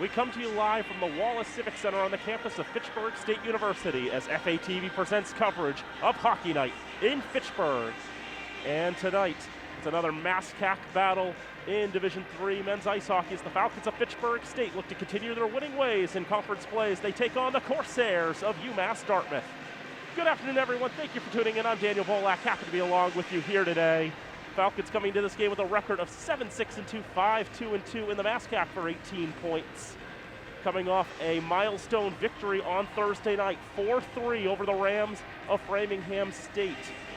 We come to you live from the Wallace Civic Center on the campus of Fitchburg State University as FATV presents coverage of Hockey Night in Fitchburg. And tonight, it's another MassCAC battle in Division III men's ice hockey as the Falcons of Fitchburg State look to continue their winning ways in conference play as they take on the Corsairs of UMass Dartmouth. Good afternoon, everyone. Thank you for tuning in. I'm Daniel Bolak, happy to be along with you here today. Falcons coming to this game with a record of 7-6-2, 5-2-2 in the MassCAC for 18 points. Coming off a milestone victory on Thursday night, 4-3 over the Rams of Framingham State.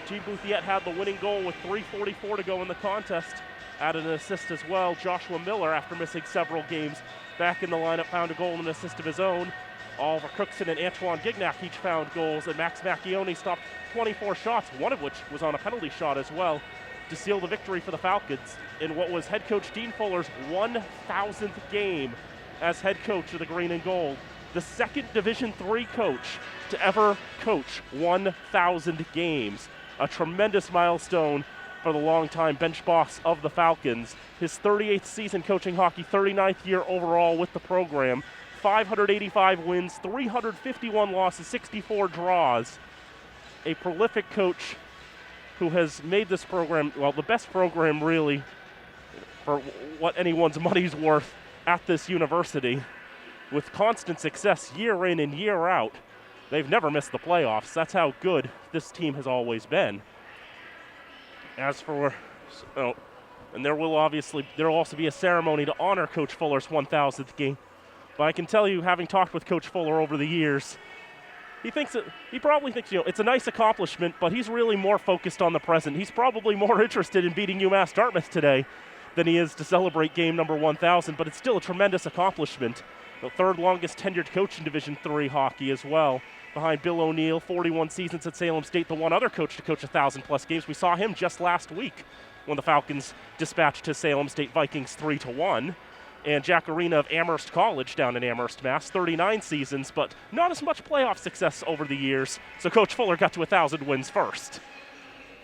G. Bouthiette had the winning goal with 3:44 to go in the contest. Added an assist as well. Joshua Miller, after missing several games, back in the lineup, found a goal and an assist of his own. Oliver Cookson and Antoine Gignac each found goals, and Max Macchione stopped 24 shots, one of which was on a penalty shot as well, to seal the victory for the Falcons in what was head coach Dean Fuller's 1,000th game as head coach of the Green and Gold. The second Division III coach to ever coach 1,000 games. A tremendous milestone for the longtime bench boss of the Falcons. His 38th season coaching hockey, 39th year overall with the program. 585 wins, 351 losses, 64 draws. A prolific coach who has made this program, well, the best program really for what anyone's money's worth at this university, with constant success year in and year out. They've never missed the playoffs. That's how good this team has always been. As for, and there will also be a ceremony to honor Coach Fuller's 1,000th game. But I can tell you, having talked with Coach Fuller over the years, he probably thinks, it's a nice accomplishment, but he's really more focused on the present. He's probably more interested in beating UMass Dartmouth today than he is to celebrate game number 1,000, but it's still a tremendous accomplishment. The third longest tenured coach in Division III hockey as well, behind Bill O'Neill, 41 seasons at Salem State, the one other coach to coach 1,000-plus games. We saw him just last week when the Falcons dispatched his Salem State Vikings 3-1. And Jack Arena of Amherst College down in Amherst, Mass. 39 seasons, but not as much playoff success over the years, so Coach Fuller got to 1,000 wins first.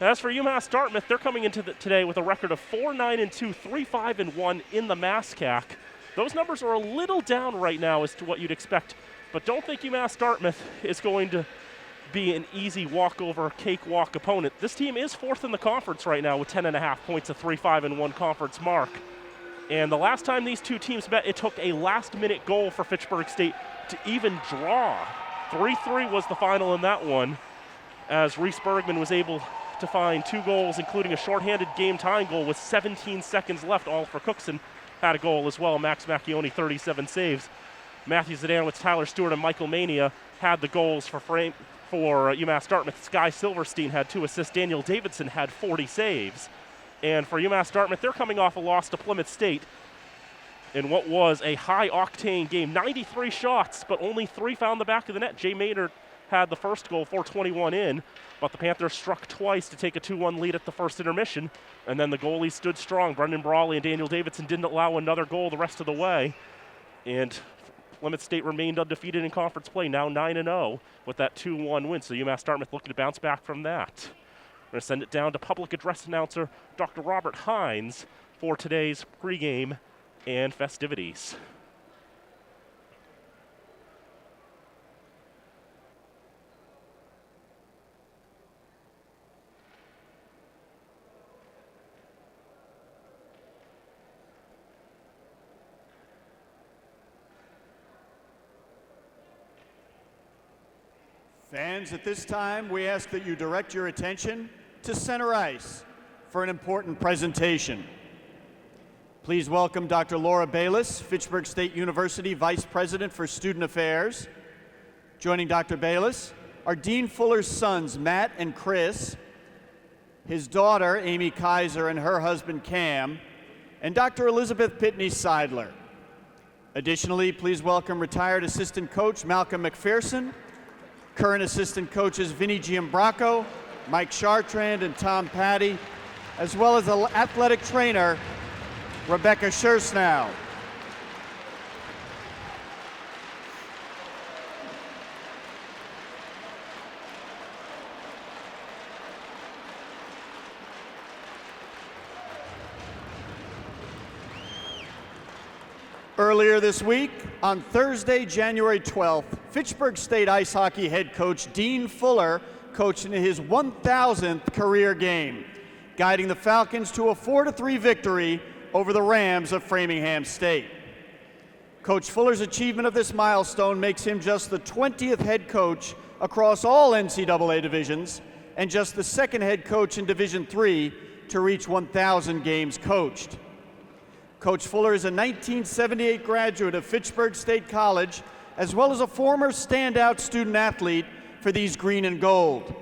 As for UMass Dartmouth, they're coming into today with a record of 4-9-2, 3-5-1 in the MassCAC. Those numbers are a little down right now as to what you'd expect, but don't think UMass Dartmouth is going to be an easy walkover, cakewalk opponent. This team is fourth in the conference right now with 10.5 points, a 3-5-1 conference mark. And the last time these two teams met, it took a last-minute goal for Fitchburg State to even draw. 3-3 was the final in that one, as Reese Bergman was able to find 2 goals, including a shorthanded game-tying goal with 17 seconds left. Oliver Cookson had a goal as well. Max Macchione, 37 saves. Matthew Zadanowicz, Tyler Stewart, and Michael Mania had the goals for UMass Dartmouth. Sky Silverstein had 2 assists. Daniel Davidson had 40 saves. And for UMass Dartmouth, they're coming off a loss to Plymouth State in what was a high-octane game. 93 shots, but only 3 found the back of the net. Jay Maynard had the first goal, 4:21 in, but the Panthers struck twice to take a 2-1 lead at the first intermission, and then the goalies stood strong. Brendan Brawley and Daniel Davidson didn't allow another goal the rest of the way, and Plymouth State remained undefeated in conference play, now 9-0 with that 2-1 win, so UMass Dartmouth looking to bounce back from that. We're going to send it down to public address announcer Dr. Robert Hines for today's pregame and festivities. Fans, at this time, we ask that you direct your attention to center ice for an important presentation. Please welcome Dr. Laura Bayless, Fitchburg State University Vice President for Student Affairs. Joining Dr. Bayless are Dean Fuller's sons, Matt and Chris, his daughter, Amy Kaiser, and her husband, Cam, and Dr. Elizabeth Pitney Seidler. Additionally, please welcome retired assistant coach Malcolm McPherson, current assistant coaches Vinny Giambracco, Mike Chartrand, and Tom Patty, as well as athletic trainer Rebecca Schersnow. Earlier this week, on Thursday, January 12th, Fitchburg State ice hockey head coach Dean Fuller coached in his 1,000th career game, guiding the Falcons to a 4-3 victory over the Rams of Framingham State. Coach Fuller's achievement of this milestone makes him just the 20th head coach across all NCAA divisions and just the second head coach in Division III to reach 1,000 games coached. Coach Fuller is a 1978 graduate of Fitchburg State College, as well as a former standout student athlete for these green and gold.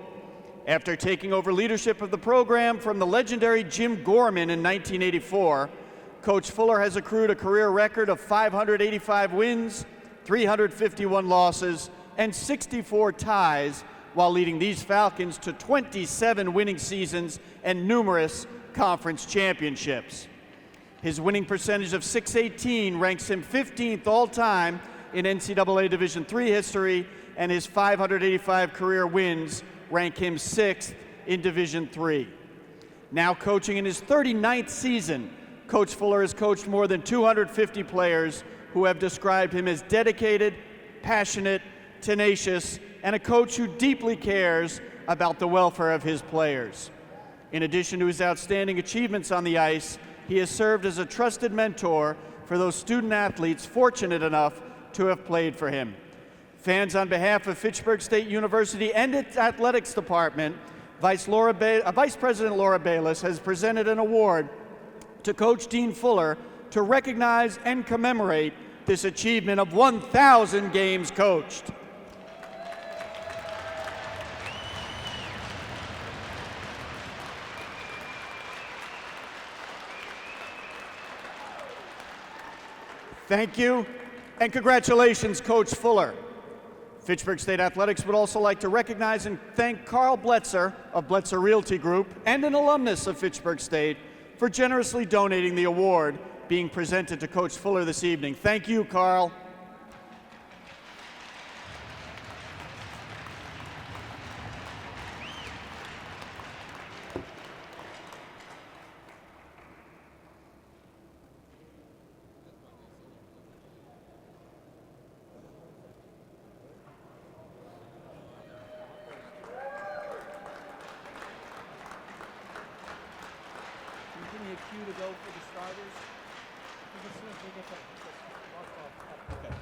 After taking over leadership of the program from the legendary Jim Gorman in 1984, Coach Fuller has accrued a career record of 585 wins, 351 losses, and 64 ties, while leading these Falcons to 27 winning seasons and numerous conference championships. His winning percentage of .618 ranks him 15th all-time in NCAA Division III history, and his 585 career wins rank him 6th in Division III. Now coaching in his 39th season, Coach Fuller has coached more than 250 players who have described him as dedicated, passionate, tenacious, and a coach who deeply cares about the welfare of his players. In addition to his outstanding achievements on the ice, he has served as a trusted mentor for those student athletes fortunate enough to have played for him. Fans, on behalf of Fitchburg State University and its athletics department, Vice President Laura Bayless has presented an award to Coach Dean Fuller to recognize and commemorate this achievement of 1,000 games coached. Thank you, and congratulations, Coach Fuller. Fitchburg State Athletics would also like to recognize and thank Carl Bletzer of Bletzer Realty Group and an alumnus of Fitchburg State for generously donating the award being presented to Coach Fuller this evening. Thank you, Carl. Cue to go for the starters. Okay.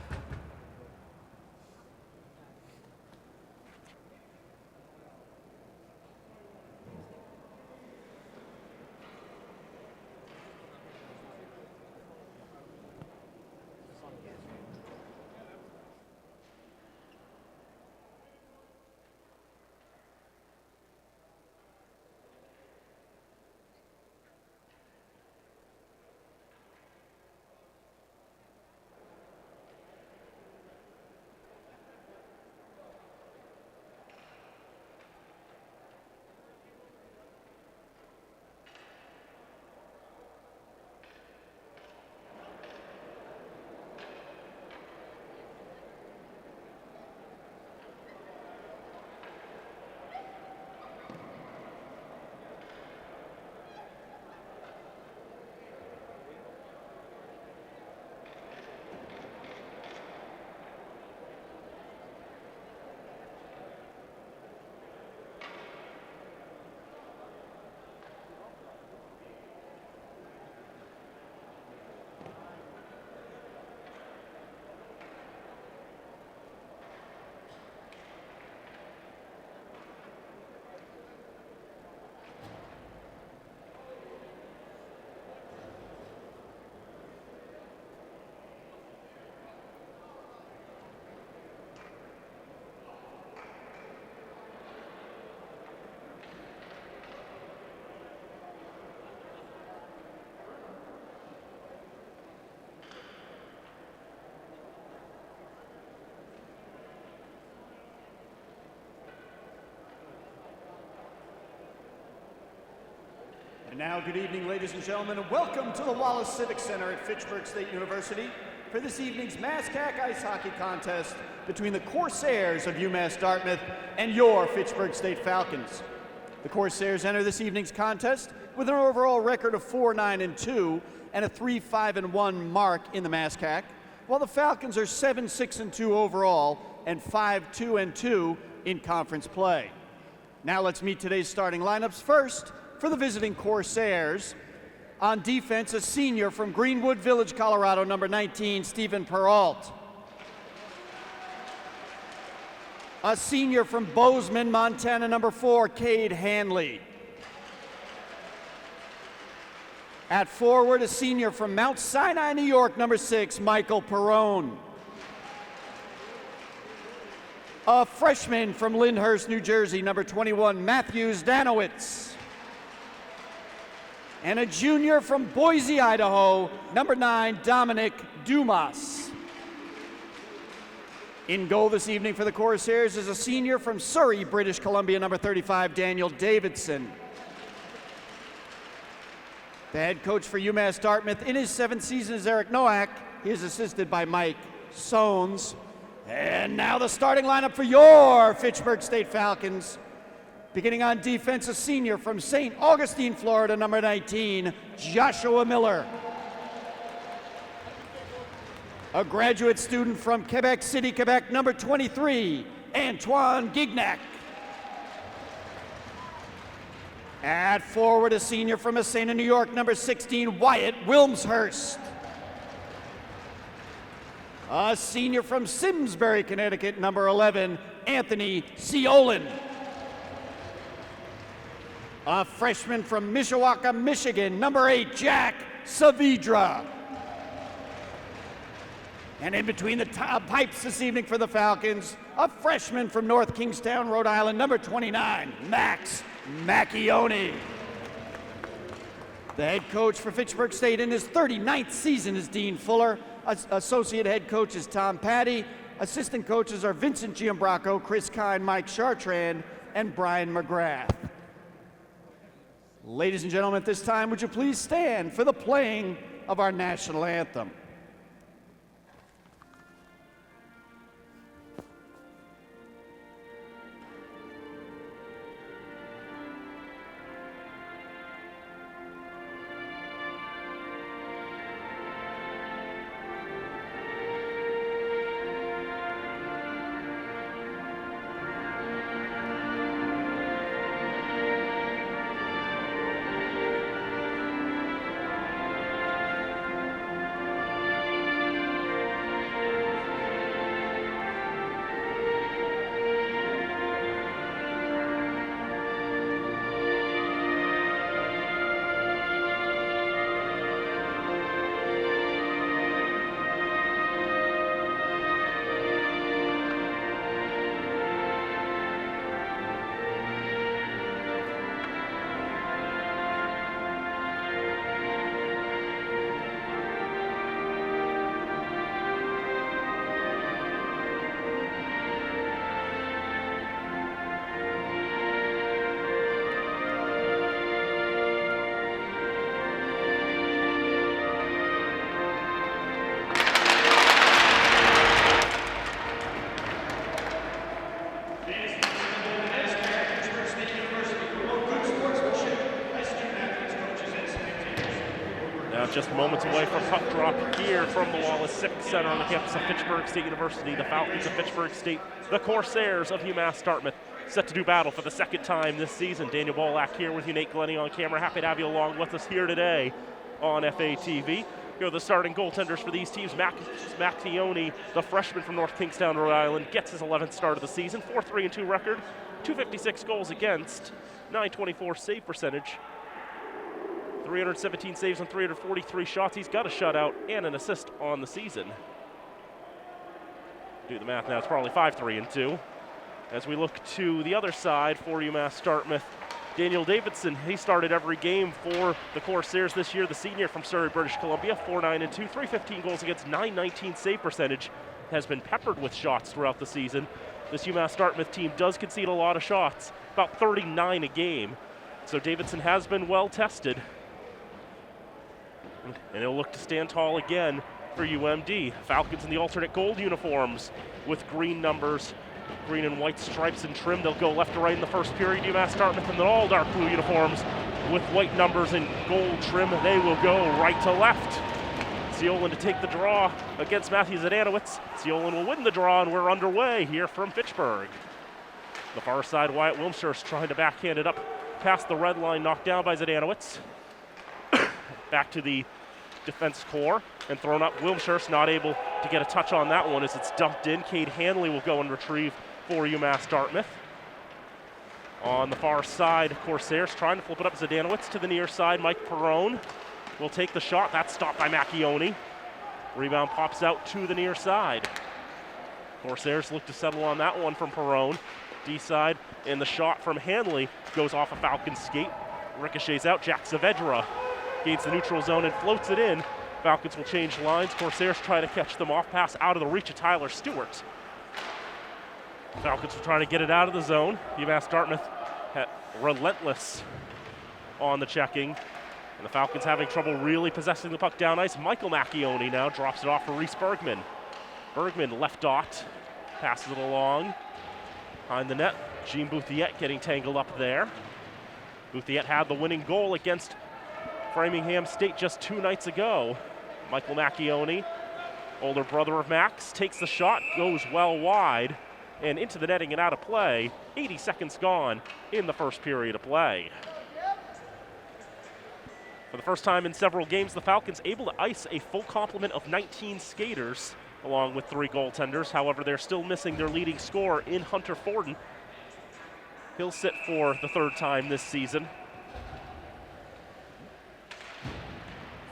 And now, good evening, ladies and gentlemen, and welcome to the Wallace Civic Center at Fitchburg State University for this evening's MassCAC ice hockey contest between the Corsairs of UMass Dartmouth and your Fitchburg State Falcons. The Corsairs enter this evening's contest with an overall record of 4-9-2, and a 3-5-1 mark in the MASCAC, while the Falcons are 7-6-2 overall and 5-2-2 in conference play. Now let's meet today's starting lineups. First, for the visiting Corsairs, on defense, a senior from Greenwood Village, Colorado, number 19, Stephen Peralt. A senior from Bozeman, Montana, number 4, Cade Hanley. At forward, a senior from Mount Sinai, New York, number 6, Michael Perrone. A freshman from Lyndhurst, New Jersey, number 21, Matthew Zdanowitz. And a junior from Boise, Idaho, number 9, Dominic Dumas. In goal this evening for the Corsairs is a senior from Surrey, British Columbia, number 35, Daniel Davidson. The head coach for UMass Dartmouth in his 7th season is Eric Nowak. He is assisted by Mike Sones. And now the starting lineup for your Fitchburg State Falcons. Beginning on defense, a senior from St. Augustine, Florida, number 19, Joshua Miller. A graduate student from Quebec City, Quebec, number 23, Antoine Gignac. At forward, a senior from Messina, New York, number 16, Wyatt Wilmshurst. A senior from Simsbury, Connecticut, number 11, Anthony Ciolin. A freshman from Mishawaka, Michigan, number 8, Jack Saavedra. And in between the pipes this evening for the Falcons, a freshman from North Kingstown, Rhode Island, number 29, Max Macchione. The head coach for Fitchburg State in his 39th season is Dean Fuller. Associate head coach is Tom Patty. Assistant coaches are Vincent Giambracco, Chris Kine, Mike Chartrand, and Brian McGrath. Ladies and gentlemen, at this time, would you please stand for the playing of our national anthem? Just moments away from puck drop here from the Wallace Civic Center on the campus of Fitchburg State University. The Falcons of Fitchburg State, the Corsairs of UMass Dartmouth, set to do battle for the second time this season. Daniel Bolak here with you, Nate Glennie on camera. Happy to have you along with us here today on FATV. Here are the starting goaltenders for these teams. Max Macchione, the freshman from North Kingstown, Rhode Island, gets his 11th start of the season. 4-3-2 record, 256 goals against, 924 save percentage. 317 saves on 343 shots. He's got a shutout and an assist on the season. Do the math now, it's probably 5-3-2. As we look to the other side for UMass Dartmouth, Daniel Davidson, he started every game for the Corsairs this year, the senior from Surrey, British Columbia, 4-9-2, 315 goals against, 919 save percentage, has been peppered with shots throughout the season. This UMass Dartmouth team does concede a lot of shots, about 39 a game. So Davidson has been well tested. And he'll look to stand tall again for UMD. Falcons in the alternate gold uniforms with green numbers, green and white stripes and trim. They'll go left to right in the first period. UMass Dartmouth in the all dark blue uniforms with white numbers and gold trim. They will go right to left. Seolin to take the draw against Matthew Zdanowicz. Seolin will win the draw, and we're underway here from Fitchburg. The far side, Wyatt Wilmshurst trying to backhand it up past the red line, knocked down by Zdanowicz. Back to the defense core and thrown up. Wilmshurst not able to get a touch on that one as it's dumped in. Cade Hanley will go and retrieve for UMass Dartmouth. On the far side, Corsairs trying to flip it up. Zdanowicz to the near side. Mike Perrone will take the shot. That's stopped by Macchione. Rebound pops out to the near side. Corsairs look to settle on that one from Perrone. D side, and the shot from Hanley goes off a Falcons skate. Ricochets out. Jack Saavedra gains the neutral zone and floats it in. Falcons will change lines. Corsairs try to catch them off. Pass out of the reach of Tyler Stewart. Falcons will try to get it out of the zone. UMass Dartmouth relentless on the checking. And the Falcons having trouble really possessing the puck down ice. Michael Macchione now drops it off for Reese Bergman. Bergman left dot, passes it along. Behind the net, Jean Bouthiette getting tangled up there. Bouthiette had the winning goal against Framingham State just 2 nights ago. Michael Macchione, older brother of Max, takes the shot, goes well wide, and into the netting and out of play. 80 seconds gone in the first period of play. For the first time in several games, the Falcons able to ice a full complement of 19 skaters, along with 3 goaltenders. However, they're still missing their leading scorer in Hunter Forden. He'll sit for the 3rd time this season.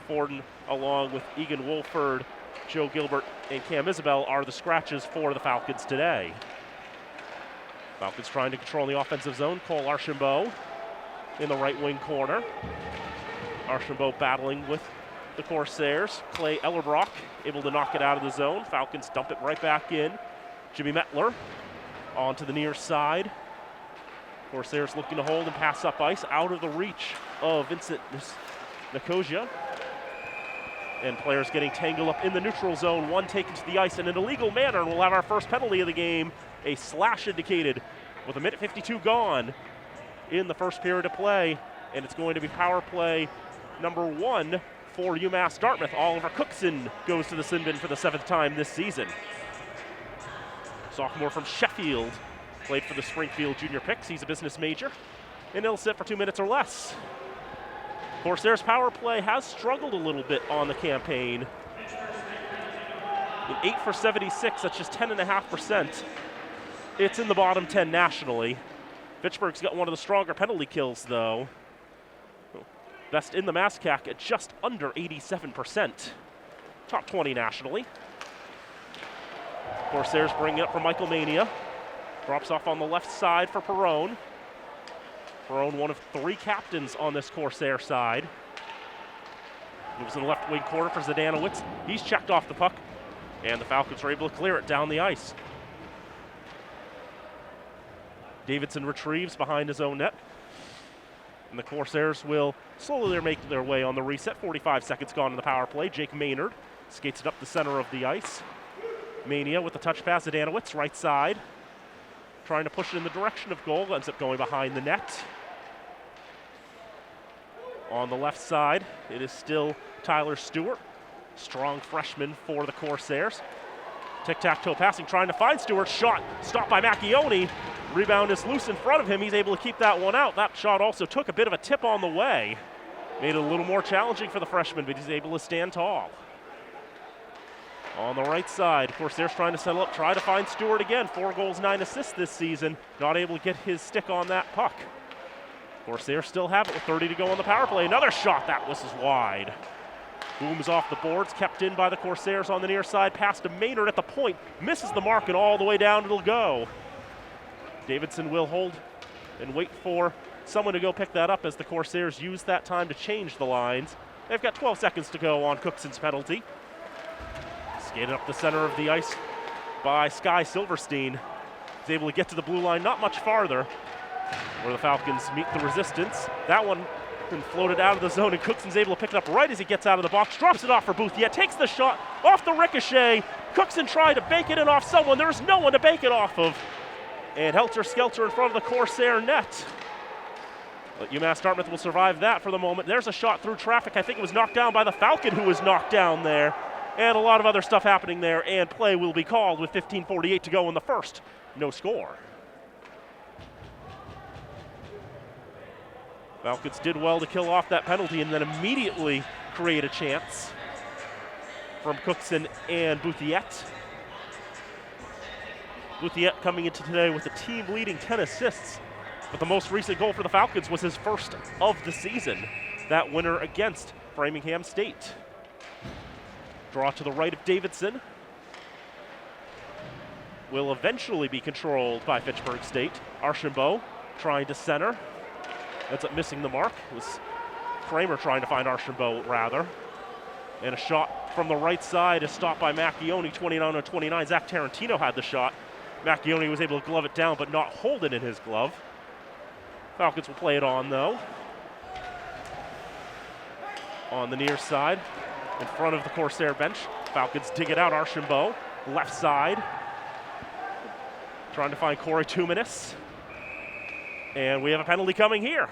Forden, along with Egan Wolford, Joe Gilbert, and Cam Isabel, are the scratches for the Falcons today. Falcons trying to control the offensive zone. Cole Archambault in the right wing corner. Archambault battling with the Corsairs. Clay Ellerbrock able to knock it out of the zone. Falcons dump it right back in. Jimmy Metler onto the near side. Corsairs looking to hold and pass up ice out of the reach of Vincent Nicosia. And players getting tangled up in the neutral zone. One taken to the ice in an illegal manner, and we'll have our first penalty of the game. A slash indicated with 1:52 gone in the first period of play. And it's going to be power play number 1 for UMass Dartmouth. Oliver Cookson goes to the sin bin for the 7th time this season. Sophomore from Sheffield, played for the Springfield Junior Picks. He's a business major, and he'll sit for 2 minutes or less. Corsairs power play has struggled a little bit on the campaign. 8 for 76, that's just 10.5%. It's in the bottom 10 nationally. Fitchburg's got one of the stronger penalty kills, though. Best in the MASCAC at just under 87%. Top 20 nationally. Corsairs bring it up for Michael Mania. Drops off on the left side for Perrone. Perrone, one of 3 captains on this Corsair side. Moves in the left wing corner for Zdanowicz. He's checked off the puck, and the Falcons are able to clear it down the ice. Davidson retrieves behind his own net. And the Corsairs will slowly make their way on the reset. 45 seconds gone in the power play. Jake Maynard skates it up the center of the ice. Mania with the touch pass. Zdanowicz, right side. Trying to push it in the direction of goal. Ends up going behind the net. On the left side, it is still Tyler Stewart. Strong freshman for the Corsairs. Tic-tac-toe passing, trying to find Stewart. Shot stopped by Macchione. Rebound is loose in front of him. He's able to keep that one out. That shot also took a bit of a tip on the way. Made it a little more challenging for the freshman, but he's able to stand tall. On the right side, Corsairs trying to settle up, try to find Stewart again. 4 goals, 9 assists this season. Not able to get his stick on that puck. Corsairs still have it with 30 to go on the power play. Another shot, that was wide. Booms off the boards, kept in by the Corsairs on the near side. Pass to Maynard at the point, misses the mark, and all the way down it'll go. Davidson will hold and wait for someone to go pick that up as the Corsairs use that time to change the lines. They've got 12 seconds to go on Cookson's penalty. Skated up the center of the ice by Sky Silverstein. He's able to get to the blue line, not much farther, where the Falcons meet the resistance. That one been floated out of the zone, and Cookson's able to pick it up right as he gets out of the box. Drops it off for Bouthiette, takes the shot off the ricochet. Cookson tried to bake it in off someone. There's no one to bake it off of. And helter-skelter in front of the Corsair net. But UMass Dartmouth will survive that for the moment. There's a shot through traffic. I think it was knocked down by the Falcon, who was knocked down there. And a lot of other stuff happening there, and play will be called with 15:48 to go in the first. No score. Falcons did well to kill off that penalty and then immediately create a chance from Cookson and Bouthiette. Bouthiette coming into today with a team-leading 10 assists, but the most recent goal for the Falcons was his first of the season, that winner against Framingham State. Draw to the right of Davidson. Will eventually be controlled by Fitchburg State. Archambault trying to center. Ends up missing the mark. It was Kramer trying to find Archambault, rather. And a shot from the right side is stopped by Macchione, 29-29. Zach Tarantino had the shot. Macchione was able to glove it down, but not hold it in his glove. Falcons will play it on, though. On the near side, in front of the Corsair bench. Falcons dig it out, Archambault, left side. Trying to find Corey Tumanis. And we have a penalty coming here.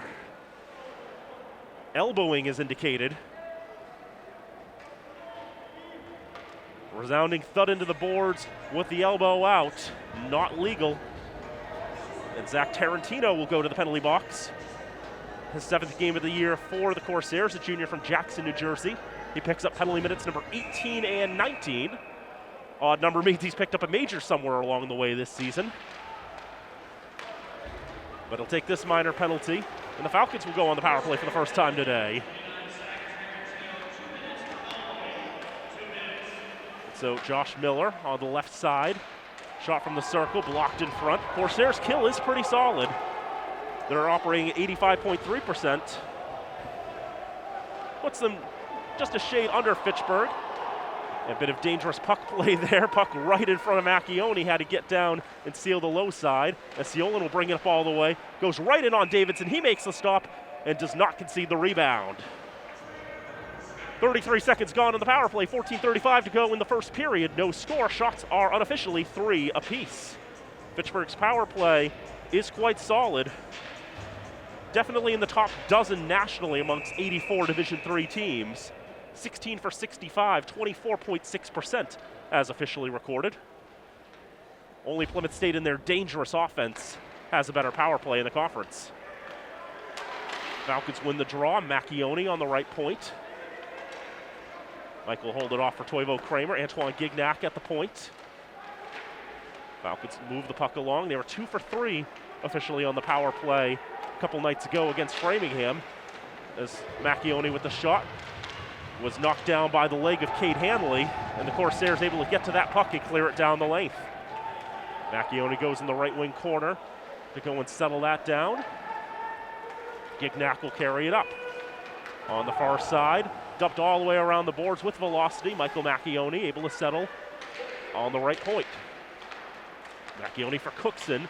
Elbowing is indicated. Resounding thud into the boards with the elbow out. Not legal. And Zach Tarantino will go to the penalty box. His 7th game of the year for the Corsairs, a junior from Jackson, New Jersey. He picks up penalty minutes number 18 and 19. Odd number means he's picked up a major somewhere along the way this season. But he'll take this minor penalty, and the Falcons will go on the power play for the first time today. So Josh Miller on the left side. Shot from the circle, blocked in front. Corsairs' kill is pretty solid. They're operating at 85.3%. Puts them just a shade under Fitchburg. A bit of dangerous puck play there. Puck right in front of Macchione. Had to get down and seal the low side. And Siolan will bring it up all the way. Goes right in on Davidson. He makes the stop and does not concede the rebound. 33 seconds gone on the power play. 14:35 to go in the first period. No score. Shots are unofficially 3 apiece. Fitchburg's power play is quite solid. Definitely in the top dozen nationally amongst 84 Division III teams. 16 for 65, 24.6% as officially recorded. Only Plymouth State in their dangerous offense has a better power play in the conference. Falcons win the draw. Macchione on the right point. Mike will hold it off for Toivo Kramer. Antoine Gignac at the point. Falcons move the puck along. They were 2 for 3 officially on the power play a couple nights ago against Framingham, as Macchione with the shot was knocked down by the leg of Cade Hanley, and the Corsairs able to get to that puck and clear it down the length. Macchione goes in the right wing corner to go and settle that down. Gignac will carry it up. On the far side, dumped all the way around the boards with velocity. Michael Macchione able to settle on the right point. Macchione for Cookson.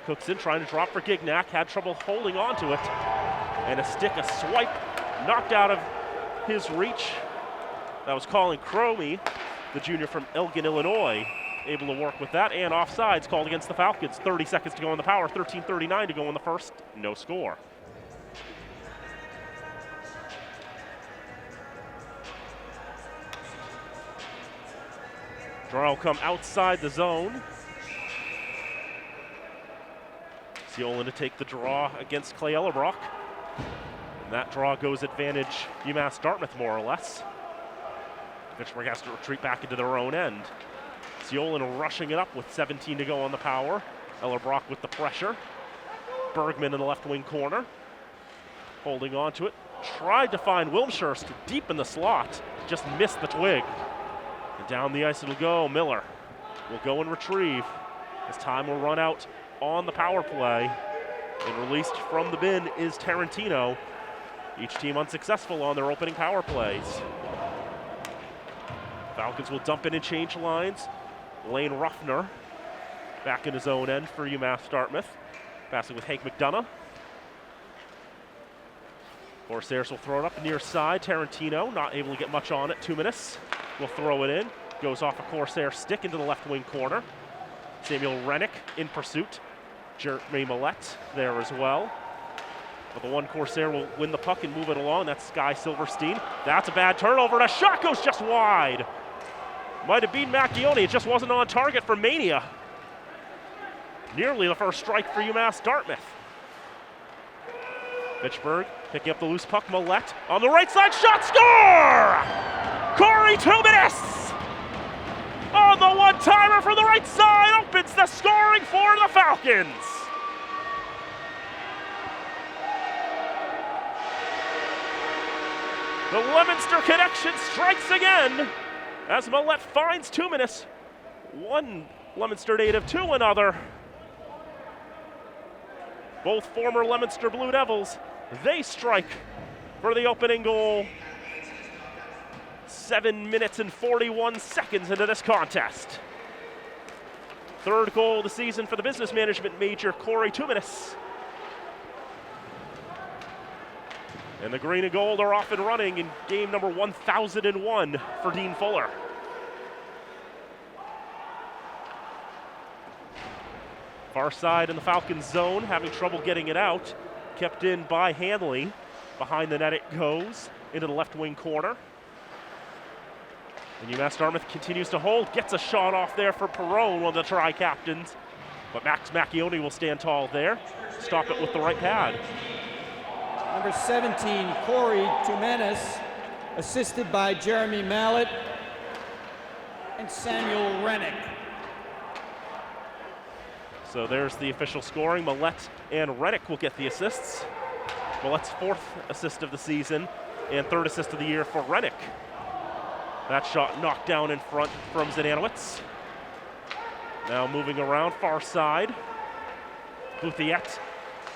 Cookson trying to drop for Gignac, had trouble holding on to it. And a swipe, knocked out of his reach. That was Colin Cromie, the junior from Elgin, Illinois, able to work with that. And offsides called against the Falcons. 30 seconds to go on the power, 13:39 to go in the first. No score. Draw will come outside the zone. Siolan to take the draw against Clay Ellerbrock. And that draw goes advantage UMass Dartmouth, more or less. Fitchburg has to retreat back into their own end. Siolan rushing it up with 17 to go on the power. Ellerbrock with the pressure. Bergman in the left wing corner. Holding on to it. Tried to find Wilmshurst deep in the slot. Just missed the twig. And down the ice it'll go. Miller will go and retrieve. As time will run out on the power play. And released from the bin is Tarantino. Each team unsuccessful on their opening power plays. Falcons will dump in and change lines. Lane Ruffner back in his own end for UMass Dartmouth. Passing with Hank McDonough. Corsairs will throw it up near side. Tarantino not able to get much on it. 2 minutes. Will throw it in. Goes off a Corsair stick into the left wing corner. Samuel Rennick in pursuit. Jeremy Millette there as well. But the one Corsair will win the puck and move it along. That's Sky Silverstein. That's a bad turnover, and a shot goes just wide. Might have been Macchione, it just wasn't on target for Mania. Nearly the first strike for UMass Dartmouth. Fitchburg picking up the loose puck. Millette on the right side, shot, score! Corey Tuminis on the one-timer from the right side opens the scoring for the Falcons. The Leominster connection strikes again as Millette finds Tuminis. One Leominster native to another. Both former Leominster Blue Devils, they strike for the opening goal. 7 minutes and 41 seconds into this contest. Third goal of the season for the business management major, Corey Tuminis. And the green and gold are off and running in game number 1001 for Dean Fuller. Far side in the Falcons zone, having trouble getting it out. Kept in by Hanley. Behind the net it goes into the left wing corner. And UMass Dartmouth continues to hold, gets a shot off there for Perone, one of the tri-captains. But Max Macchione will stand tall there. Stop it with the right pad. Number 17, Corey Tuminis, assisted by Jeremy Mallett and Samuel Rennick. So there's the official scoring. Millette and Rennick will get the assists. Millette's 4th assist of the season and 3rd assist of the year for Rennick. That shot knocked down in front from Zananowicz. Now moving around, far side. Bouthiette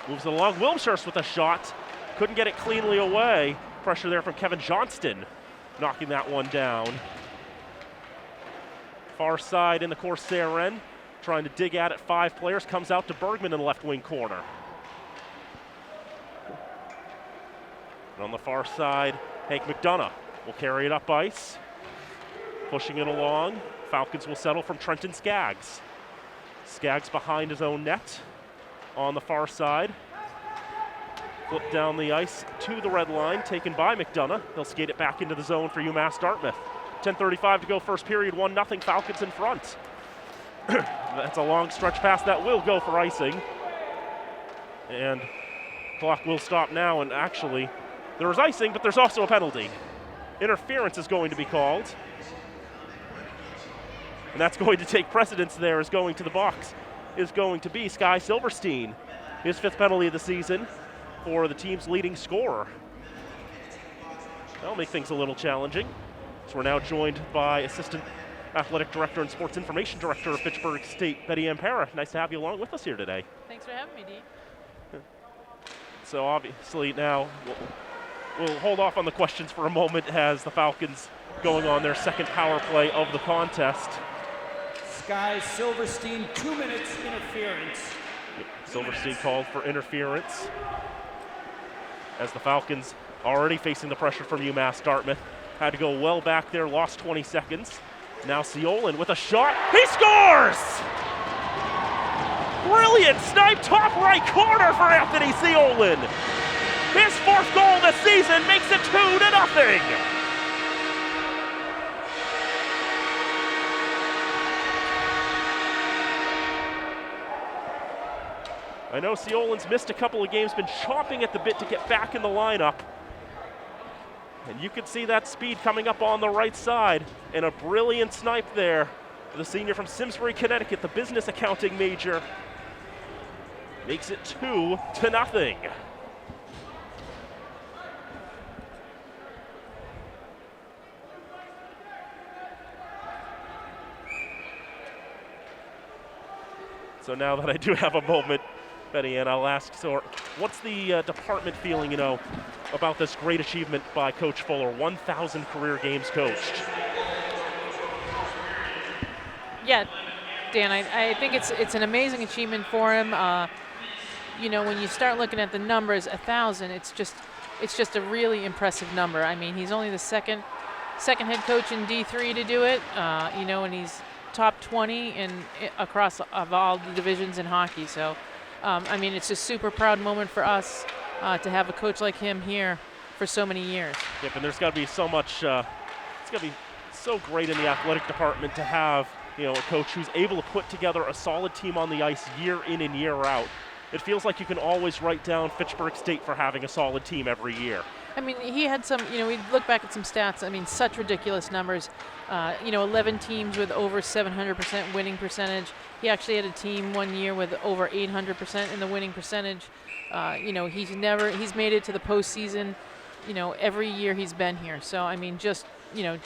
moves it along. Wilmshurst with a shot. Couldn't get it cleanly away. Pressure there from Kevin Johnston, knocking that one down. Far side in the Corsair end. Trying to dig at it, 5 players, comes out to Bergman in the left wing corner. And on the far side, Hank McDonough will carry it up ice. Pushing it along, Falcons will settle from Trenton Skaggs. Skaggs behind his own net on the far side. Flip down the ice to the red line, taken by McDonough. They'll skate it back into the zone for UMass Dartmouth. 10:35 to go first period, 1-0 Falcons in front. That's a long stretch pass that will go for icing. And clock will stop now, and actually there is icing, but there's also a penalty. Interference is going to be called. And that's going to take precedence there, as going to the box is going to be Sky Silverstein. His 5th penalty of the season for the team's leading scorer. That'll make things a little challenging. So we're now joined by Assistant Athletic Director and Sports Information Director of Fitchburg State, Betty Ampera. Nice to have you along with us here today. Thanks for having me, Dee. So obviously now we'll hold off on the questions for a moment as the Falcons going on their 2nd power play of the contest. Sky Silverstein, 2 minutes interference. Yep. Silverstein called for interference as the Falcons already facing the pressure from UMass Dartmouth. Had to go well back there, lost 20 seconds. Now Seolin with a shot, he scores! Brilliant snipe, top right corner for Anthony Seolin. His 4th goal this season makes it 2-0. I know Seolin's missed a couple of games, been chomping at the bit to get back in the lineup. And you can see that speed coming up on the right side. And a brilliant snipe there for the senior from Simsbury, Connecticut, the business accounting major. Makes it 2-0. So now that I do have a moment, Betty Ann, I'll ask, so what's the department feeling, about this great achievement by Coach Fuller, 1,000 career games coached? Yeah, Dan, I think it's an amazing achievement for him. When you start looking at the numbers, 1,000, it's just a really impressive number. I mean, he's only the second head coach in D3 to do it, and he's top 20 across of all the divisions in hockey. So, it's a super proud moment for us. to have a coach like him here for so many years. Yep, and there's got to be so much, it's got to be so great in the athletic department to have, a coach who's able to put together a solid team on the ice year in and year out. It feels like you can always write down Fitchburg State for having a solid team every year. I mean, he had some, we look back at some stats, I mean, such ridiculous numbers. 11 teams with over 700% winning percentage. He actually had a team one year with over 800% in the winning percentage. He's made it to the postseason, every year he's been here. So, I mean, just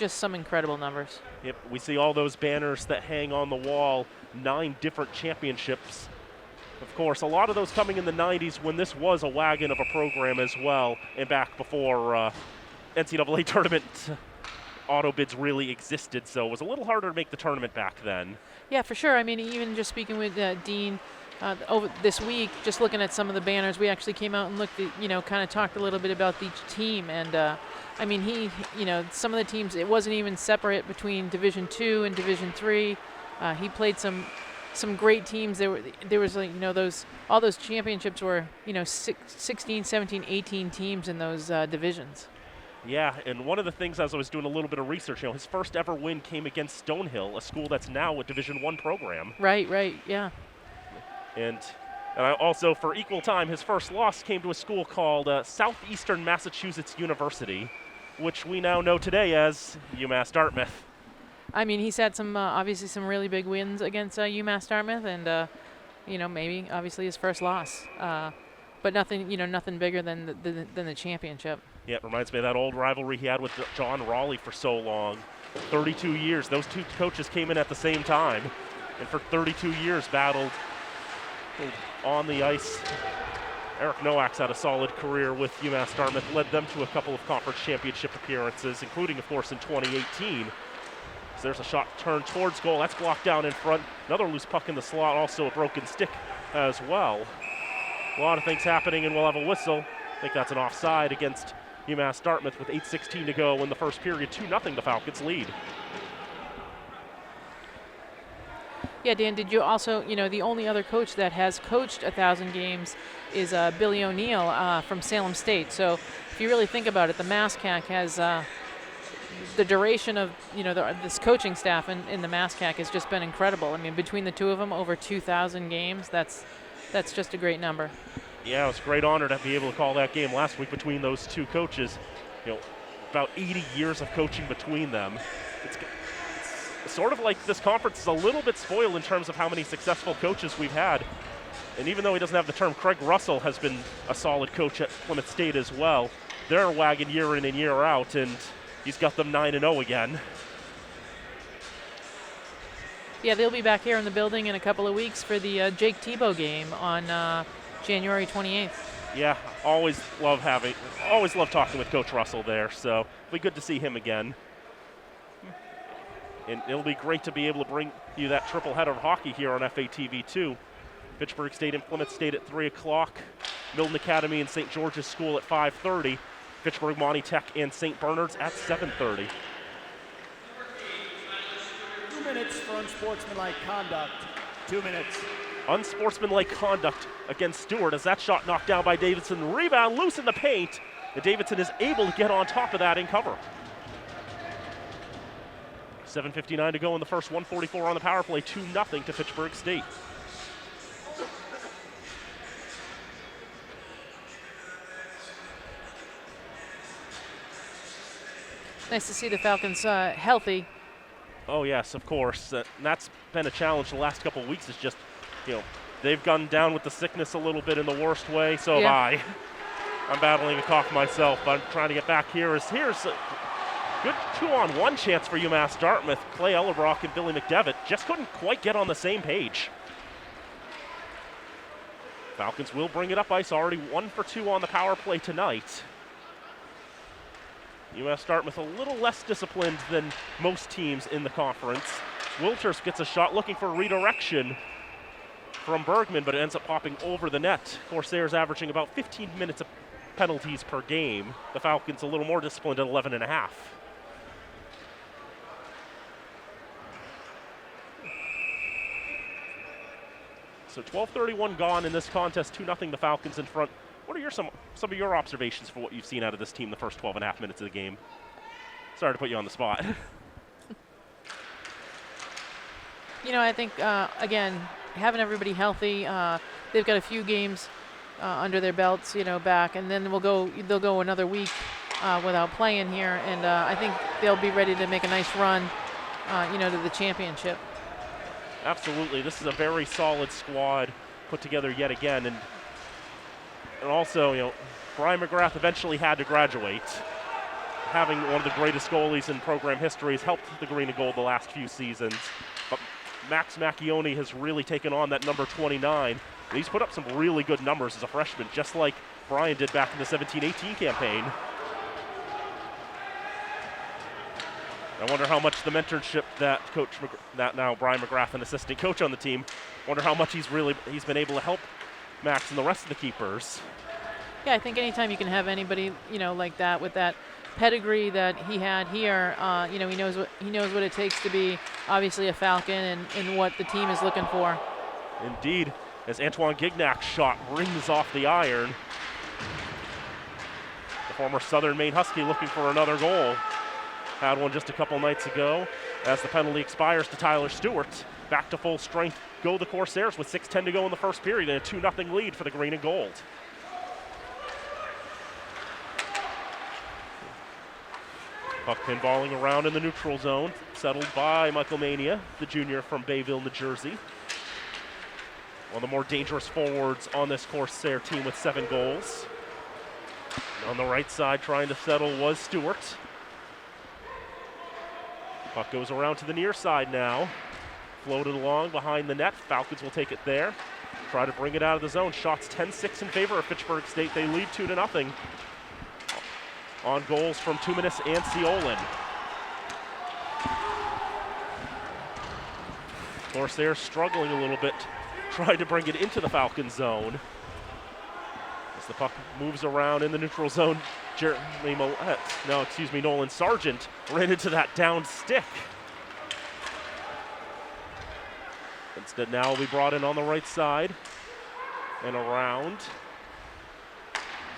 some incredible numbers. Yep, we see all those banners that hang on the wall, 9 different championships. Of course, a lot of those coming in the 90s when this was a wagon of a program as well, and back before NCAA tournament auto bids really existed, so it was a little harder to make the tournament back then. Yeah, for sure. I mean, even just speaking with Dean over this week, just looking at some of the banners, we actually came out and looked at, kind of talked a little bit about each team, and I mean, some of the teams, it wasn't even separate between Division II and Division III. He played some great teams. There was like, all those championships were, 16, 17, 18 teams in those divisions. Yeah, and one of the things as I was doing a little bit of research, his first ever win came against Stonehill, a school that's now a Division I program. Right, yeah. And I also, for equal time, his first loss came to a school called Southeastern Massachusetts University, which we now know today as UMass Dartmouth. I mean, he's had some, obviously some really big wins against UMass Dartmouth, and, maybe obviously his first loss. But nothing, nothing bigger than the championship. Yeah, it reminds me of that old rivalry he had with John Raleigh for so long. 32 years, those two coaches came in at the same time, and for 32 years battled on the ice. Eric Nowak's had a solid career with UMass Dartmouth, led them to a couple of conference championship appearances, including, of course, in 2018. So there's a shot turned towards goal. That's blocked down in front. Another loose puck in the slot, also a broken stick as well. A lot of things happening, and we'll have a whistle. I think that's an offside against UMass Dartmouth with 8:16 to go in the first period. 2-0 the Falcons lead. Yeah, Dan, did you also, the only other coach that has coached 1,000 games is Billy O'Neill from Salem State. So if you really think about it, the MassCAC has the duration of, this coaching staff in the MassCAC has just been incredible. I mean, between the two of them, over 2,000 games, that's just a great number. Yeah, it was a great honor to be able to call that game last week between those two coaches. About 80 years of coaching between them. It's sort of like this conference is a little bit spoiled in terms of how many successful coaches we've had. And even though he doesn't have the term, Craig Russell has been a solid coach at Plymouth State as well. They're a wagon year in and year out, and he's got them 9-0 again. Yeah, they'll be back here in the building in a couple of weeks for the Jake Tebow game on January 28th. Yeah, always love talking with Coach Russell there, so it'll be good to see him again. And it'll be great to be able to bring you that triple header of hockey here on FATV2. Fitchburg State and Plymouth State at 3 o'clock. Milton Academy and St. George's School at 5:30. Fitchburg, Monty Tech, and St. Bernard's at 7:30. 2 minutes for unsportsmanlike conduct. 2 minutes. Unsportsmanlike conduct against Stewart as that shot knocked down by Davidson. Rebound loose in the paint. And Davidson is able to get on top of that and cover. 7:59 to go in the first, 1:44 on the power play, 2-0 to Fitchburg State. Nice to see the Falcons healthy. Oh yes, of course. And that's been a challenge the last couple of weeks. Is just, they've gone down with the sickness a little bit in the worst way. So have I. I'm battling a cough myself, but I'm trying to get back here. Here's a good 2-on-1 chance for UMass Dartmouth. Clay Ellerbrock and Billy McDevitt just couldn't quite get on the same page. Falcons will bring it up ice, already 1 for 2 on the power play tonight. UMass Dartmouth a little less disciplined than most teams in the conference. Wilters gets a shot looking for redirection from Bergman, but it ends up popping over the net. Corsairs averaging about 15 minutes of penalties per game. The Falcons a little more disciplined at 11.5. So 12:31 gone in this contest, 2-0 the Falcons in front What are some of your observations for what you've seen out of this team the first 12.5 minutes of the game? Sorry to put you on the spot. I think, again, having everybody healthy, they've got a few games under their belts, back, and then they'll go another week without playing here, and I think they'll be ready to make a nice run, to the championship. Absolutely. This is a very solid squad put together yet again, and also, Brian McGrath eventually had to graduate. Having one of the greatest goalies in program history has helped the Green and Gold the last few seasons. But Max Macchione has really taken on that number 29. And he's put up some really good numbers as a freshman, just like Brian did back in the 17-18 campaign. I wonder how much the mentorship that that now Brian McGrath, an assistant coach on the team, wonder how much he's been able to help Max and the rest of the keepers. Yeah, I think anytime you can have anybody, like that with that pedigree that he had here, he knows what it takes to be obviously a Falcon and what the team is looking for. Indeed, as Antoine Gignac's shot rings off the iron. The former Southern Maine Husky looking for another goal. Had one just a couple nights ago. As the penalty expires to Tyler Stewart. Back to full strength go the Corsairs with 6:10 to go in the first period and a 2-0 lead for the Green and Gold. Puck pinballing around in the neutral zone, settled by Michael Mania, the junior from Bayville, New Jersey. One of the more dangerous forwards on this Corsair team with 7 goals. And on the right side trying to settle was Stewart. Puck goes around to the near side now. Floated along behind the net. Falcons will take it there. Try to bring it out of the zone. Shots 10-6 in favor of Fitchburg State. They lead 2-0. On goals from Tuminis and Ciolin. Corsairs struggling a little bit, trying to bring it into the Falcon zone. As the puck moves around in the neutral zone, Nolan Sargent ran into that down stick. Instead now will be brought in on the right side and around.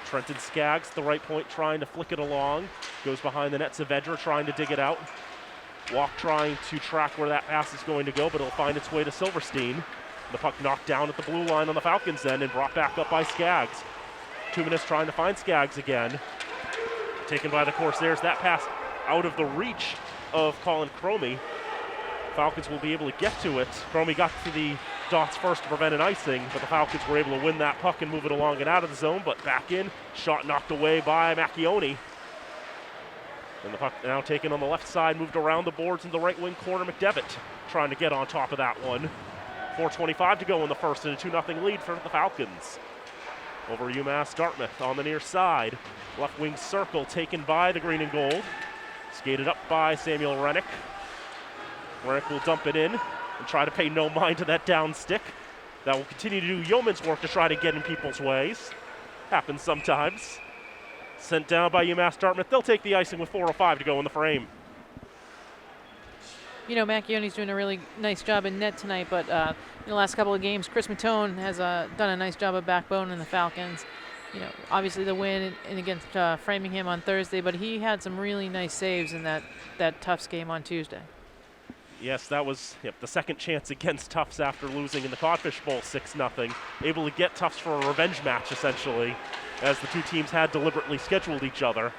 Trenton Skaggs, the right point, trying to flick it along. Goes behind the net. Saavedra trying to dig it out. Walk trying to track where that pass is going to go, but it'll find its way to Silverstein. The puck knocked down at the blue line on the Falcons end and brought back up by Skaggs. 2 minutes trying to find Skaggs again. Taken by the Corsairs. That pass out of the reach of Colin Cromie. Falcons will be able to get to it. Cromie got to the dots first to prevent an icing, but the Falcons were able to win that puck and move it along and out of the zone, but back in. Shot knocked away by Macchione. And the puck now taken on the left side, moved around the boards in the right wing corner. McDevitt trying to get on top of that one. 4:25 to go in the first and a 2-0 lead for the Falcons. Over UMass Dartmouth on the near side. Left wing circle taken by the Green and Gold. Skated up by Samuel Rennick. Rennick will dump it in and try to pay no mind to that down stick. That will continue to do yeoman's work to try to get in people's ways. Happens sometimes. Sent down by UMass Dartmouth. They'll take the icing with 4:05 to go in the frame. Macchione's doing a really nice job in net tonight, but in the last couple of games, Chris Matone has done a nice job of backbone in the Falcons. Obviously the win in against Framingham on Thursday, but he had some really nice saves in that Tufts game on Tuesday. Yes, that was the second chance against Tufts after losing in the Codfish Bowl 6-0. Able to get Tufts for a revenge match, essentially, as the two teams had deliberately scheduled each other.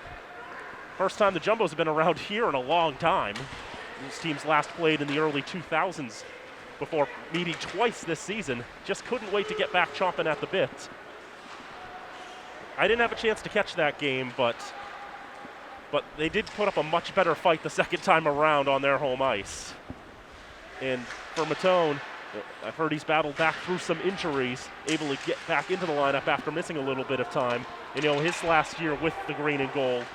First time the Jumbos have been around here in a long time. These teams last played in the early 2000s before meeting twice this season. Just couldn't wait to get back chomping at the bit. I didn't have a chance to catch that game, but they did put up a much better fight the second time around on their home ice. And for Matone, I've heard he's battled back through some injuries, able to get back into the lineup after missing a little bit of time. His last year with the Green and Gold,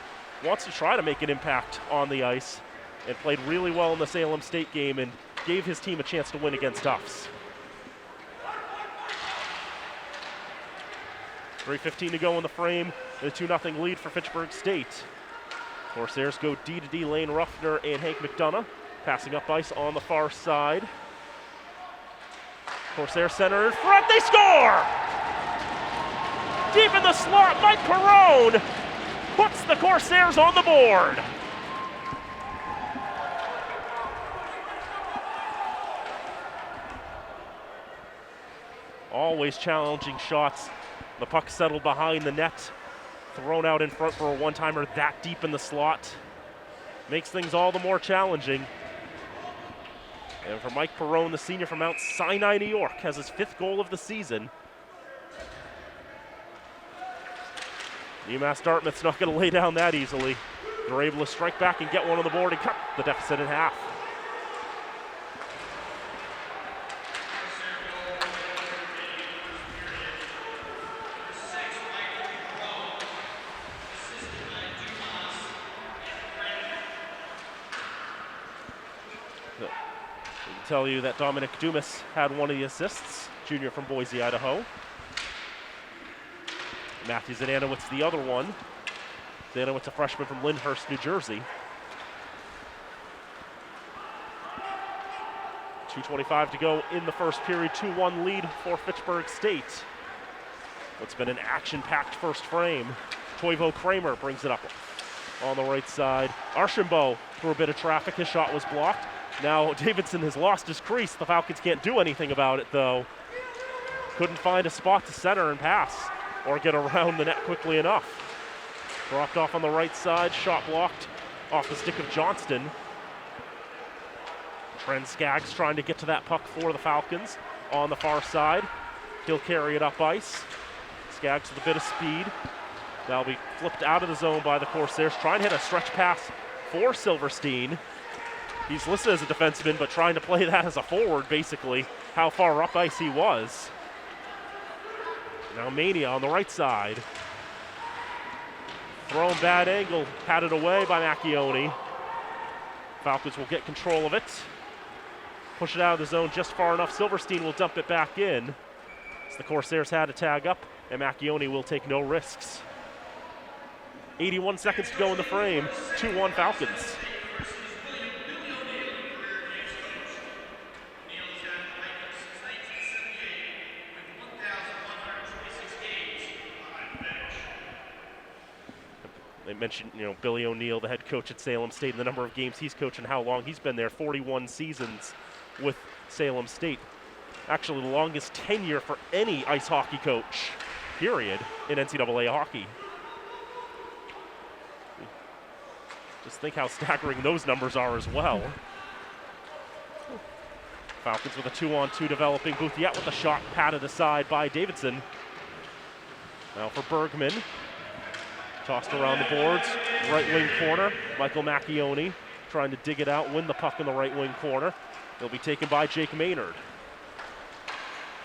wants to try to make an impact on the ice and played really well in the Salem State game and gave his team a chance to win against Tufts. 3:15 to go in the frame, and a 2-0 lead for Fitchburg State. Corsairs go D-to-D, Lane Ruffner and Hank McDonough. Passing up ice on the far side. Corsair center in front, they score! deep in the slot. Mike Perrone puts the Corsairs on the board. Always challenging shots. The puck settled behind the net, thrown out in front for a one-timer that deep in the slot. Makes things all the more challenging. And for Mike Perrone, the senior from Mount Sinai, New York, has his 5th goal of the season. UMass Dartmouth's not going to lay down that easily. They're able to strike back and get one on the board and cut the deficit in half. I can tell you that Dominic Dumas had one of the assists, junior from Boise, Idaho. Matthew Zananowitz the other one. Zananowitz, a freshman from Lyndhurst, New Jersey. 2:25 to go in the first period, 2-1 lead for Fitchburg State. What's been an action-packed first frame. Toivo Kramer brings it up on the right side. Archambault through a bit of traffic, his shot was blocked. Now Davidson has lost his crease. The Falcons can't do anything about it though. Couldn't find a spot to center and pass or get around the net quickly enough. Dropped off on the right side, shot blocked off the stick of Johnston. Trent Skaggs trying to get to that puck for the Falcons on the far side. He'll carry it up ice. Skaggs with a bit of speed. That'll be flipped out of the zone by the Corsairs. Trying to hit a stretch pass for Silverstein. He's listed as a defenseman, but trying to play that as a forward, basically, how far up ice he was. Now Mania on the right side. Thrown bad angle, patted away by Macchione. Falcons will get control of it. Push it out of the zone just far enough. Silverstein will dump it back in. As the Corsairs had to tag up, and Macchione will take no risks. 81 seconds to go in the frame. 2-1 Falcons. They mentioned, Billy O'Neill, the head coach at Salem State, and the number of games he's coached and how long he's been there. 41 seasons with Salem State. Actually, the longest tenure for any ice hockey coach, period, in NCAA hockey. Just think how staggering those numbers are as well. Falcons with a 2-on-2 developing. Bouthiet with a shot patted aside by Davidson. Now for Bergman. Tossed around the boards, right wing corner. Michael Macchione trying to dig it out, win the puck in the right wing corner. It'll be taken by Jake Maynard.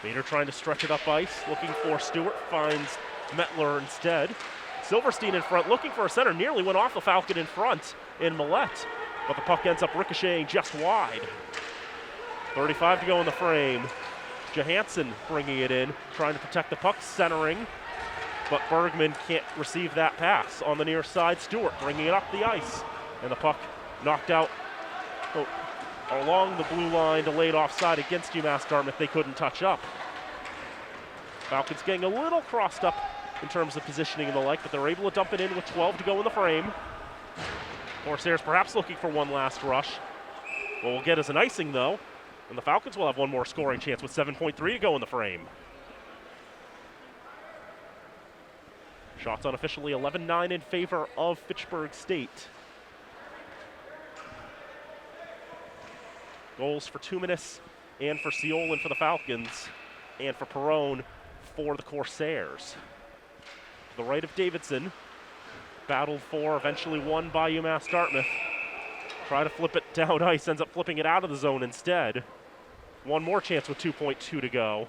Maynard trying to stretch it up ice, looking for Stewart, finds Mettler instead. Silverstein in front, looking for a center, nearly went off the Falcon in front in Millette, but the puck ends up ricocheting just wide. 35 to go in the frame. Johansson bringing it in, trying to protect the puck, centering. But Bergman can't receive that pass. On the near side, Stewart bringing it up the ice. And the puck knocked out along the blue line, delayed offside against UMass Dartmouth. They couldn't touch up. Falcons getting a little crossed up in terms of positioning and the like, but they're able to dump it in with 12 to go in the frame. Corsairs perhaps looking for one last rush. What we'll get is an icing though, and the Falcons will have one more scoring chance with 7.3 to go in the frame. Shots unofficially 11-9 in favor of Fitchburg State. Goals for Tuminis and for Ciolin for the Falcons, and for Perrone for the Corsairs. To the right of Davidson, battled for, eventually won by UMass Dartmouth. Try to flip it down ice, ends up flipping it out of the zone instead. One more chance with 2.2 to go.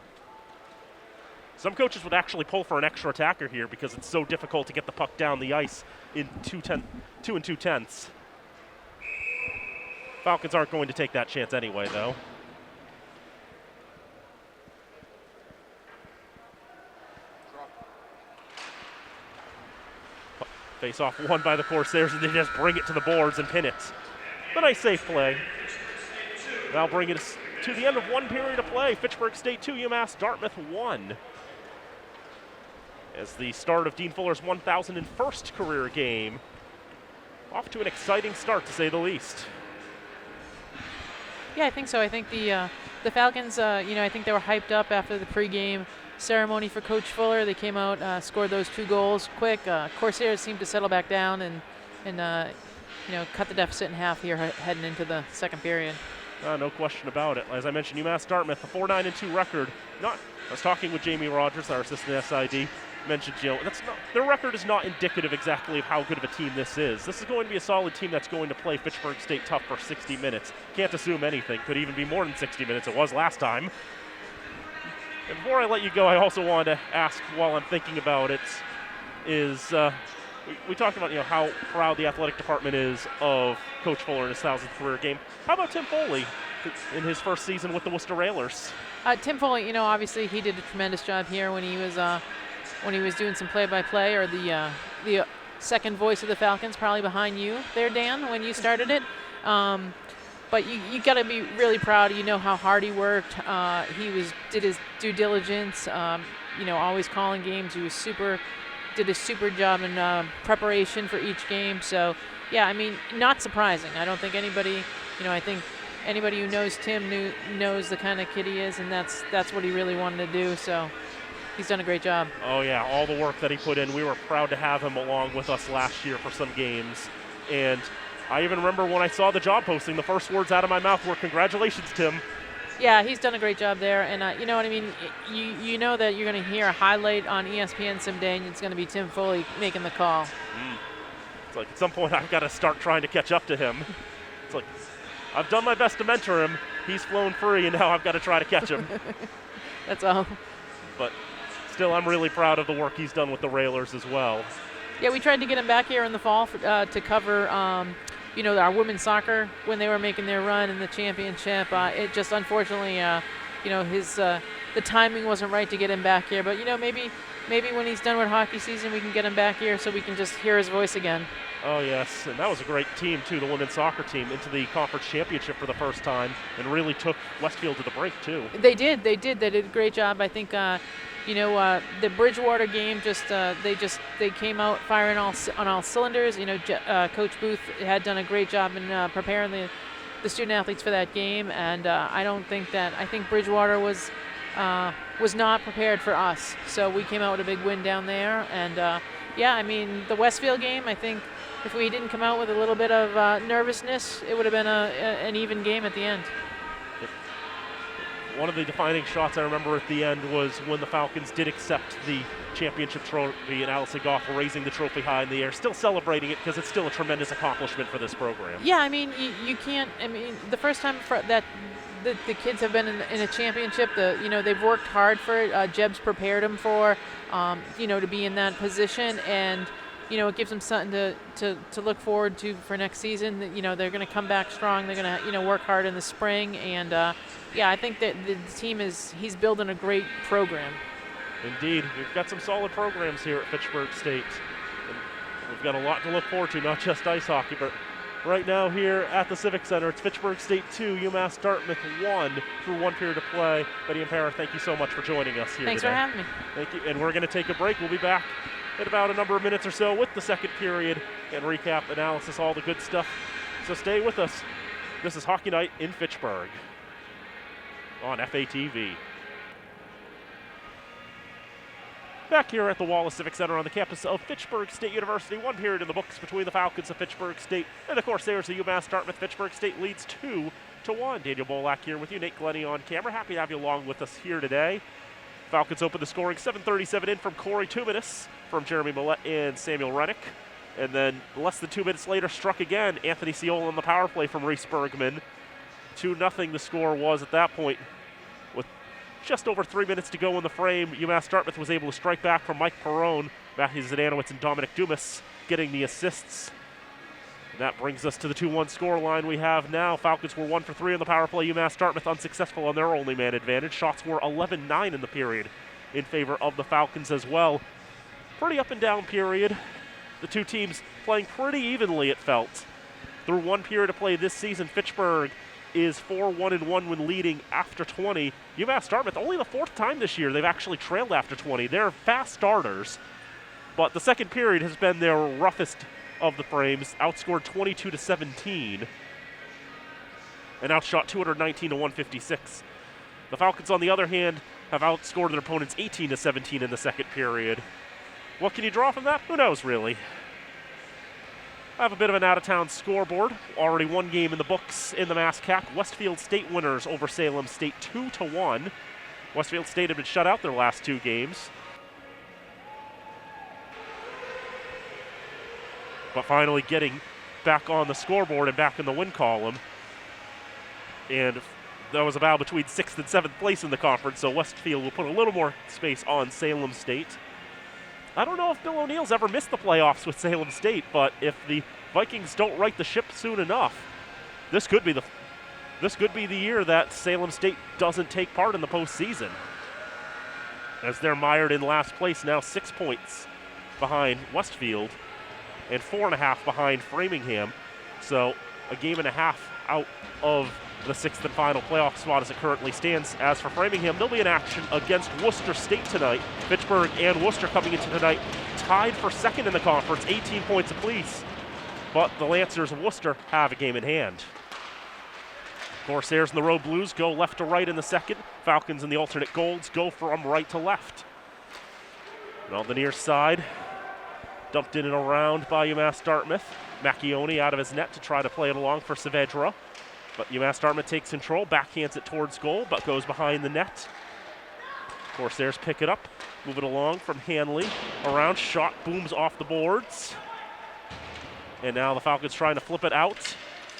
Some coaches would actually pull for an extra attacker here because it's so difficult to get the puck down the ice in 2 2/10. Falcons aren't going to take that chance anyway, though. Face off won by the Corsairs, and they just bring it to the boards and pin it. But nice safe play. That'll bring it to the end of one period of play. Fitchburg State 2, UMass Dartmouth 1. as the start of Dean Fuller's 1,001st career game. Off to an exciting start, to say the least. Yeah, I think so. I think the Falcons, I think they were hyped up after the pregame ceremony for Coach Fuller. They came out, scored those 2 goals quick. Corsairs seemed to settle back down and cut the deficit in half here heading into the second period. No question about it. As I mentioned, UMass Dartmouth, a 4-9-2 record. I was talking with Jamie Rogers, our assistant SID. Mentioned, their record is not indicative exactly of how good of a team this is. This is going to be a solid team that's going to play Fitchburg State tough for 60 minutes. Can't assume anything. Could even be more than 60 minutes. It was last time. And before I let you go, I also wanted to ask, while I'm thinking about it, is we talked about how proud the athletic department is of Coach Fuller in his 1,000th career game. How about Tim Foley in his first season with the Worcester Railers? Tim Foley, obviously he did a tremendous job here when he was doing some play-by-play, or the second voice of the Falcons, probably behind you there, Dan, when you started it. But you got to be really proud. You know how hard he worked. He did his due diligence. Always calling games. He did a super job in preparation for each game. So, yeah, I mean, not surprising. I don't think anybody. I think anybody who knows Tim knows the kind of kid he is, and that's what he really wanted to do. So. He's done a great job. Oh, yeah, all the work that he put in. We were proud to have him along with us last year for some games. And I even remember when I saw the job posting, the first words out of my mouth were, "Congratulations, Tim." Yeah, he's done a great job there. And you know what I mean? You know that you're going to hear a highlight on ESPN someday, and it's going to be Tim Foley making the call. It's like at some point I've got to start trying to catch up to him. It's like I've done my best to mentor him. He's flown free, and now I've got to try to catch him. That's all. But still, I'm really proud of the work he's done with the Railers as well. Yeah, we tried to get him back here in the fall to cover, our women's soccer when they were making their run in the championship. It just unfortunately, the timing wasn't right to get him back here. But maybe when he's done with hockey season, we can get him back here so we can just hear his voice again. Oh yes, and that was a great team too. The women's soccer team into the conference championship for the first time, and really took Westfield to the break too. They did. They did a great job. I think. The Bridgewater game they came out firing on all cylinders. Coach Booth had done a great job in preparing the student athletes for that game, and I think Bridgewater was not prepared for us. So we came out with a big win down there, and the Westfield game, I think if we didn't come out with a little bit of nervousness, it would have been an even game at the end. One of the defining shots I remember at the end was when the Falcons did accept the championship trophy and Allison Goff raising the trophy high in the air, still celebrating it because it's still a tremendous accomplishment for this program. Yeah, I mean, you can't, the first time that the kids have been in a championship, they've worked hard for it. Jeb's prepared them for, to be in that position, and it gives them something to look forward to for next season. They're going to come back strong. They're going to work hard in the spring, and I think that the team he's building a great program. Indeed, we've got some solid programs here at Fitchburg State. And we've got a lot to look forward to, not just ice hockey, but right now here at the Civic Center, it's Fitchburg State 2, UMass Dartmouth 1 through one period of play. Betty and Para, thank you so much for joining us here Thanks today. for having me. Thank you, and we're going to take a break. We'll be back in about a number of minutes or so with the second period and recap, analysis, all the good stuff. So stay with us. This is Hockey Night in Fitchburg on FATV. Back here at the Wallace Civic Center on the campus of Fitchburg State University. One period in the books between the Falcons of Fitchburg State and the Corsairs of UMass Dartmouth. Fitchburg State leads 2-1. Daniel Bolak here with you. Nate Glennie on camera. Happy to have you along with us here today. Falcons open the scoring 7:37 in from Corey Tuminis, from Jeremy Millette and Samuel Rennick. And then less than 2 minutes later, struck again Anthony Ciola on the power play from Reese Bergman. 2-0 the score was at that point. With just over 3 minutes to go in the frame, UMass Dartmouth was able to strike back from Mike Perrone, Matthew Zdanowicz, and Dominic Dumas getting the assists. And that brings us to the 2-1 score line we have now. Falcons were 1 for 3 on the power play. UMass Dartmouth unsuccessful on their only man advantage. Shots were 11-9 in the period in favor of the Falcons as well. Pretty up and down period. The two teams playing pretty evenly, it felt. Through one period of play this season, Fitchburg is 4-1-1 when leading after 20. UMass Dartmouth, only the 4th time this year they've actually trailed after 20. They're fast starters, but the second period has been their roughest of the frames, outscored 22-17 and outshot 219-156. The Falcons, on the other hand, have outscored their opponents 18-17 in the second period. What can you draw from that? Who knows, really? I have a bit of an out-of-town scoreboard. Already one game in the books in the MassCAC. Westfield State winners over Salem State 2-1. Westfield State have been shut out their last 2 games. But finally getting back on the scoreboard and back in the win column. And that was a battle between 6th and 7th place in the conference, so Westfield will put a little more space on Salem State. I don't know if Bill O'Neill's ever missed the playoffs with Salem State, but if the Vikings don't right the ship soon enough, this could be the year that Salem State doesn't take part in the postseason, as they're mired in last place now, 6 points behind Westfield and 4.5 behind Framingham. So a game and a half out of the 6th and final playoff spot as it currently stands. As for Framingham, they'll be in action against Worcester State tonight. Fitchburg and Worcester coming into tonight tied for 2nd in the conference, 18 points apiece. But the Lancers of Worcester have a game in hand. Corsairs and the Road Blues go left to right in the second. Falcons and the alternate Golds go from right to left. And on the near side, dumped in and around by UMass Dartmouth. Macchione out of his net to try to play it along for Saavedra. But UMass Dartmouth takes control, backhands it towards goal, but goes behind the net. Corsairs pick it up, move it along from Hanley. Around, shot booms off the boards. And now the Falcons trying to flip it out.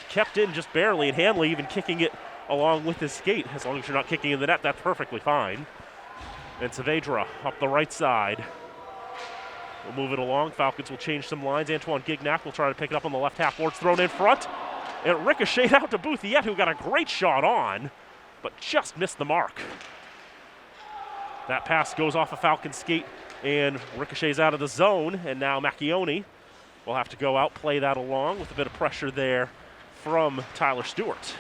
Kept in just barely, and Hanley even kicking it along with his skate. As long as you're not kicking in the net, that's perfectly fine. And Saavedra up the right side. We'll move it along. Falcons will change some lines. Antoine Gignac will try to pick it up on the left half boards, thrown in front. It ricocheted out to Bouthiette, who got a great shot on, but just missed the mark. That pass goes off a Falcon skate and ricochets out of the zone, and now Macchione will have to go out, play that along with a bit of pressure there from Tyler Stewart.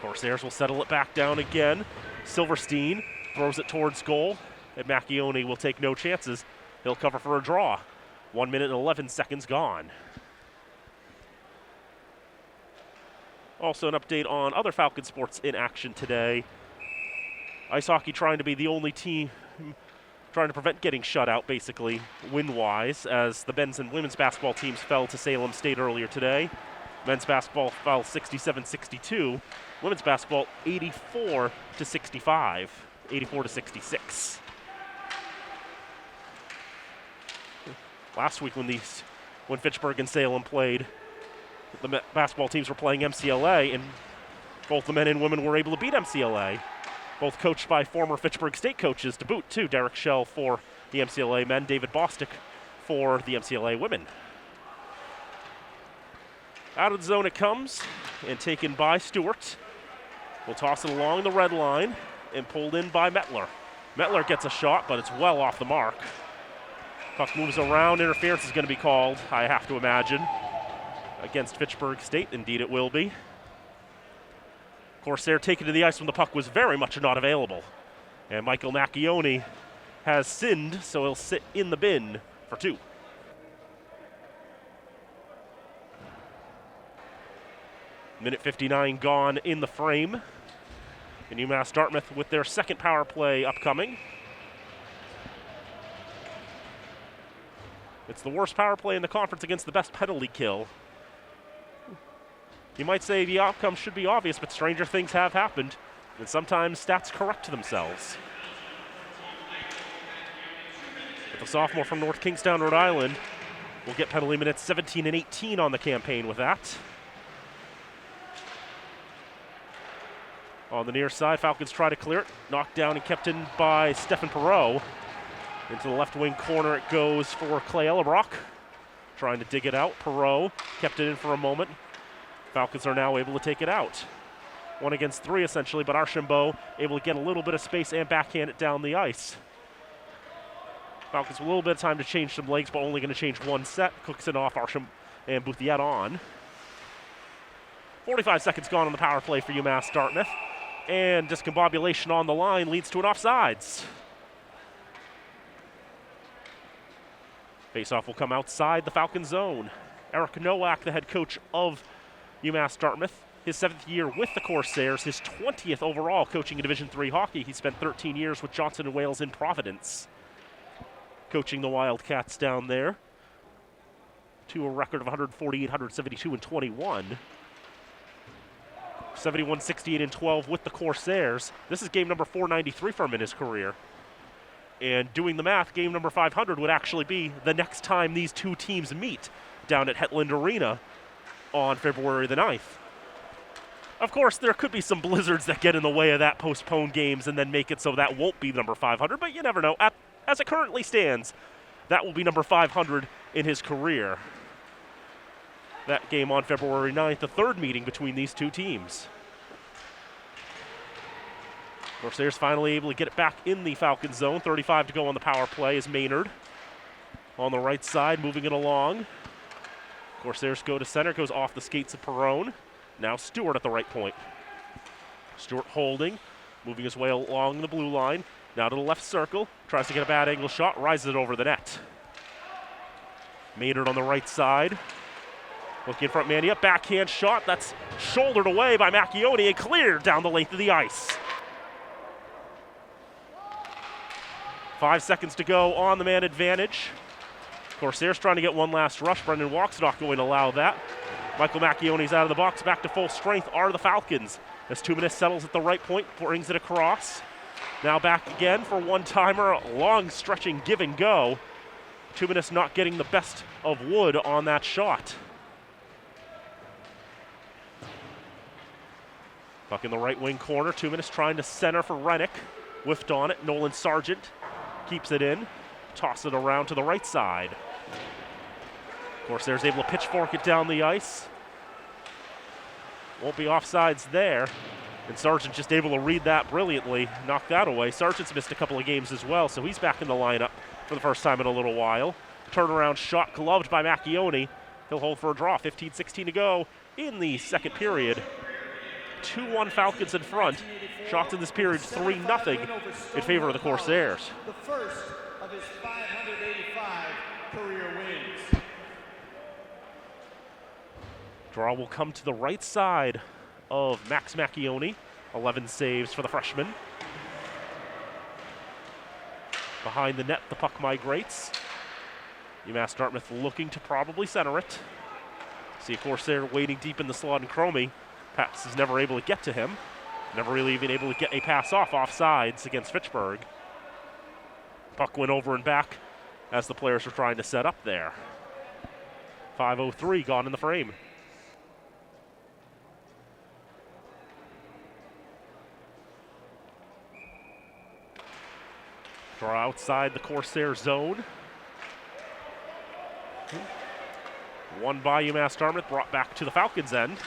Corsairs will settle it back down again. Silverstein throws it towards goal, and Macchione will take no chances. He'll cover for a draw. 1 minute and 11 seconds gone. Also an update on other Falcon sports in action today. Ice hockey trying to be the only team trying to prevent getting shut out, basically, win-wise, as the men's and women's basketball teams fell to Salem State earlier today. Men's basketball fell 67-62. Women's basketball 84-65, 84-66. Last week when Fitchburg and Salem played, the basketball teams were playing MCLA, and both the men and women were able to beat MCLA. Both coached by former Fitchburg State coaches to boot, too. Derek Schell for the MCLA men, David Bostick for the MCLA women. Out of the zone it comes, and taken by Stewart. We'll toss it along the red line, and pulled in by Mettler. Mettler gets a shot, but it's well off the mark. Puck moves around, interference is going to be called, I have to imagine, against Fitchburg State. Indeed it will be. Corsair taken to the ice when the puck was very much not available. And Michael Macchione has sinned, so he'll sit in the bin for 2. Minute 59 gone in the frame. And UMass Dartmouth with their second power play upcoming. It's the worst power play in the conference against the best penalty kill. You might say the outcome should be obvious, but stranger things have happened, and sometimes stats correct themselves. But the sophomore from North Kingstown, Rhode Island, will get penalty minutes 17 and 18 on the campaign with that. On the near side, Falcons try to clear it. Knocked down and kept in by Stefan Perreault. Into the left wing corner it goes for Clay Ellebrock. Trying to dig it out. Perreault kept it in for a moment. Falcons are now able to take it out. 1 against 3 essentially, but Archambault able to get a little bit of space and backhand it down the ice. Falcons with a little bit of time to change some legs, but only going to change one set. Cookson off, Archambault and Bouthiette on. 45 seconds gone on the power play for UMass Dartmouth. And discombobulation on the line leads to an offsides. Faceoff will come outside the Falcon zone. Eric Nowak, the head coach of UMass Dartmouth, his 7th year with the Corsairs, his 20th overall coaching in Division III hockey. He spent 13 years with Johnson & Wales in Providence, coaching the Wildcats down there to a record of 148, 172, and 21. 71, 68, and 12 with the Corsairs. This is game number 493 for him in his career. And doing the math, game number 500 would actually be the next time these two teams meet down at Hetland Arena on February the 9th. Of course, there could be some blizzards that get in the way of that, postpone games and then make it so that won't be number 500, but you never know. As it currently stands, that will be number 500 in his career. That game on February 9th, the third meeting between these two teams. Corsairs finally able to get it back in the Falcon zone. 35 to go on the power play is Maynard on the right side, moving it along. Corsairs go to center, goes off the skates of Perrone. Now Stewart at the right point. Stewart holding, moving his way along the blue line. Now to the left circle, tries to get a bad angle shot, rises it over the net. Maynard on the right side. Looking in front, Mandy up, backhand shot. That's shouldered away by Macchione and cleared down the length of the ice. 5 seconds to go on the man advantage. Corsairs trying to get one last rush. Brendan Walk's not going to allow that. Michael Macchione's out of the box. Back to full strength are the Falcons. As 2 minutes settles at the right point, brings it across. Now back again for one-timer. Long stretching give and go. 2 minutes not getting the best of Wood on that shot. Puck in the right wing corner. 2 minutes trying to center for Rennick. Whiffed on it. Nolan Sargent keeps it in. Toss it around to the right side. Corsairs able to pitchfork it down the ice. Won't be offsides there. And Sargent just able to read that brilliantly. Knock that away. Sargent's missed a couple of games as well, so he's back in the lineup for the first time in a little while. Turnaround shot gloved by Macchione. He'll hold for a draw. 15-16 to go in the second period. 2-1 Falcons in front. Shots in this period 3-0 in favor of the Corsairs. The first of his 585 career wins. Draw will come to the right side of Max Macchione. 11 saves for the freshman. Behind the net, the puck migrates. UMass Dartmouth looking to probably center it. See a Corsair waiting deep in the slot, and Cromie. Pass is never able to get to him. Never really even able to get a pass offsides against Fitchburg. Puck went over and back as the players were trying to set up there. 5:03 gone in the frame. Draw outside the Corsair zone. Won by UMass Dartmouth, brought back to the Falcons' end.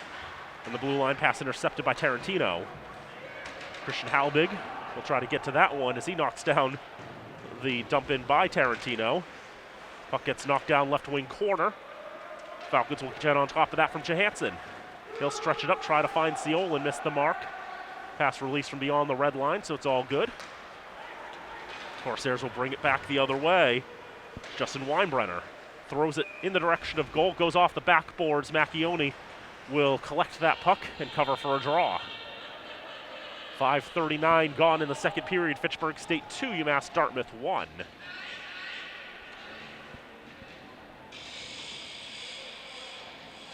And the blue line pass intercepted by Tarantino. Christian Halbig will try to get to that one as he knocks down the dump in by Tarantino. Puck gets knocked down left wing corner. Falcons will get on top of that from Johansson. He'll stretch it up, try to find Seol and miss the mark. Pass release from beyond the red line, so it's all good. Corsairs will bring it back the other way. Justin Weinbrenner throws it in the direction of goal, goes off the backboards. Macchione will collect that puck and cover for a draw. 5:39 gone in the second period. Fitchburg State 2, UMass Dartmouth 1.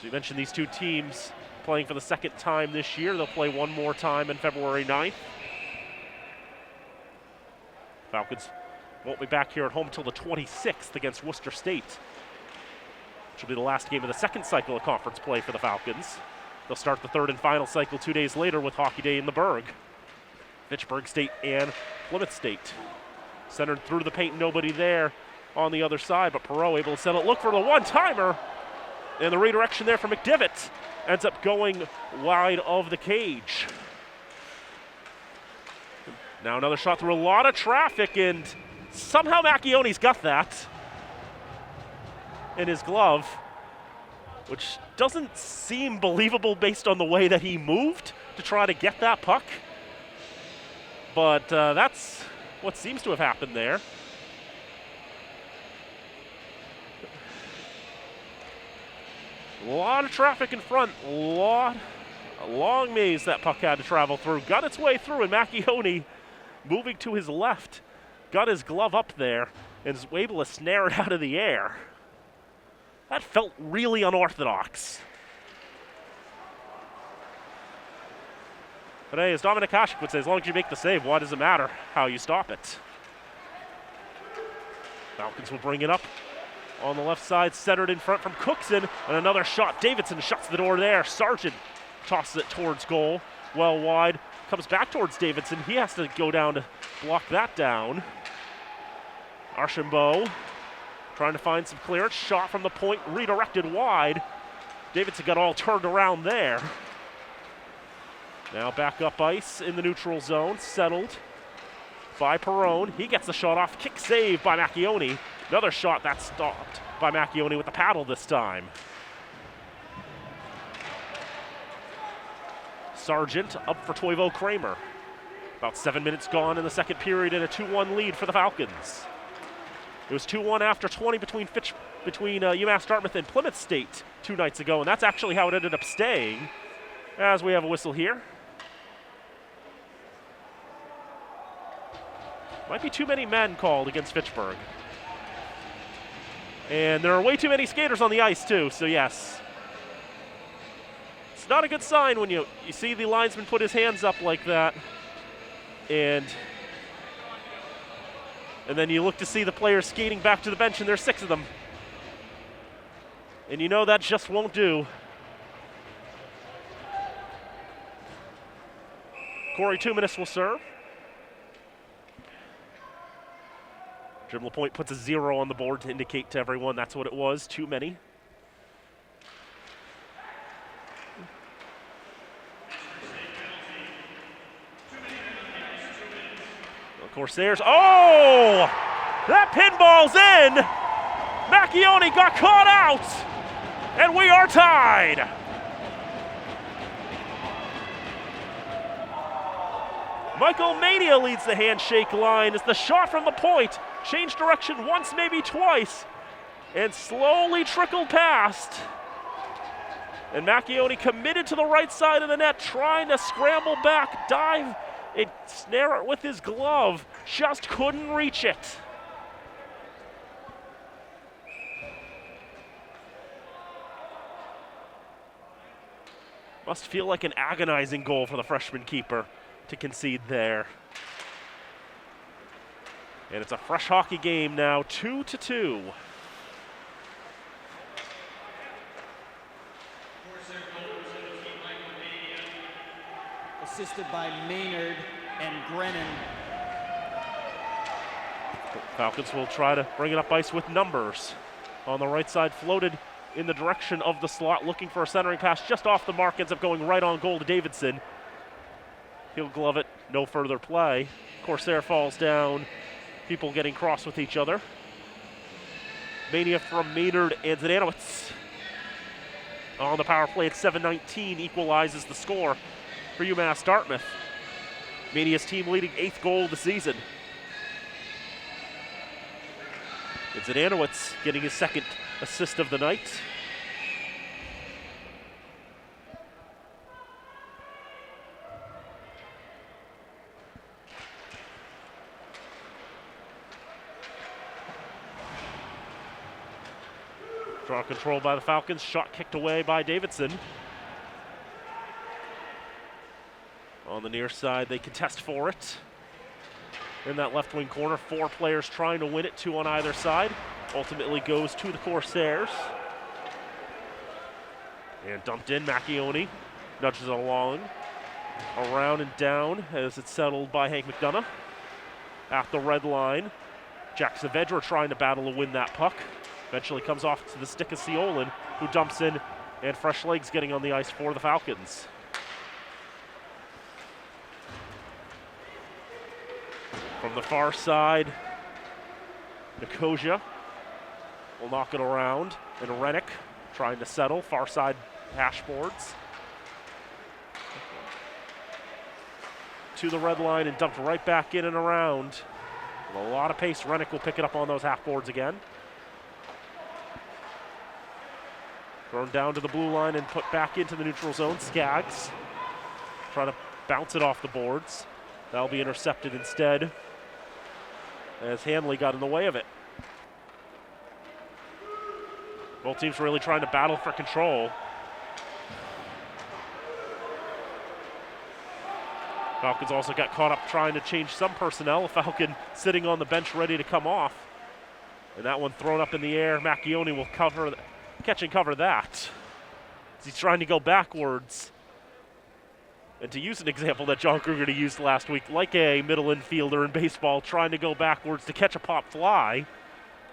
So you mentioned these two teams playing for the second time this year. They'll play one more time on February 9th. Falcons won't be back here at home until the 26th against Worcester State, which will be the last game of the second cycle of conference play for the Falcons. They'll start the third and final cycle 2 days later with Hockey Day in the Berg. Fitchburg State and Plymouth State. Centered through the paint, nobody there on the other side, but Perreault able to settle. Look for the one-timer, and the redirection there for McDivitt ends up going wide of the cage. Now another shot through a lot of traffic, and somehow Macchione's got that in his glove. which doesn't seem believable based on the way that he moved to try to get that puck. But that's what seems to have happened there. A lot of traffic in front, a long maze that puck had to travel through. Got its way through, and Macchione, moving to his left, got his glove up there and is able to snare it out of the air. That felt really unorthodox. But hey, as Dominic Hasek would say, as long as you make the save, why does it matter how you stop it? Falcons will bring it up on the left side, centered in front from Cookson, and another shot. Davidson shuts the door there. Sargent tosses it towards goal, well wide. Comes back towards Davidson. He has to go down to block that down. Archambault trying to find some clearance. Shot from the point, redirected wide. Davidson got all turned around there. Now back up ice in the neutral zone, settled by Perrone. He gets the shot off, kick save by Macchione. Another shot that's stopped by Macchione with the paddle this time. Sargent up for Toivo Kramer. About 7 minutes gone in the second period and a 2-1 lead for the Falcons. It was 2-1 after 20 between UMass Dartmouth and Plymouth State 2 nights ago, and that's actually how it ended up staying, as we have a whistle here. Might be too many men called against Fitchburg. And there are way too many skaters on the ice too, so yes. It's not a good sign when you see the linesman put his hands up like that, and then you look to see the players skating back to the bench, and there's 6 of them. And you know that just won't do. Corey Tumanis will serve. Jim LaPointe puts a 0 on the board to indicate to everyone that's what it was, too many. The Corsairs, oh! That pinball's in! Macchione got caught out! And we are tied! Michael Mania leads the handshake line as the shot from the point changed direction once, maybe twice, and slowly trickled past. And Macchione committed to the right side of the net, trying to scramble back, dive, and snare it with his glove. Just couldn't reach it. Must feel like an agonizing goal for the freshman keeper to concede there. And it's a fresh hockey game now, 2-2. Assisted by Maynard and Grennan. Falcons will try to bring it up ice with numbers. On the right side, floated in the direction of the slot, looking for a centering pass just off the mark, ends up going right on goal to Davidson. He'll glove it, no further play. Corsair falls down, people getting cross with each other. Mania from Maynard and Zdanowicz. On the power play at 7:19, equalizes the score for UMass Dartmouth. Mania's team leading 8th goal of the season. It's Zdanowicz getting his 2nd assist of the night. Draw control by the Falcons, shot kicked away by Davidson. On the near side, they contest for it. In that left wing corner, 4 players trying to win it, 2 on either side. Ultimately goes to the Corsairs. And dumped in, Macchione nudges it along. Around and down as it's settled by Hank McDonough. At the red line, Jack Saavedra trying to battle to win that puck. Eventually comes off to the stick of Ciolin, who dumps in, and fresh legs getting on the ice for the Falcons. From the far side, Nicosia will knock it around, and Rennick trying to settle, far side hash boards. To the red line and dumped right back in and around. With a lot of pace, Rennick will pick it up on those half boards again. Thrown down to the blue line and put back into the neutral zone. Skaggs trying to bounce it off the boards. That'll be intercepted instead, as Hanley got in the way of it. Both teams really trying to battle for control. Falcons also got caught up trying to change some personnel. A Falcon sitting on the bench ready to come off. And that one thrown up in the air. Macchione will catch and cover that. As he's trying to go backwards. And to use an example that John Kruger used last week, like a middle infielder in baseball trying to go backwards to catch a pop fly.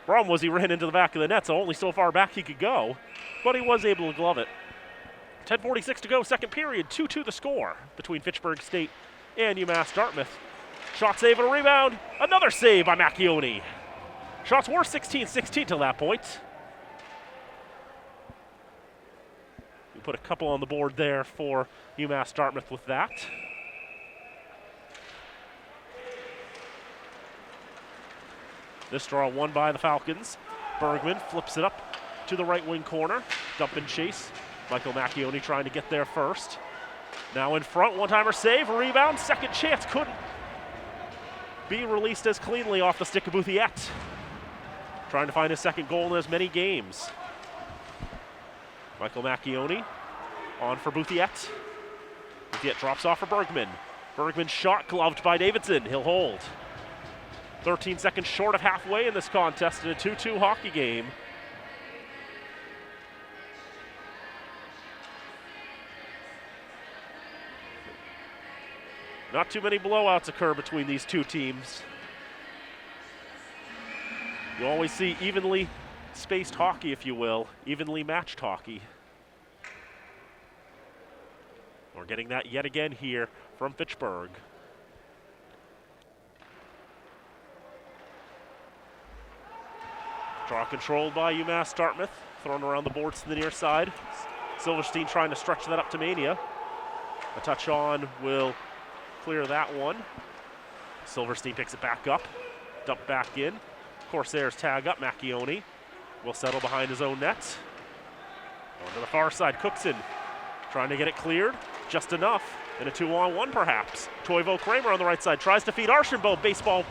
Problem was he ran into the back of the net, so only so far back he could go. But he was able to glove it. 10:46 to go, second period. 2-2 the score between Fitchburg State and UMass Dartmouth. Shot save and a rebound. Another save by Macchione. Shots were 16-16 till that point. We put a couple on the board there for UMass Dartmouth with that. This draw won by the Falcons. Bergman flips it up to the right wing corner. Dump and chase. Michael Macchione trying to get there first. Now in front, one-timer save, rebound, second chance, couldn't be released as cleanly off the stick of Bouthiette. Trying to find his second goal in as many games. Michael Macchione on for Bouthiette. Bouthiette drops off for Bergman. Bergman shot gloved by Davidson, he'll hold. 13 seconds short of halfway in this contest in a 2-2 hockey game. Not too many blowouts occur between these two teams. You always see evenly spaced hockey, if you will, evenly matched hockey. We're getting that yet again here from Fitchburg. Draw controlled by UMass Dartmouth, thrown around the boards to the near side. Silverstein trying to stretch that up to Mania. A touch on will clear that one. Silverstein picks it back up, dump back in. Corsairs tag up, Macchione will settle behind his own net. On to the far side, Cookson trying to get it cleared, just enough, in a 2-on-1 perhaps. Toivo Kramer on the right side tries to feed Archambault, baseball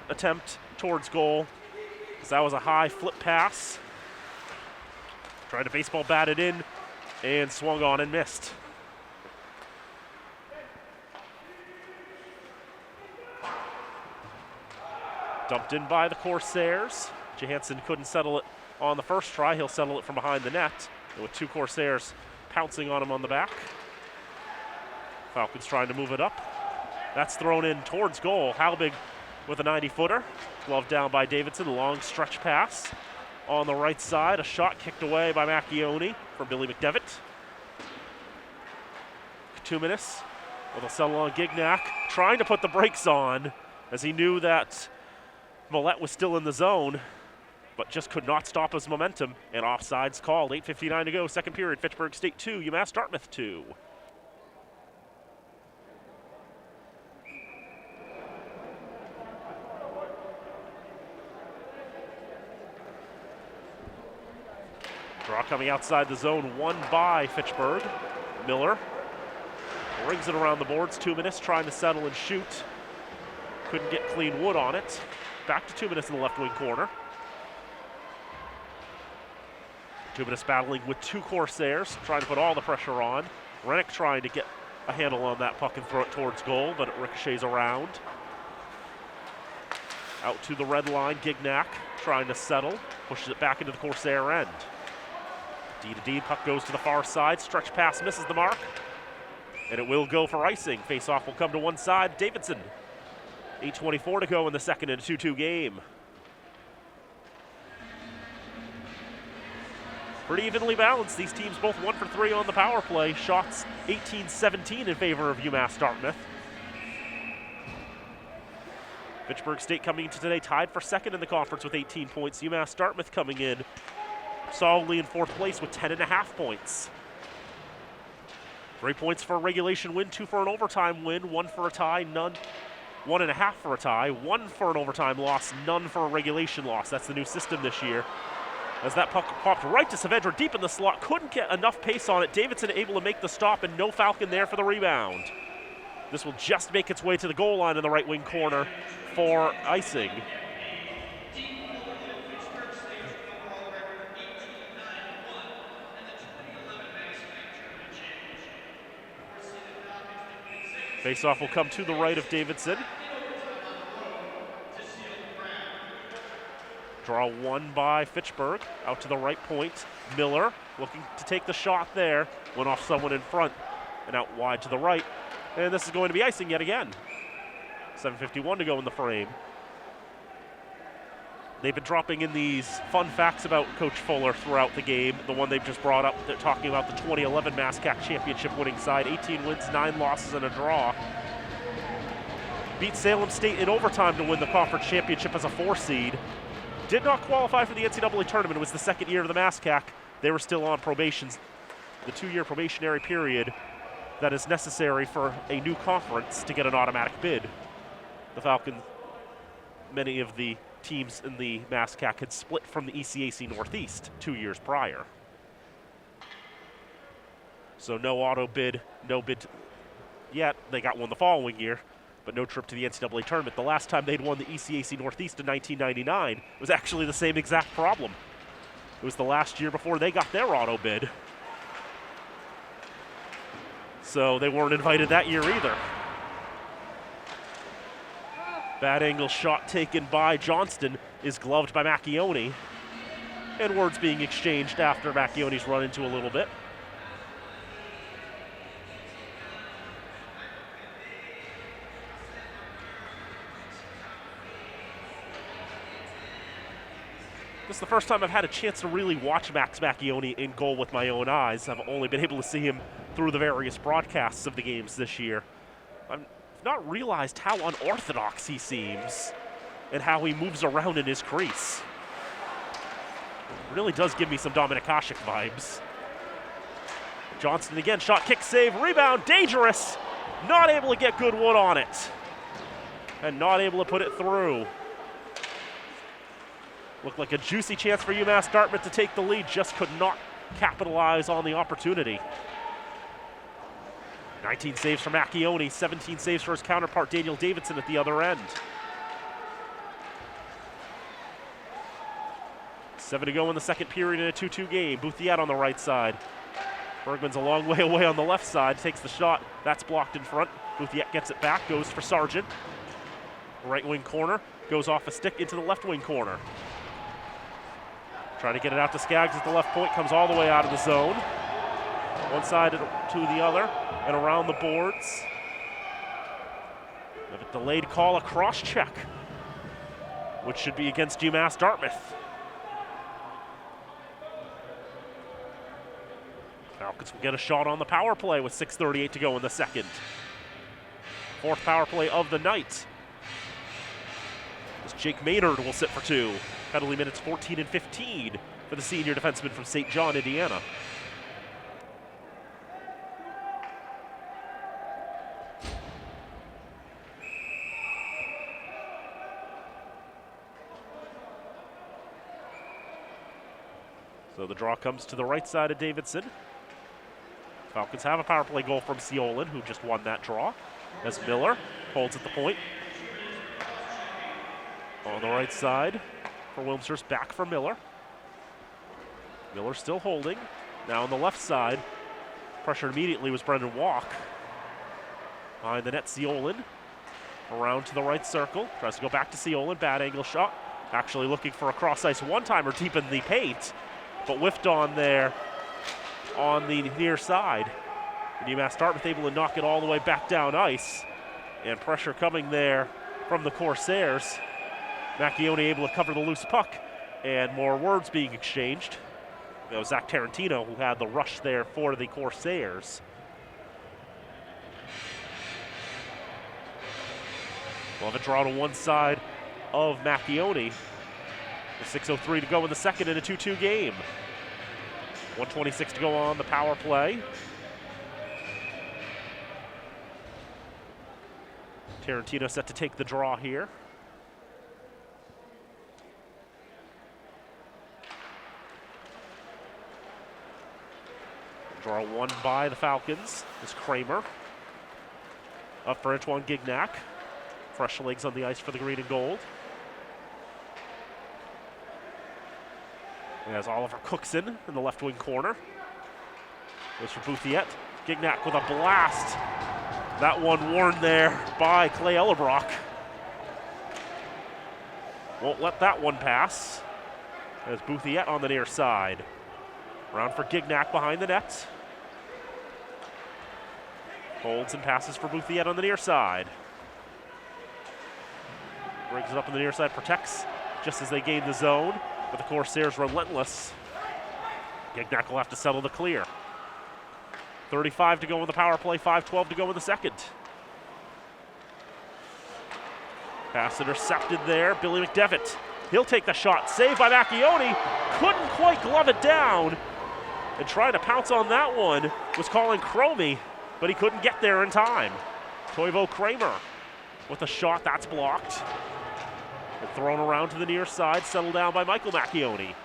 attempt towards goal. So that was a high flip pass. Tried to baseball bat it in and swung on and missed. Dumped in by the Corsairs. Johansson couldn't settle it on the first try. He'll settle it from behind the net. And with two Corsairs pouncing on him on the back. Falcons trying to move it up. That's thrown in towards goal. Halbig with a 90-footer. Gloved down by Davidson. Long stretch pass on the right side. A shot kicked away by Macchione from Billy McDevitt. Katuminis with a settle on Gignac. Trying to put the brakes on as he knew that Millette was still in the zone, but just could not stop his momentum, and offsides called. 8:59 to go, second period. Fitchburg State 2, UMass Dartmouth 2. Draw coming outside the zone, won by Fitchburg. Miller rings it around the boards. 2 minutes trying to settle and shoot. Couldn't get clean wood on it. Back to 2 minutes in the left wing corner. 2 minutes battling with two Corsairs, trying to put all the pressure on. Rennick trying to get a handle on that puck and throw it towards goal, but it ricochets around. Out to the red line, Gignac trying to settle, pushes it back into the Corsair end. D to D, puck goes to the far side, stretch pass misses the mark, and it will go for icing. Face-off will come to one side, Davidson. 8:24 to go in the second in a 2-2 game. Pretty evenly balanced. These teams both 1 for 3 on the power play. Shots 18-17 in favor of UMass Dartmouth. Fitchburg State coming into today tied for second in the conference with 18 points. UMass Dartmouth coming in solidly in 4th place with 10.5 points. 3 points for a regulation win, 2 for an overtime win, 1 for a tie, none. 1.5 for a tie, 1 for an overtime loss, none for a regulation loss. That's the new system this year. As that puck popped right to Saavedra deep in the slot, couldn't get enough pace on it. Davidson able to make the stop, and no Falcon there for the rebound. This will just make its way to the goal line in the right wing corner for icing. Faceoff will come to the right of Davidson. Draw one by Fitchburg, out to the right point. Miller looking to take the shot there. Went off someone in front and out wide to the right. And this is going to be icing yet again. 7:51 to go in the frame. They've been dropping in these fun facts about Coach Fuller throughout the game. The one they've just brought up, they're talking about the 2011 MassCAC championship winning side. 18 wins, 9 losses, and a draw. Beat Salem State in overtime to win the conference championship as a 4 seed. Did not qualify for the NCAA tournament. It was the 2nd year of the MassCAC. They were still on probations, the 2-year probationary period that is necessary for a new conference to get an automatic bid. The Falcons, many of the teams in the MassCAC had split from the ECAC Northeast 2 years prior. So no auto bid, no bid yet. They got one the following year, but no trip to the NCAA tournament. The last time they'd won the ECAC Northeast in 1999 was actually the same exact problem. It was the last year before they got their auto bid. So they weren't invited that year either. Bad angle shot taken by Johnston is gloved by Macchione. And words being exchanged after Macchione's run into a little bit. This is the first time I've had a chance to really watch Max Macchione in goal with my own eyes. I've only been able to see him through the various broadcasts of the games this year. I've not realized how unorthodox he seems and how he moves around in his crease. It really does give me some Dominik Hasek vibes. Johnston again, shot, kick, save, rebound, dangerous. Not able to get good wood on it. And not able to put it through. Looked like a juicy chance for UMass Dartmouth to take the lead, just could not capitalize on the opportunity. 19 saves for Macchione, 17 saves for his counterpart Daniel Davidson at the other end. 7 to go in the 2nd period in a 2-2 game. Bouthiat on the right side. Bergman's a long way away on the left side, takes the shot. That's blocked in front. Bouthiat gets it back, goes for Sargent. Right wing corner, goes off a stick into the left wing corner. Trying to get it out to Skaggs at the left point, comes all the way out of the zone. One side to the other, and around the boards. We have a delayed call, a cross check, which should be against UMass Dartmouth. Falcons will get a shot on the power play with 6:38 to go in the 2nd. 4th power play of the night. As Jake Maynard will sit for 2. Penalty minutes 14 and 15 for the senior defenseman from St. John, Indiana. So the draw comes to the right side of Davidson. Falcons have a power play goal from Seolin, who just won that draw, as Miller holds at the point. On the right side for Wilmshurst, back for Miller. Miller still holding. Now on the left side, pressure immediately was Brendan Walk. Behind the net, Seolin. Around to the right circle, tries to go back to Seolin, bad angle shot. Actually looking for a cross-ice one-timer deep in the paint, but whiffed on there on the near side. And UMass Dartmouth able to knock it all the way back down ice. And pressure coming there from the Corsairs. Macchione able to cover the loose puck, and more words being exchanged. It was Zach Tarantino who had the rush there for the Corsairs. We'll have a draw to one side of Macchione. With 6:03 to go in the 2nd in a 2-2 game. 1:26 to go on the power play. Tarantino set to take the draw here. Draw won by the Falcons is Kramer. Up for Antoine Gignac. Fresh legs on the ice for the green and gold. As Oliver Cookson in the left wing corner. Goes for Bouthiette. Gignac with a blast. That one warned there by Clay Ellebrock. Won't let that one pass. As Bouthiette on the near side. Around for Gignac behind the net. Holds and passes for Bouthiette on the near side. Brings it up on the near side, protects just as they gain the zone. But the Corsairs relentless. Gignac will have to settle the clear. 35 to go in the power play, 5:12 to go in the second. Pass intercepted there, Billy McDevitt. He'll take the shot, saved by Macchione. Couldn't quite glove it down. And trying to pounce on that one was Colin Cromie, but he couldn't get there in time. Toivo Kramer with a shot that's blocked. And thrown around to the near side, settled down by Michael Macchione.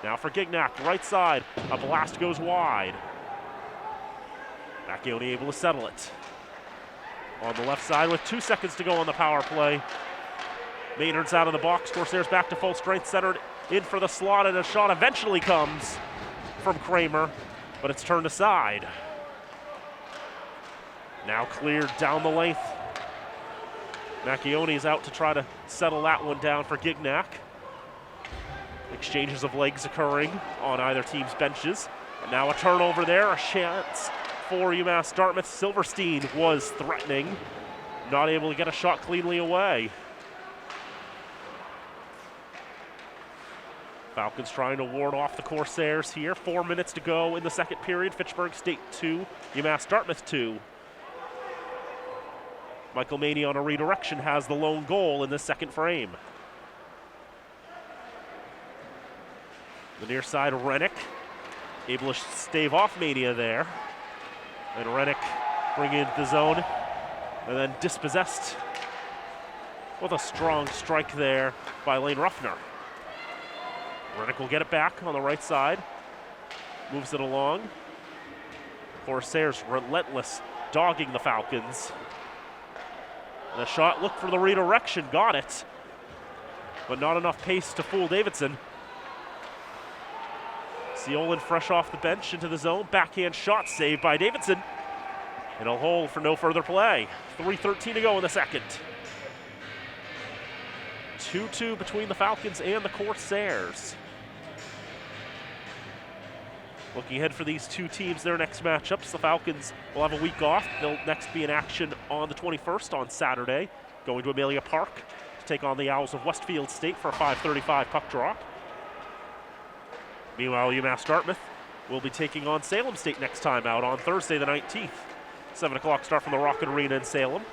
Now for Gignac, right side, a blast goes wide. Macchione able to settle it. On the left side with 2 seconds to go on the power play. Maynard's out of the box, Corsairs back to full strength, centered in for the slot, and a shot eventually comes from Kramer, but it's turned aside. Now cleared down the length. Macchione is out to try to settle that one down for Gignac. Exchanges of legs occurring on either team's benches. And now a turnover there, a chance for UMass Dartmouth. Silverstein was threatening, not able to get a shot cleanly away. Falcons trying to ward off the Corsairs here. 4 minutes to go in the second period. Fitchburg State 2, UMass Dartmouth 2. Michael Maney on a redirection has the lone goal in this second frame. The near side, Rennick, able to stave off Mania there. And Rennick bringing it into the zone, and then dispossessed with a strong strike there by Lane Ruffner. Rennick will get it back on the right side, moves it along. Corsairs relentless, dogging the Falcons. The shot looked for the redirection, got it, but not enough pace to fool Davidson. Seolin fresh off the bench into the zone, backhand shot saved by Davidson. It'll hold for no further play. 3:13 to go in the second. 2-2 between the Falcons and the Corsairs. Looking ahead for these two teams, their next matchups. The Falcons will have a week off. They'll next be in action on the 21st on Saturday, going to Amelia Park to take on the Owls of Westfield State for a 5:35 puck drop. Meanwhile, UMass Dartmouth will be taking on Salem State next time out on Thursday the 19th. 7 o'clock start from the Rocket Arena in Salem.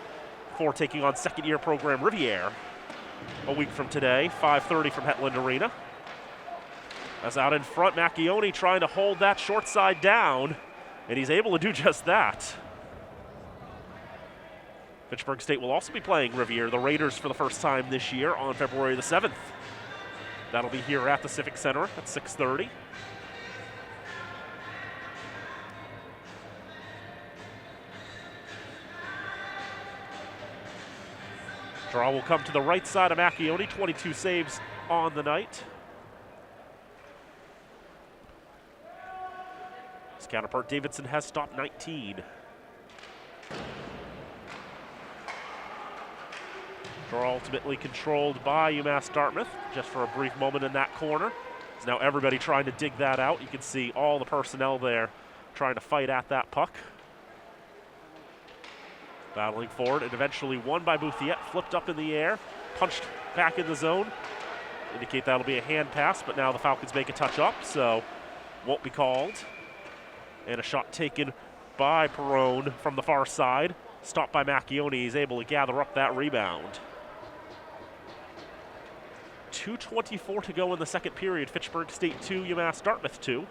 Before taking on second-year program Riviere a week from today, 5:30 from Hetland Arena. As out in front, Macchione trying to hold that short side down, and he's able to do just that. Fitchburg State will also be playing Riviere, the Raiders, for the first time this year on February the 7th. That'll be here at the Civic Center at 6:30. Draw will come to the right side of Macchione, 22 saves on the night. His counterpart Davidson has stopped 19. Draw ultimately controlled by UMass Dartmouth, just for a brief moment in that corner. So now everybody trying to dig that out. You can see all the personnel there trying to fight at that puck. Battling forward and eventually won by Bouthiette, flipped up in the air, punched back in the zone. Indicate that'll be a hand pass, but now the Falcons make a touch up, so won't be called. And a shot taken by Perrone from the far side. Stopped by Macchione. He's able to gather up that rebound. 2:24 to go in the second period. Fitchburg State 2, UMass Dartmouth 2.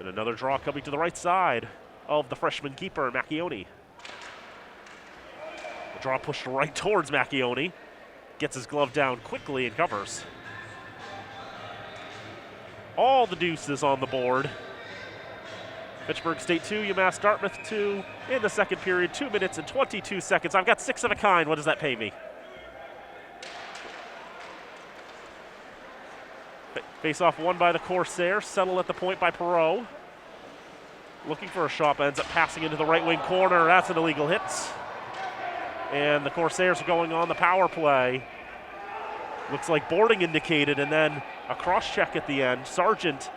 And another draw coming to the right side of the freshman keeper, Macchione. The draw pushed right towards Macchione. Gets his glove down quickly and covers. All the deuces on the board. Fitchburg State 2, UMass Dartmouth 2 in the second period, 2 minutes and 22 seconds. I've got 6 of a kind. What does that pay me? Face-off won by the Corsairs, settled at the point by Perot. Looking for a shot, ends up passing into the right wing corner. That's an illegal hit. And the Corsairs are going on the power play. Looks like boarding indicated, and then a cross-check at the end. Sargent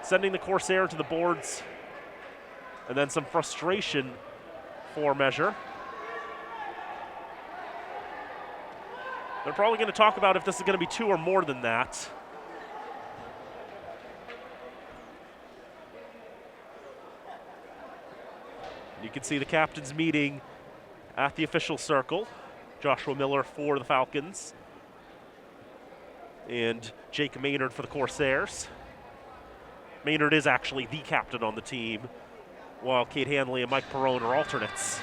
sending the Corsair to the boards. And then some frustration for measure. They're probably going to talk about if this is going to be 2 or more than that. You can see the captains meeting at the official circle. Joshua Miller for the Falcons and Jake Maynard for the Corsairs. Maynard is actually the captain on the team, while Kate Hanley and Mike Perone are alternates.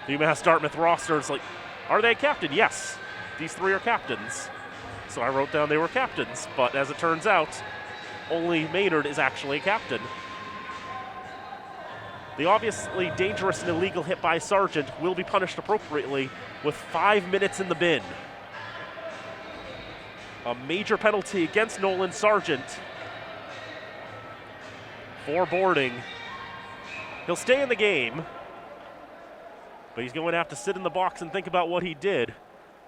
The UMass Dartmouth roster is like, are they a captain? Yes, these 3 are captains. So I wrote down they were captains, but as it turns out, only Maynard is actually a captain. The obviously dangerous and illegal hit by Sargent will be punished appropriately with 5 minutes in the bin. A major penalty against Nolan Sargent for boarding. He'll stay in the game, but he's going to have to sit in the box and think about what he did,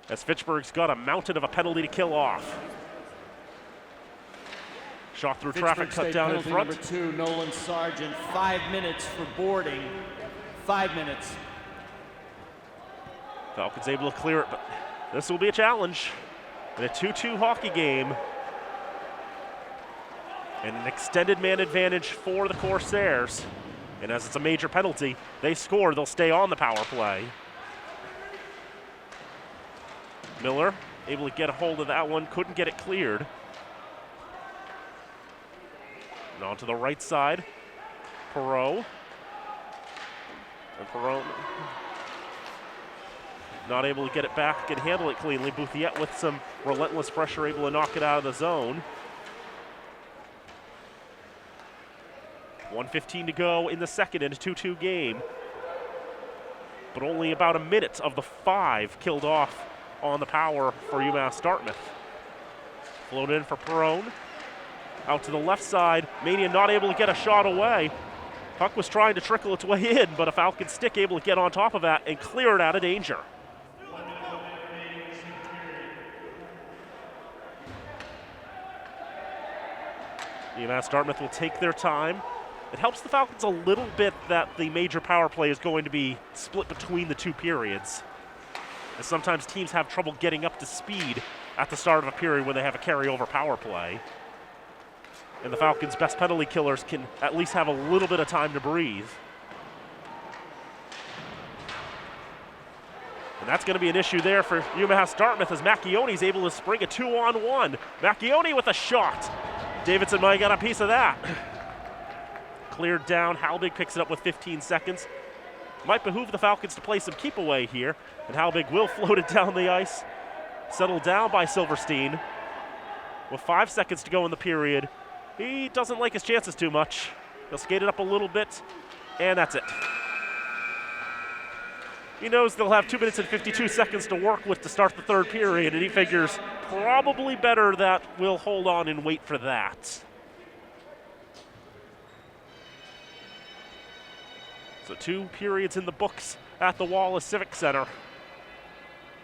as Fitchburg's got a mountain of a penalty to kill off. Shot through traffic, cut down in front. Number 2, Nolan Sargent, 5 minutes for boarding. 5 minutes. Falcons able to clear it, but this will be a challenge. In a 2-2 hockey game. And an extended man advantage for the Corsairs. And as it's a major penalty, they score, they'll stay on the power play. Miller able to get a hold of that one, couldn't get it cleared. And on to the right side, Perot. And Perot not able to get it back and handle it cleanly. Bouthiet with some relentless pressure, able to knock it out of the zone. 1:15 to go in the second in a 2-2 game. But only about a minute of the 5 killed off on the power for UMass Dartmouth. Floated in for Perone. Out to the left side. Mania not able to get a shot away. Puck was trying to trickle its way in, but a Falcon stick able to get on top of that and clear it out of danger. UMass Dartmouth will take their time. It helps the Falcons a little bit that the major power play is going to be split between the 2 periods, as sometimes teams have trouble getting up to speed at the start of a period when they have a carryover power play. And the Falcons' best penalty killers can at least have a little bit of time to breathe. And that's going to be an issue there for UMass Dartmouth, as Macchione's able to spring a 2-on-1. Macchione with a shot. Davidson might got a piece of that. Cleared down. Halbig picks it up with 15 seconds. Might behoove the Falcons to play some keep away here, and Halbig will float it down the ice. Settled down by Silverstein. With 5 seconds to go in the period, he doesn't like his chances too much. He'll skate it up a little bit, and that's it. He knows they'll have 2 minutes and 52 seconds to work with to start the third period, and he figures probably better that we'll hold on and wait for that. So 2 periods in the books at the Wallace Civic Center.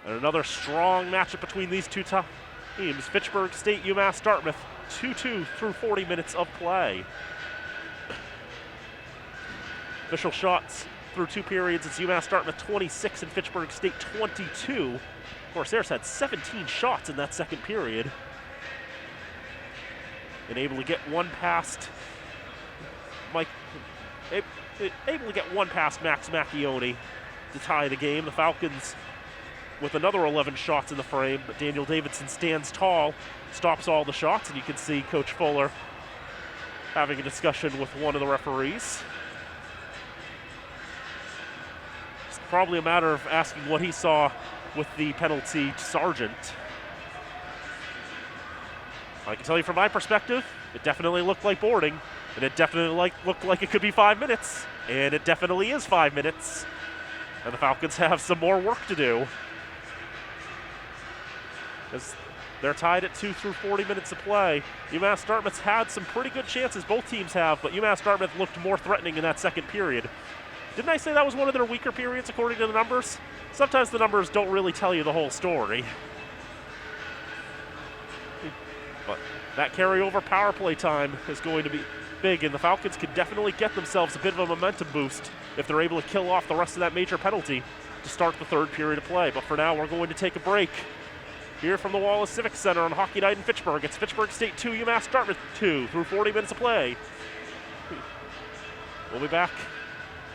And another strong matchup between these 2 teams. Fitchburg State, UMass Dartmouth, 2-2 through 40 minutes of play. Official shots through 2 periods. It's UMass Dartmouth 26 and Fitchburg State 22. Corsairs had 17 shots in that second period. And able to get one past able to get one past Max Macchione to tie the game. The Falcons with another 11 shots in the frame, but Daniel Davidson stands tall, stops all the shots, and you can see Coach Fuller having a discussion with one of the referees. It's probably a matter of asking what he saw with the penalty Sargent. I can tell you from my perspective, it definitely looked like boarding, and it definitely looked like it could be 5 minutes, and it definitely is 5 minutes. And the Falcons have some more work to do, as they're tied at 2 through 40 minutes of play. UMass Dartmouth's had some pretty good chances, both teams have, but UMass Dartmouth looked more threatening in that second period. Didn't I say that was one of their weaker periods according to the numbers? Sometimes the numbers don't really tell you the whole story. But that carryover power play time is going to be big, and the Falcons could definitely get themselves a bit of a momentum boost if they're able to kill off the rest of that major penalty to start the third period of play. But for now, we're going to take a break here from the Wallace Civic Center on Hockey Night in Fitchburg. It's Fitchburg State 2, UMass Dartmouth 2 through 40 minutes of play. We'll be back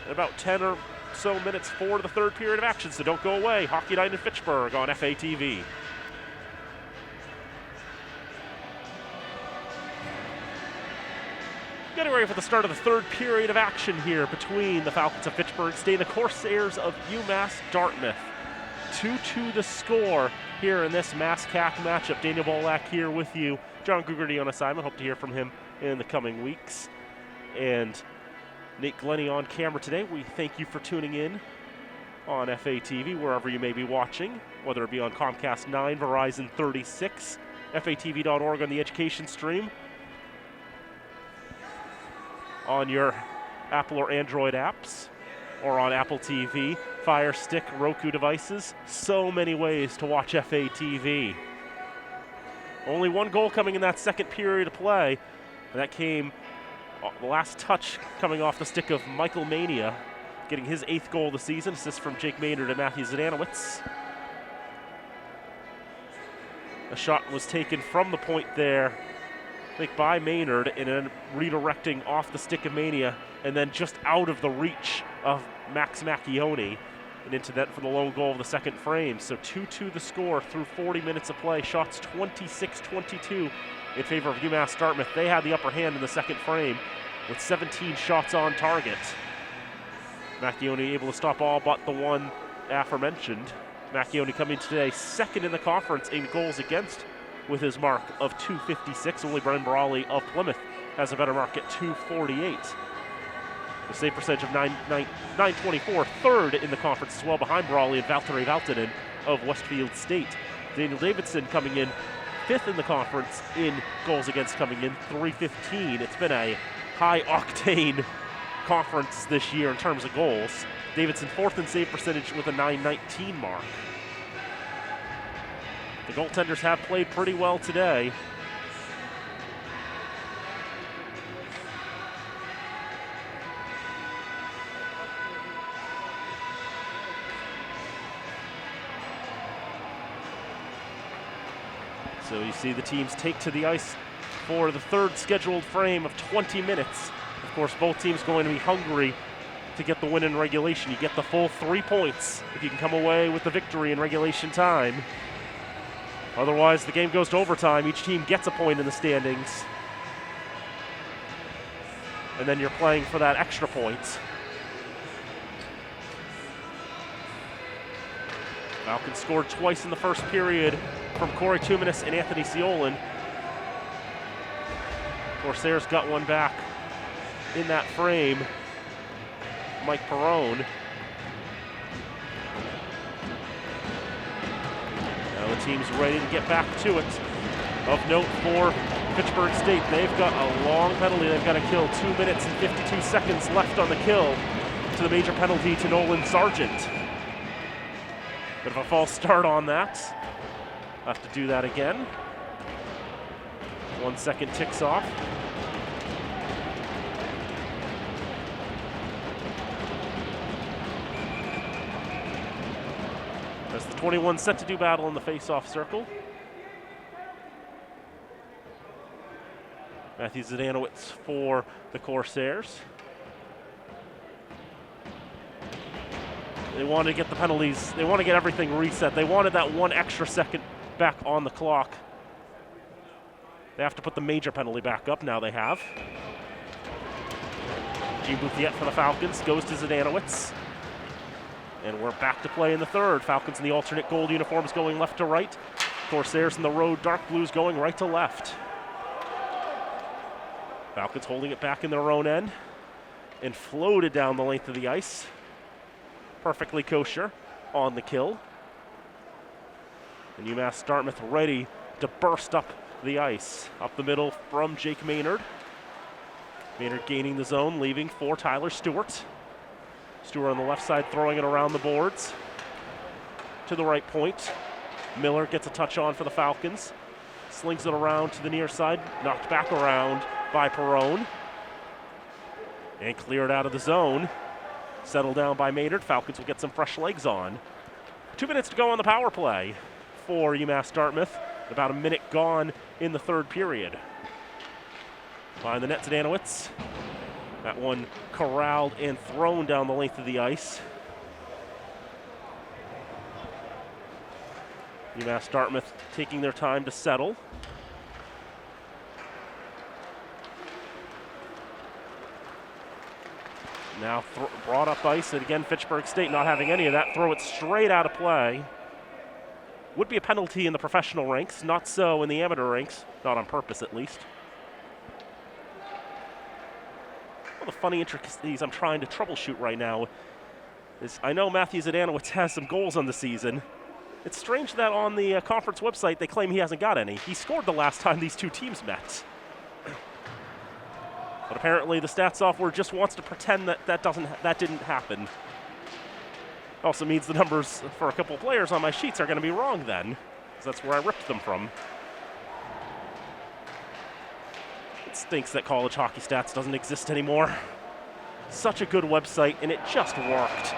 in about 10 or so minutes for the third period of action, so don't go away. Hockey Night in Fitchburg on FATV. Getting ready for the start of the third period of action here between the Falcons of Fitchburg State and the Corsairs of UMass Dartmouth. 2-2 the score here in this MassCAC matchup. Daniel Bolak here with you. John Gugerty on assignment. Hope to hear from him in the coming weeks. And Nate Glennie on camera today. We thank you for tuning in on FATV, wherever you may be watching, whether it be on Comcast 9, Verizon 36, FATV.org on the education stream, on your Apple or Android apps, or on Apple TV, Fire Stick, Roku devices. So many ways to watch FATV. Only one goal coming in that second period of play, and that came the last touch coming off the stick of Michael Mania, getting his 8th goal of the season. Assist from Jake Maynard and Matthew Zdanowicz. A shot was taken from the point there, I think by Maynard, and then redirecting off the stick of Mania, and then just out of the reach of Max Macchione, and into that for the lone goal of the second frame. So 2-2 the score through 40 minutes of play. Shots 26-22 in favor of UMass Dartmouth. They had the upper hand in the second frame with 17 shots on target. Macchione able to stop all but the one aforementioned. Macchione coming today second in the conference in goals against, with his mark of 256. Only Brennan Brawley of Plymouth has a better mark at 248. The save percentage of 924, third in the conference as well, behind Brawley and Valtteri Valtonen of Westfield State. Daniel Davidson coming in 5th in the conference in goals against, coming in 315. It's been a high-octane conference this year in terms of goals. Davidson 4th in save percentage with a 919 mark. The goaltenders have played pretty well today. So you see the teams take to the ice for the third scheduled frame of 20 minutes. Of course, both teams going to be hungry to get the win in regulation. You get the full 3 points if you can come away with the victory in regulation time. Otherwise, the game goes to overtime. Each team gets a point in the standings. And then you're playing for that extra point. Falcons scored twice in the first period from Corey Tumanis and Anthony Ciolin. Corsairs got one back in that frame. Mike Perrone. Now the team's ready to get back to it. Of note for Fitchburg State, they've got a long penalty. They've got to kill. 2 minutes and 52 seconds left on the kill to the major penalty to Nolan Sargent. Bit of a false start on that. Have to do that again. 1 second ticks off. As the 21 set to do battle in the face-off circle. Matthew Zdanowicz for the Corsairs. They wanted to get the penalties. They want to get everything reset. They wanted that 1 extra second back on the clock. They have to put the major penalty back up. Now they have. Jean Bouthiet for the Falcons goes to Zdanowicz. And we're back to play in the third. Falcons in the alternate gold uniforms going left to right. Corsairs in the road dark blues going right to left. Falcons holding it back in their own end and floated down the length of the ice. Perfectly kosher on the kill. And UMass Dartmouth ready to burst up the ice. Up the middle from Jake Maynard. Maynard gaining the zone, leaving for Tyler Stewart. Stewart on the left side throwing it around the boards. To the right point. Miller gets a touch on for the Falcons. Slings it around to the near side. Knocked back around by Perrone. And cleared out of the zone. Settled down by Maynard. Falcons will get some fresh legs on. 2 minutes to go on the power play for UMass Dartmouth. About a minute gone in the third period. Behind the net, Zdanowicz. That one corralled and thrown down the length of the ice. UMass Dartmouth taking their time to settle. Now brought up ice, and again Fitchburg State not having any of that. Throw it straight out of play. Would be a penalty in the professional ranks, not so in the amateur ranks, not on purpose at least. The funny intricacies I'm trying to troubleshoot right now is I know Matthew Zdanowicz has some goals on the season. It's strange that on the conference website they claim he hasn't got any. He scored the last time these two teams met. But apparently the stat software just wants to pretend that that didn't happen. Also means the numbers for a couple players on my sheets are going to be wrong then, because that's where I ripped them from. Stinks that College Hockey Stats doesn't exist anymore. Such a good website, and it just worked.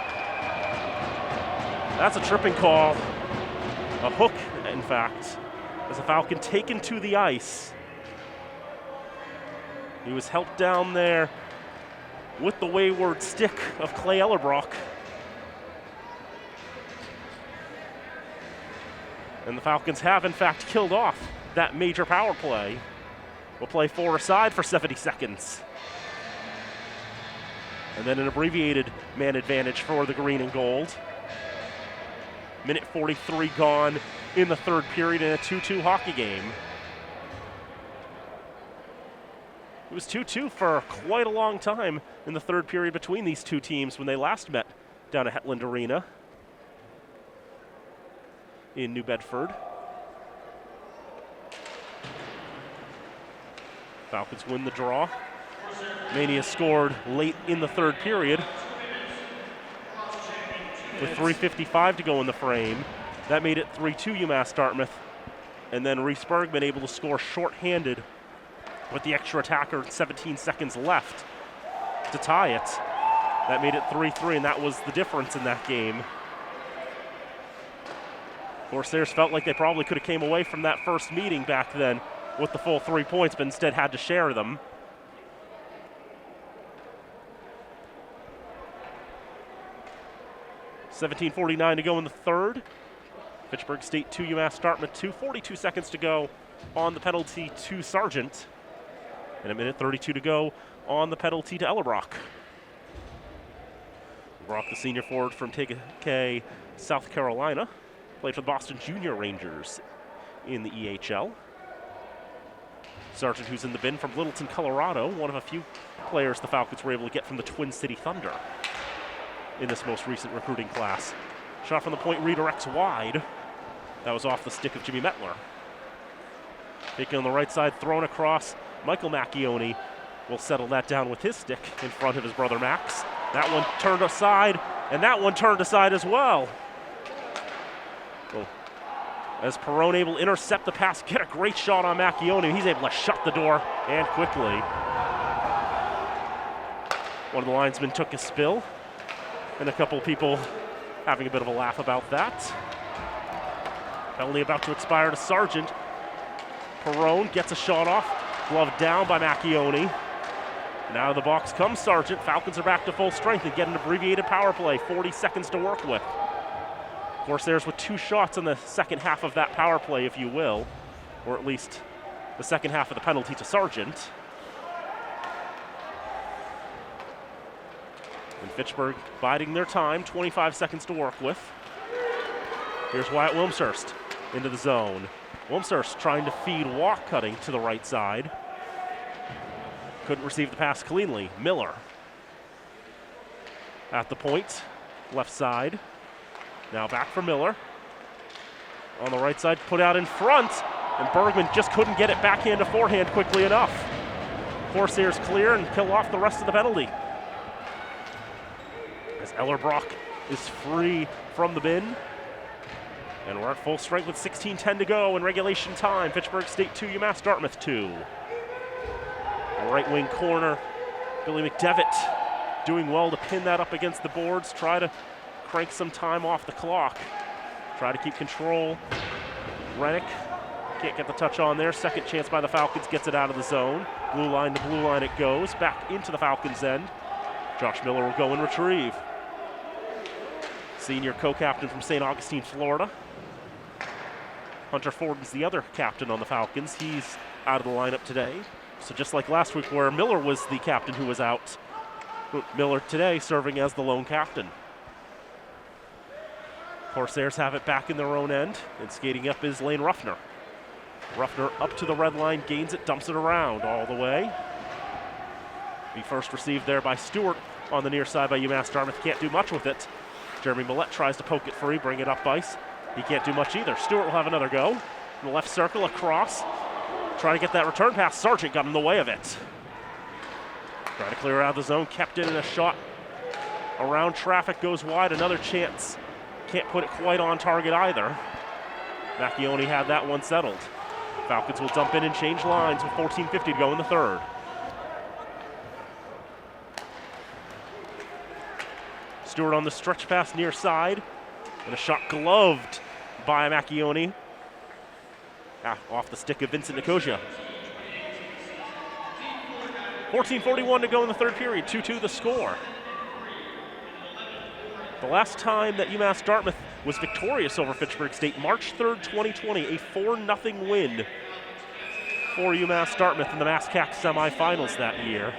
That's a tripping call. A hook, in fact, as a Falcon taken to the ice. He was helped down there with the wayward stick of Clay Ellerbrock. And the Falcons have, in fact, killed off that major power play. We'll play 4 aside for 70 seconds. And then an abbreviated man advantage for the green and gold. Minute 43 gone in the third period in a 2-2 hockey game. It was 2-2 for quite a long time in the third period between these two teams when they last met down at Hetland Arena in New Bedford. Falcons win the draw. Mania scored late in the third period with 3:55 to go in the frame. That made it 3-2 UMass Dartmouth. And then Reese Bergman able to score shorthanded with the extra attacker 17 seconds left to tie it. That made it 3-3, and that was the difference in that game. Corsairs felt like they probably could have came away from that first meeting back then with the full 3 points, but instead had to share them. $17:49 to go in the third. Fitchburg State 2, UMass Dartmouth 2. 42 seconds to go on the penalty to Sargent. And a minute 32 to go on the penalty to Ellerbrock. Ellerbrock, the senior forward from Tegakay, South Carolina, played for the Boston Junior Rangers in the EHL. Sargent, who's in the bin from Littleton, Colorado, one of a few players the Falcons were able to get from the Twin City Thunder in this most recent recruiting class. Shot from the point redirects wide. That was off the stick of Jimmy Metler. Taken on the right side, thrown across. Michael Macchione will settle that down with his stick in front of his brother Max. That one turned aside, and that one turned aside as well. As Perrone able to intercept the pass, get a great shot on Macchione. He's able to shut the door, and quickly. One of the linesmen took a spill, and a couple people having a bit of a laugh about that. Penalty about to expire to Sargent. Perrone gets a shot off, glove down by Macchione. Now the box comes Sargent. Falcons are back to full strength and get an abbreviated power play. 40 seconds to work with. Corsairs with 2 shots in the second half of that power play, if you will, or at least the second half of the penalty to Sargent. And Fitchburg biding their time, 25 seconds to work with. Here's Wyatt Wilmshurst into the zone. Wilmshurst trying to feed Walk cutting to the right side. Couldn't receive the pass cleanly. Miller at the point, left side. Now back for Miller. On the right side, put out in front, and Bergman just couldn't get it backhand to forehand quickly enough. Corsairs clear and kill off the rest of the penalty. As Ellerbrock is free from the bin. And we're at full strength with 16:10 to go in regulation time. Fitchburg State 2, UMass Dartmouth 2. Right wing corner, Billy McDevitt doing well to pin that up against the boards, try to crank some time off the clock. Try to keep control. Rennick can't get the touch on there. Second chance by the Falcons, gets it out of the zone. Blue line to blue line it goes, back into the Falcons' end. Josh Miller will go and retrieve. Senior co-captain from St. Augustine, Florida. Hunter Forden's the other captain on the Falcons. He's out of the lineup today. So just like last week where Miller was the captain who was out, Miller today serving as the lone captain. Corsairs have it back in their own end, and skating up is Lane Ruffner. Ruffner up to the red line, gains it, dumps it around all the way. Be first received there by Stewart on the near side by UMass Dartmouth. Can't do much with it. Jeremy Millette tries to poke it free, bring it up ice. He can't do much either. Stewart will have another go. In the left circle, across. Trying to get that return pass. Sargent got in the way of it. Trying to clear out of the zone, kept it in a shot. Around traffic, goes wide, another chance. Can't put it quite on target either. Macchione had that one settled. Falcons will dump in and change lines with 14:50 to go in the third. Stewart on the stretch pass near side. And a shot gloved by Macchione. Off the stick of Vincent Nicosia. 14:41 to go in the third period, 2-2 the score. The last time that UMass Dartmouth was victorious over Fitchburg State, March 3rd, 2020, a 4-0 win for UMass Dartmouth in the MassCAC semifinals that year.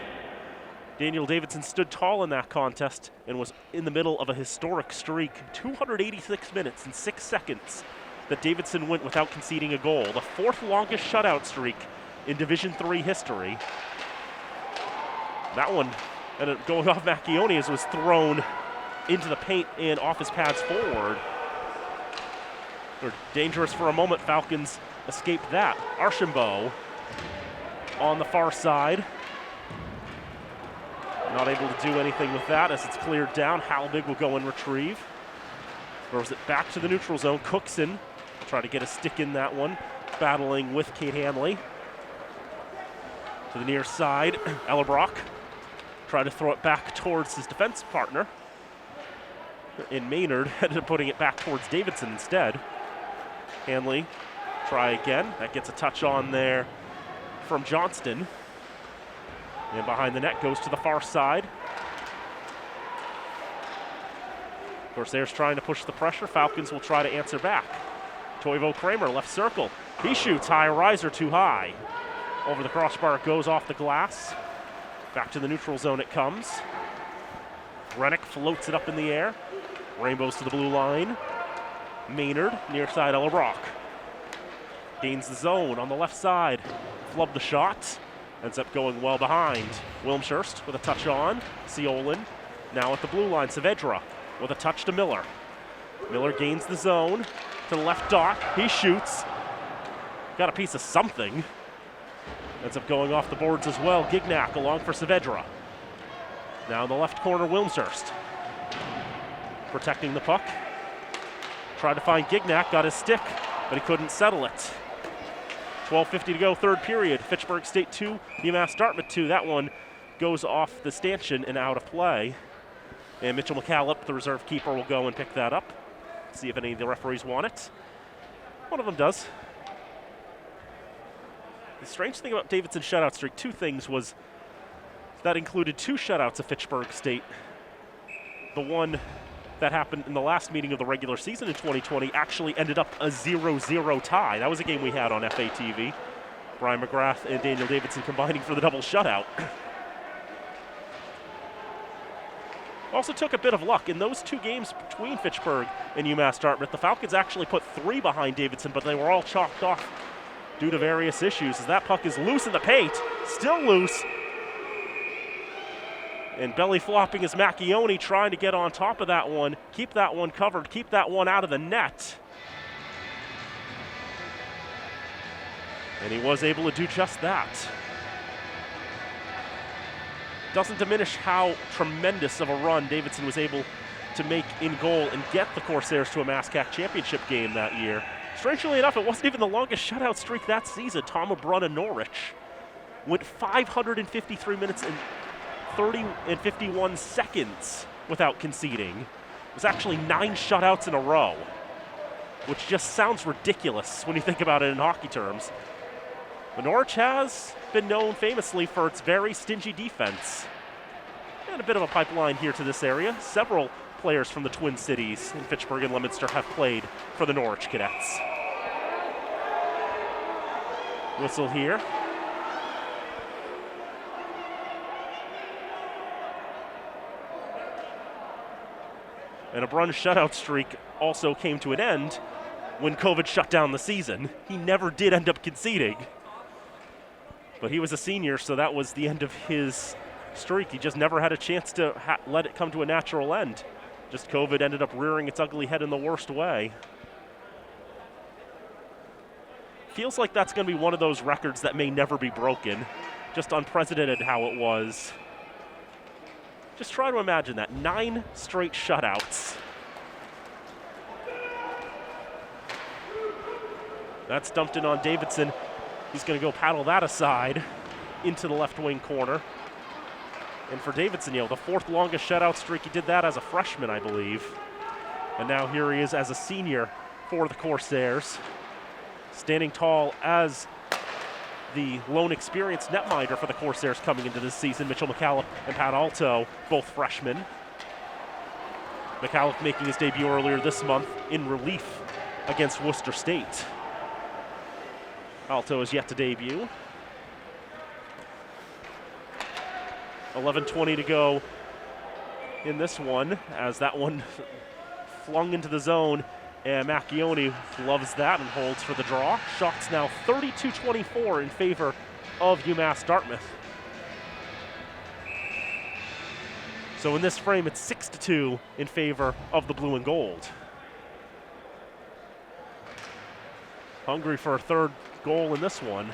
Daniel Davidson stood tall in that contest and was in the middle of a historic streak. 286 minutes and 6 seconds that Davidson went without conceding a goal. The 4th longest shutout streak in Division III history. That one, and going off Macchione, as was thrown into the paint and off his pads forward. They're dangerous for a moment. Falcons escaped that. Archambault on the far side. Not able to do anything with that as it's cleared down. Halbig will go and retrieve. Throws it back to the neutral zone. Cookson try to get a stick in that one. Battling with Kate Hanley. To the near side, Ellerbrock. Try to throw it back towards his defense partner. In Maynard, ended up putting it back towards Davidson instead. Hanley, try again. That gets a touch on there from Johnston. And behind the net goes to the far side. Corsairs trying to push the pressure. Falcons will try to answer back. Toivo Kramer, left circle. He shoots high, riser too high. Over the crossbar it goes, off the glass. Back to the neutral zone it comes. Rennick floats it up in the air. Rainbows to the blue line. Maynard, near side Ellerbrock. Gains the zone on the left side. Flubbed the shot. Ends up going well behind. Wilmshurst with a touch on. Seolin now at the blue line. Saavedra with a touch to Miller. Miller gains the zone to the left dot. He shoots. Got a piece of something. Ends up going off the boards as well. Gignac along for Saavedra. Now in the left corner, Wilmshurst. Protecting the puck. Tried to find Gignac, got his stick, but he couldn't settle it. 12:50 to go, third period. Fitchburg State 2, UMass Dartmouth 2. That one goes off the stanchion and out of play. And Mitchell McCallop, the reserve keeper, will go and pick that up. See if any of the referees want it. One of them does. The strange thing about Davidson's shutout streak, two things, was That included 2 shutouts of Fitchburg State. The one that happened in the last meeting of the regular season in 2020 actually ended up a 0-0 tie. That was a game we had on FATV. Brian McGrath and Daniel Davidson combining for the double shutout. Also took a bit of luck. In those 2 games between Fitchburg and UMass Dartmouth, the Falcons actually put 3 behind Davidson, but they were all chalked off due to various issues, as that puck is loose in the paint, still loose. And belly flopping is Macchione, trying to get on top of that one, keep that one covered, keep that one out of the net. And he was able to do just that. Doesn't diminish how tremendous of a run Davidson was able to make in goal and get the Corsairs to a MassCAC championship game that year. Strangely enough, it wasn't even the longest shutout streak that season. Tom O'Brien and Norwich went 553 minutes and 51 seconds without conceding. It was actually 9 shutouts in a row, which just sounds ridiculous when you think about it in hockey terms. But Norwich has been known famously for its very stingy defense. And a bit of a pipeline here to this area. Several players from the Twin Cities in Fitchburg and Leominster have played for the Norwich Cadets. Whistle here. And a Brun shutout streak also came to an end when COVID shut down the season. He never did end up conceding. But he was a senior, so that was the end of his streak. He just never had a chance to let it come to a natural end. Just COVID ended up rearing its ugly head in the worst way. Feels like that's going to be one of those records that may never be broken. Just unprecedented how it was. Just try to imagine that. 9 straight shutouts. That's dumped in on Davidson. He's going to go paddle that aside into the left wing corner. And for Davidson, the 4th longest shutout streak, he did that as a freshman, I believe. And now here he is as a senior for the Corsairs. Standing tall as the lone experienced netminder for the Corsairs coming into this season. Mitchell McCallum and Pat Alto, both freshmen. McCallum making his debut earlier this month in relief against Worcester State. Alto is yet to debut. 11:20 to go in this one, as that one flung into the zone, and Macchione loves that and holds for the draw. Shots now 32-24 in favor of UMass Dartmouth. So in this frame, it's 6-2 in favor of the blue and gold. Hungry for a 3rd goal in this one.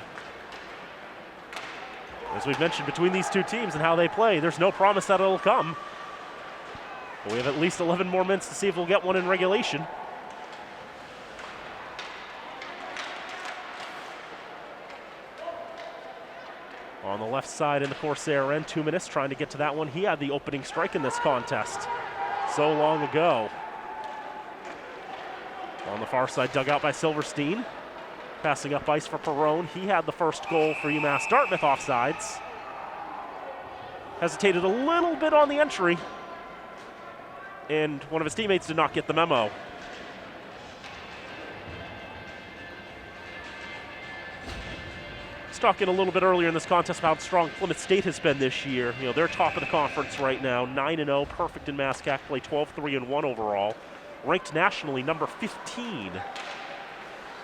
As we've mentioned, between these 2 teams and how they play, there's no promise that it'll come. But we have at least 11 more minutes to see if we'll get one in regulation. On the left side in the Corsair end, 2 minutes trying to get to that one. He had the opening strike in this contest so long ago. On the far side, dug out by Silverstein. Passing up ice for Perrone. He had the first goal for UMass Dartmouth offsides. Hesitated a little bit on the entry, and one of his teammates did not get the memo. was talking a little bit earlier in this contest about how strong Plymouth State has been this year. You know, they're top of the conference right now, 9-0, perfect in MassCAC play, 12-3-1 overall. Ranked nationally number 15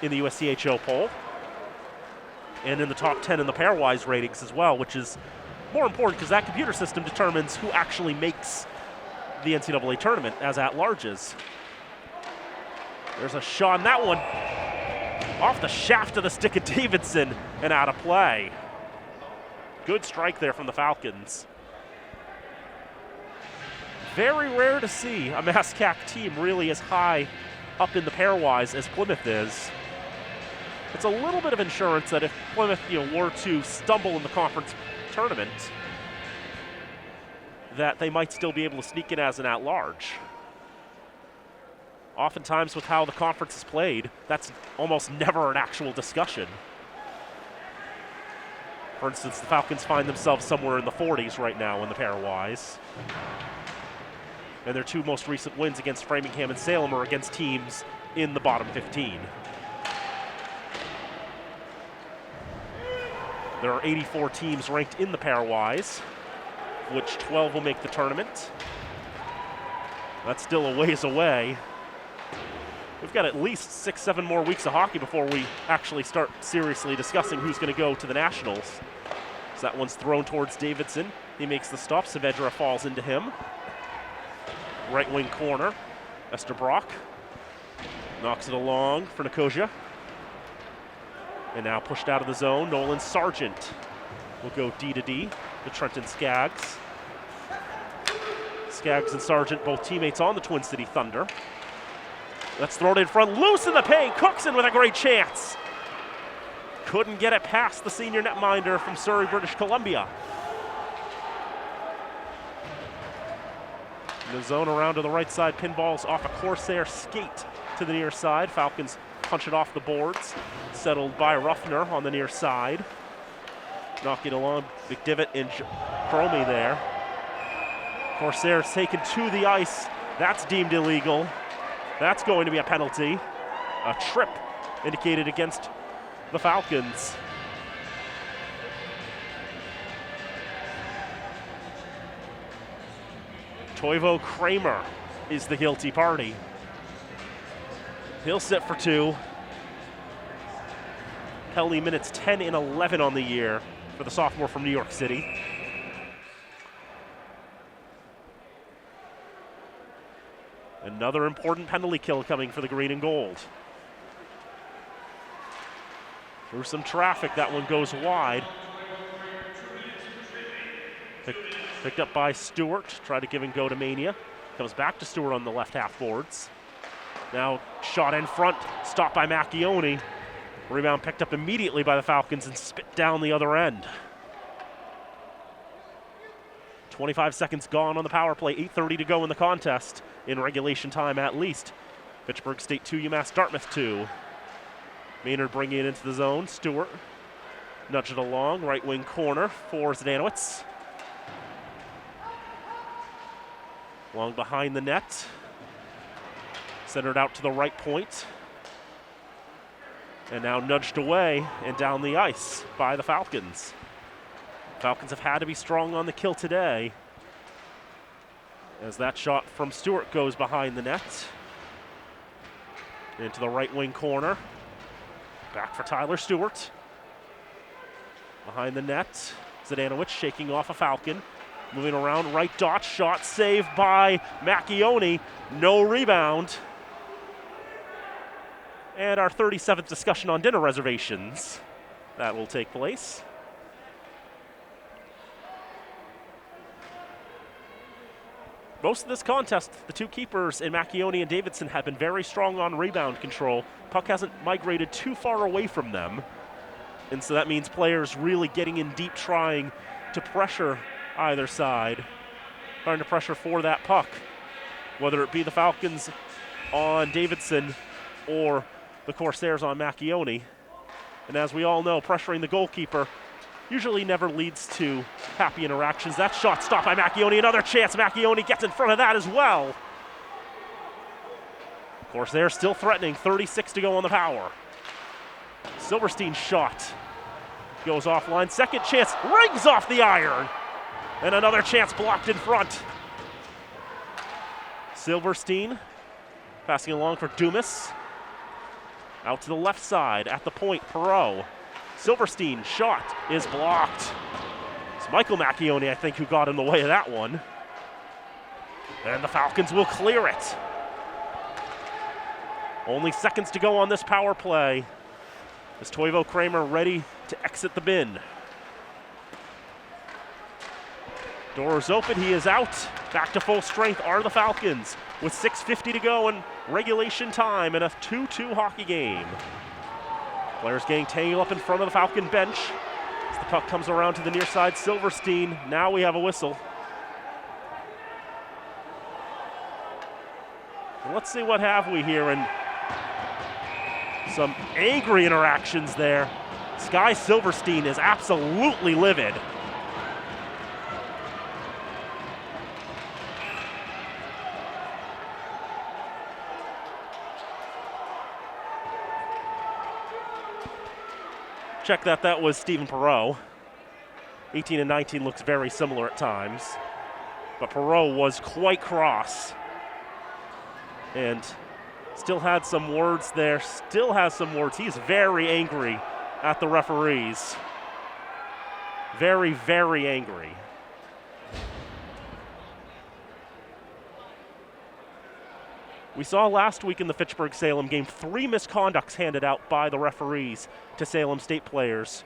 in the USCHO poll. And in the top 10 in the pairwise ratings as well, which is more important because that computer system determines who actually makes the NCAA tournament as at-larges. There's a shot on that one. Off the shaft of the stick of Davidson and out of play. Good strike there from the Falcons. Very rare to see a MassCAC team really as high up in the pairwise as Plymouth is. It's a little bit of insurance that if Plymouth, were to stumble in the conference tournament, that they might still be able to sneak in as an at-large. Oftentimes with how the conference is played, that's almost never an actual discussion. For instance, the Falcons find themselves somewhere in the 40s right now in the pairwise. And their two most recent wins against Framingham and Salem are against teams in the bottom 15. There are 84 teams ranked in the pairwise, which 12 will make the tournament. That's still a ways away. We've got at least 6-7 more weeks of hockey before we actually start seriously discussing who's going to go to the Nationals. So that one's thrown towards Davidson. He makes the stop. Saavedra falls into him. Right wing corner. Esterbrock knocks it along for Nicosia. And now pushed out of the zone. Nolan Sargent will go D to D to Trenton Skaggs. Skaggs and Sargent, both teammates on the Twin City Thunder. Let's throw it in front, loose in the paint. Cookson with a great chance. Couldn't get it past the senior netminder from Surrey, British Columbia. In the zone around to the right side, pinballs off a Corsair skate to the near side. Falcons punch it off the boards. Settled by Ruffner on the near side. Knocking along McDivitt and Cromie there. Corsair's taken to the ice. That's deemed illegal. That's going to be a penalty. A trip indicated against the Falcons. Toivo Kramer is the guilty party. He'll sit for 2. Penalty minutes 10 and 11 on the year for the sophomore from New York City. Another important penalty kill coming for the green and gold. Through some traffic, that one goes wide. Picked up by Stewart, tried to give and go to Mania. Comes back to Stewart on the left half boards. Now shot in front, stopped by Macchione. Rebound picked up immediately by the Falcons and spit down the other end. 25 seconds gone on the power play, 8:30 to go in the contest, in regulation time at least. Fitchburg State 2, UMass Dartmouth 2. Maynard bringing it into the zone. Stewart nudge it along, right wing corner for Zdanowicz. Long behind the net. Centered out to the right point. And now nudged away and down the ice by the Falcons. Falcons have had to be strong on the kill today, as that shot from Stewart goes behind the net. Into the right wing corner. Back for Tyler Stewart. Behind the net, Zdanowicz shaking off a Falcon. Moving around, right dot, shot saved by Macchione. No rebound. And our 37th discussion on dinner reservations. That will take place. Most of this contest, the two keepers in Macchione and Davidson have been very strong on rebound control. Puck hasn't migrated too far away from them. And so that means players really getting in deep, trying to pressure either side. Trying to pressure for that puck. Whether it be the Falcons on Davidson or the Corsairs on Macchione. And as we all know, pressuring the goalkeeper usually never leads to happy interactions. That shot stopped by Macchione. Another chance. Macchione gets in front of that as well. Corsairs still threatening. 36 to go on the power. Silverstein's shot goes offline. Second chance rings off the iron. And another chance blocked in front. Silverstein passing along for Dumas. Out to the left side at the point, Perreault. Silverstein shot is blocked. It's Michael Macchione, I think, who got in the way of that one. And the Falcons will clear it. Only seconds to go on this power play. Is Toivo Kramer ready to exit the bin? Doors open, he is out. Back to full strength are the Falcons with 6:50 to go in regulation time in a 2-2 hockey game. Players getting tangled up in front of the Falcon bench. As the puck comes around to the near side, Silverstein. Now we have a whistle. And let's see what have we here, and some angry interactions there. Sky Silverstein is absolutely livid. Check that, that was Stephen Perot. 18 and 19 looks very similar at times. But Perot was quite cross. And still had some words there, still has some words. He's very angry at the referees. Very, very angry. We saw last week in the Fitchburg-Salem game 3 misconducts handed out by the referees to Salem State players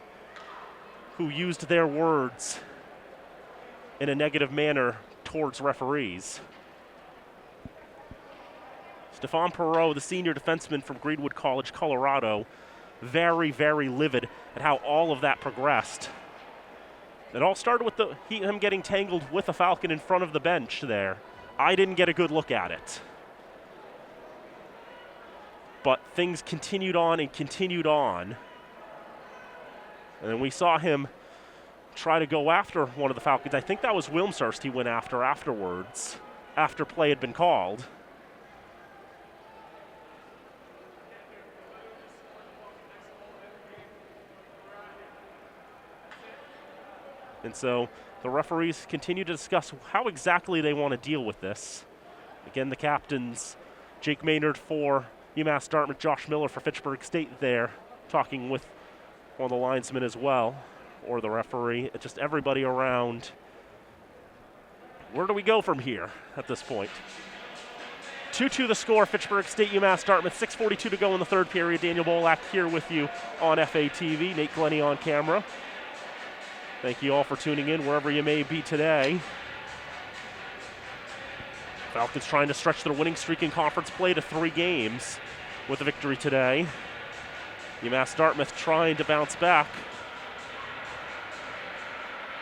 who used their words in a negative manner towards referees. Stephon Perot, the senior defenseman from Greenwood College, Colorado, very, very livid at how all of that progressed. It all started with him getting tangled with a Falcon in front of the bench there. I didn't get a good look at it. But things continued on and continued on. And then we saw him try to go after one of the Falcons. I think that was Wilmshurst he went after afterwards, after play had been called. And so the referees continue to discuss how exactly they want to deal with this. Again, the captains, Jake Maynard for UMass Dartmouth, Josh Miller for Fitchburg State there, talking with one of the linesmen as well, or the referee, just everybody around. Where do we go from here at this point? 2-2 the score, Fitchburg State, UMass Dartmouth, 6:42 to go in the third period. Daniel Bolak here with you on FATV, Nate Glennie on camera. Thank you all for tuning in wherever you may be today. Falcons trying to stretch their winning streak in conference play to 3 games with a victory today. UMass Dartmouth trying to bounce back.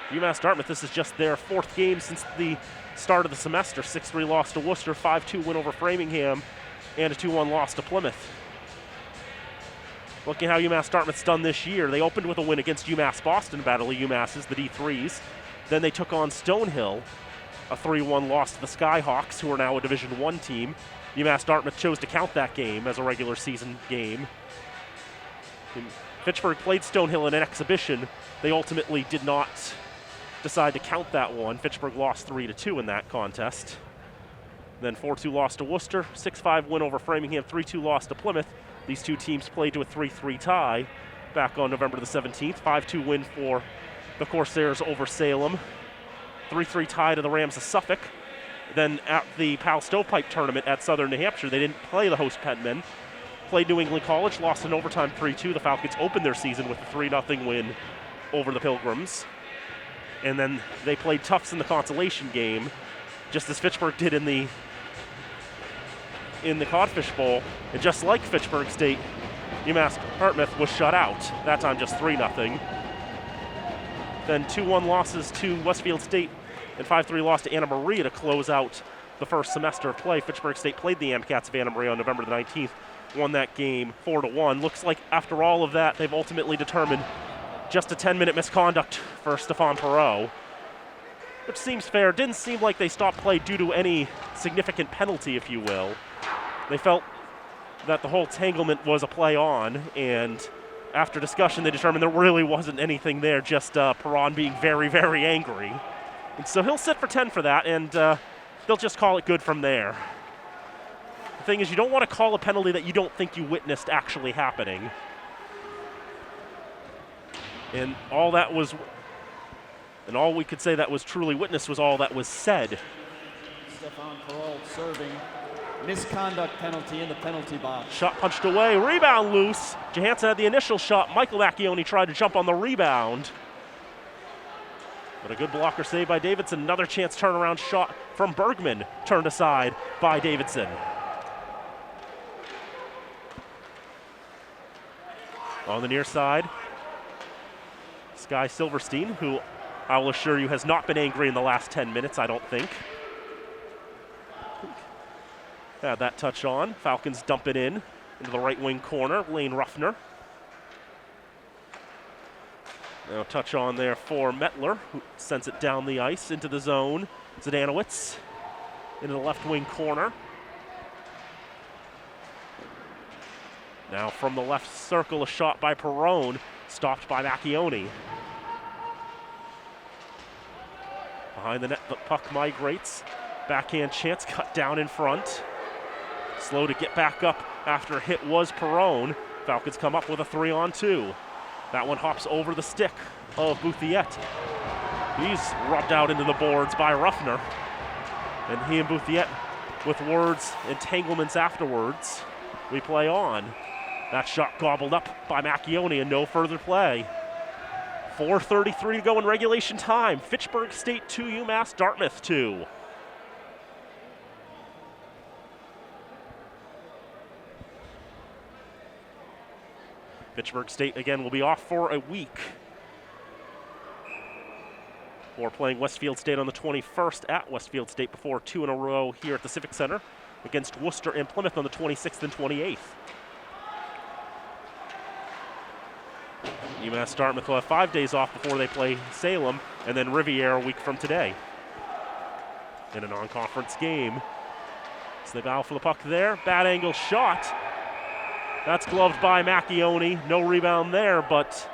UMass Dartmouth, this is just their 4th game since the start of the semester. 6-3 loss to Worcester, 5-2 win over Framingham, and a 2-1 loss to Plymouth. Looking at how UMass Dartmouth's done this year, they opened with a win against UMass Boston, battling UMass's, the D3s. Then they took on Stonehill, a 3-1 loss to the Skyhawks, who are now a Division I team. UMass Dartmouth chose to count that game as a regular season game. And Fitchburg played Stonehill in an exhibition. They ultimately did not decide to count that one. Fitchburg lost 3-2 in that contest. Then 4-2 loss to Worcester, 6-5 win over Framingham, 3-2 loss to Plymouth. These two teams played to a 3-3 tie back on November the 17th. 5-2 win for the Corsairs over Salem. 3-3 tie to the Rams of Suffolk. Then at the Pal Stovepipe tournament at Southern New Hampshire, they didn't play the host Penmen. Played New England College, lost in overtime 3-2. The Falcons opened their season with a 3-0 win over the Pilgrims. And then they played Tufts in the consolation game, just as Fitchburg did in the Codfish Bowl. And just like Fitchburg State, UMass Dartmouth was shut out. That time just 3-0. Then 2-1 losses to Westfield State and 5-3 loss to Anna Maria to close out the first semester of play. Fitchburg State played the Amcats of Anna Maria on November the 19th, won that game 4-1. Looks like after all of that, they've ultimately determined just a 10-minute misconduct for Stephon Perot, which seems fair. Didn't seem like they stopped play due to any significant penalty, if you will. They felt that the whole tanglement was a play on, and after discussion, they determined there really wasn't anything there, just Perron being very, very angry. And so he'll sit for 10 for that, and they'll just call it good from there. The thing is, you don't want to call a penalty that you don't think you witnessed actually happening. And all we could say that was truly witnessed was all that was said. Stephon Perot serving. Misconduct penalty in the penalty box. Shot punched away, rebound loose. Johansson had the initial shot. Michael Macchione tried to jump on the rebound. But a good blocker save by Davidson. Another chance turnaround shot from Bergman, turned aside by Davidson. On the near side, Sky Silverstein, who I will assure you has not been angry in the last 10 minutes, I don't think. Had that touch on. Falcons dump it into the right wing corner. Lane Ruffner. Now touch on there for Mettler, who sends it down the ice into the zone. Zdanowicz into the left wing corner. Now from the left circle, a shot by Perrone, stopped by Macchione. Behind the net, the puck migrates. Backhand chance, cut down in front. Slow to get back up after a hit was Perrone. Falcons come up with a 3-on-2. That one hops over the stick of Bouthiette. He's rubbed out into the boards by Ruffner. And he and Bouthiette with words, entanglements afterwards. We play on. That shot gobbled up by Macchione and no further play. 4:33 to go in regulation time. Fitchburg State 2, UMass Dartmouth 2. Fitchburg State again will be off for a week. We're playing Westfield State on the 21st at Westfield State before 2 in a row here at the Civic Center against Worcester and Plymouth on the 26th and 28th. UMass Dartmouth will have 5 days off before they play Salem, and then Riviera a week from today in a non-conference game. So they battle for the puck there. Bad angle shot. That's gloved by Macchione. No rebound there, but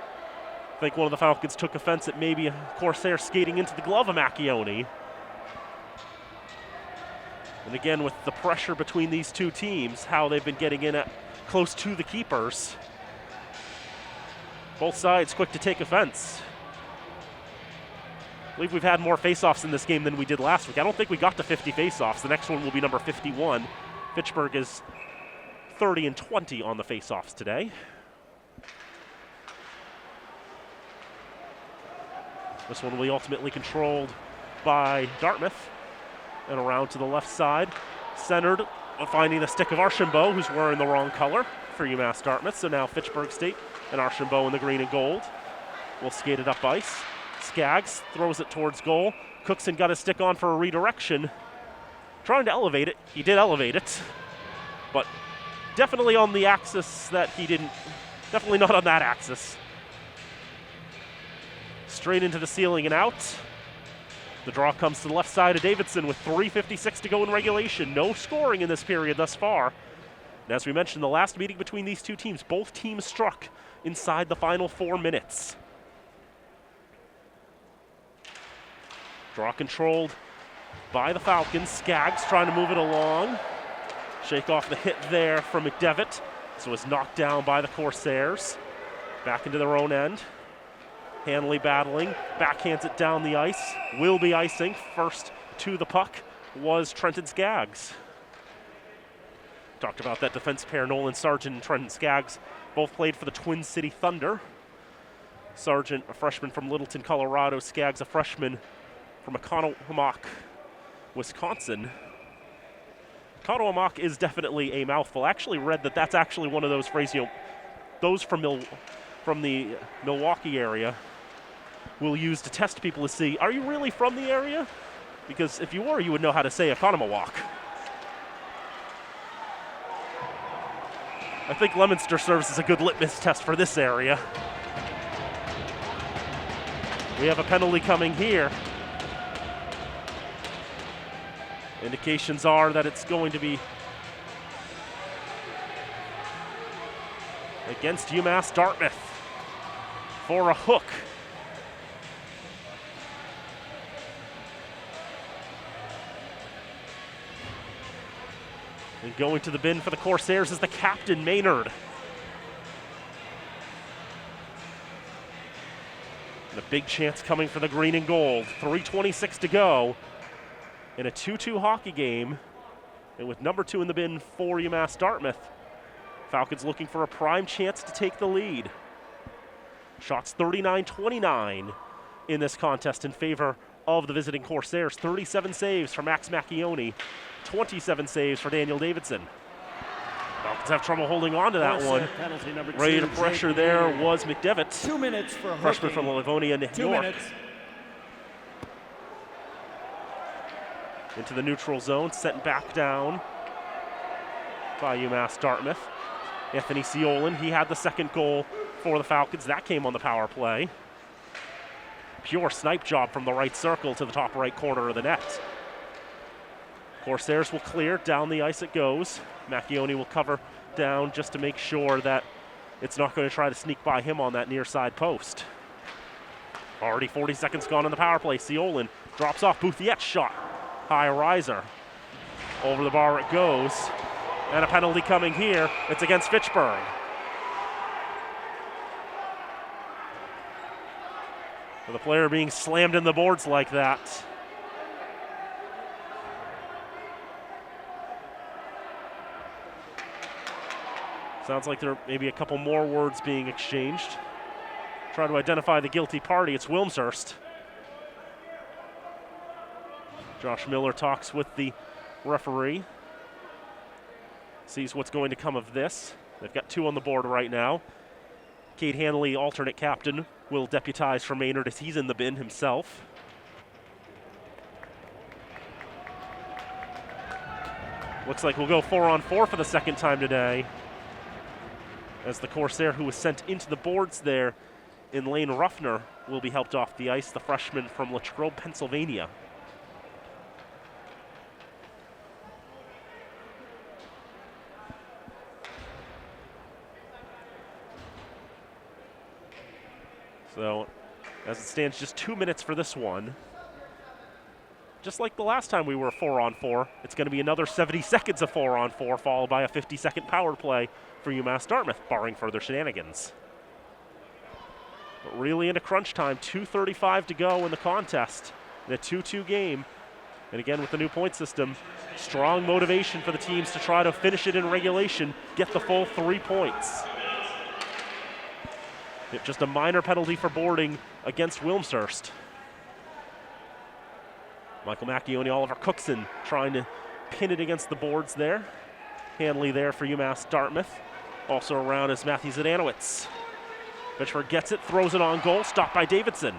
I think one of the Falcons took offense at maybe a Corsair skating into the glove of Macchione. And again, with the pressure between these two teams, how they've been getting in at close to the keepers. Both sides quick to take offense. I believe we've had more faceoffs in this game than we did last week. I don't think we got to 50 faceoffs. The next one will be number 51. Fitchburg is 30-20 on the faceoffs today. This one will be ultimately controlled by Dartmouth. And around to the left side, centered, finding the stick of Archambault, who's wearing the wrong color for UMass Dartmouth. So now Fitchburg State and Archambault in the green and gold. Will skate it up ice. Skaggs throws it towards goal. Cookson got his stick on for a redirection. Trying to elevate it. He did elevate it. But definitely on the axis that he didn't. Definitely not on that axis. Straight into the ceiling and out. The draw comes to the left side of Davidson with 3:56 to go in regulation. No scoring in this period thus far. And as we mentioned, the last meeting between these two teams, both teams struck inside the final 4 minutes. Draw controlled by the Falcons. Skaggs trying to move it along. Shake off the hit there from McDevitt. So it's knocked down by the Corsairs. Back into their own end. Hanley battling, backhands it down the ice. Will be icing. First to the puck was Trenton Skaggs. Talked about that defense pair, Nolan Sargent and Trenton Skaggs. Both played for the Twin City Thunder. Sargent, a freshman from Littleton, Colorado. Skaggs, a freshman from Economock, Wisconsin. Economock is definitely a mouthful. I actually read that that's actually one of those phrases, those from the Milwaukee area will use to test people to see, are you really from the area? Because if you were, you would know how to say Economowoc. I think Leominster serves as a good litmus test for this area. We have a penalty coming here. Indications are that it's going to be against UMass Dartmouth for a hook. And going to the bin for the Corsairs is the captain, Maynard. And a big chance coming for the green and gold. 3:26 to go in a 2-2 hockey game. And with number 2 in the bin for UMass Dartmouth, Falcons looking for a prime chance to take the lead. Shots 39-29 in this contest in favor of the visiting Corsairs. 37 saves for Max Macchione, 27 saves for Daniel Davidson. Falcons have trouble holding on to that one. Penalty number 2. Ready to pressure there was McDevitt. 2 minutes for freshman hooking. from Livonia, New 2 York. minutes. Into the neutral zone, sent back down by UMass Dartmouth. Anthony Ciolin, he had the second goal for the Falcons. That came on the power play. Pure snipe job from the right circle to the top right corner of the net. Corsairs will clear, down the ice it goes. Macchione will cover down just to make sure that it's not going to try to sneak by him on that near side post. Already 40 seconds gone on the power play. Ciolin drops off Bouthiette's shot. High riser. Over the bar it goes. And a penalty coming here. It's against Fitchburg. For the player being slammed in the boards like that. Sounds like there may be a couple more words being exchanged. Try to identify the guilty party. It's Wilmshurst. Josh Miller talks with the referee. Sees what's going to come of this. They've got 2 on the board right now. Cade Hanley, alternate captain, will deputize for Maynard as he's in the bin himself. Looks like we'll go 4-on-4 for the second time today, as the Corsair who was sent into the boards there in Lane Ruffner will be helped off the ice, the freshman from Latrobe, Pennsylvania. So, as it stands, just 2 minutes for this one. Just like the last time we were 4-on-4, it's going to be another 70 seconds of 4-on-4, followed by a 50-second power play for UMass Dartmouth, barring further shenanigans. But really into crunch time, 2:35 to go in the contest, in a 2-2 game. And again, with the new point system, strong motivation for the teams to try to finish it in regulation, get the full 3 points. Just a minor penalty for boarding against Wilmshurst. Michael Macchione, Oliver Cookson trying to pin it against the boards there. Hanley there for UMass Dartmouth. Also around is Matthew Zadanowitz. Fitchburg gets it, throws it on goal, stopped by Davidson.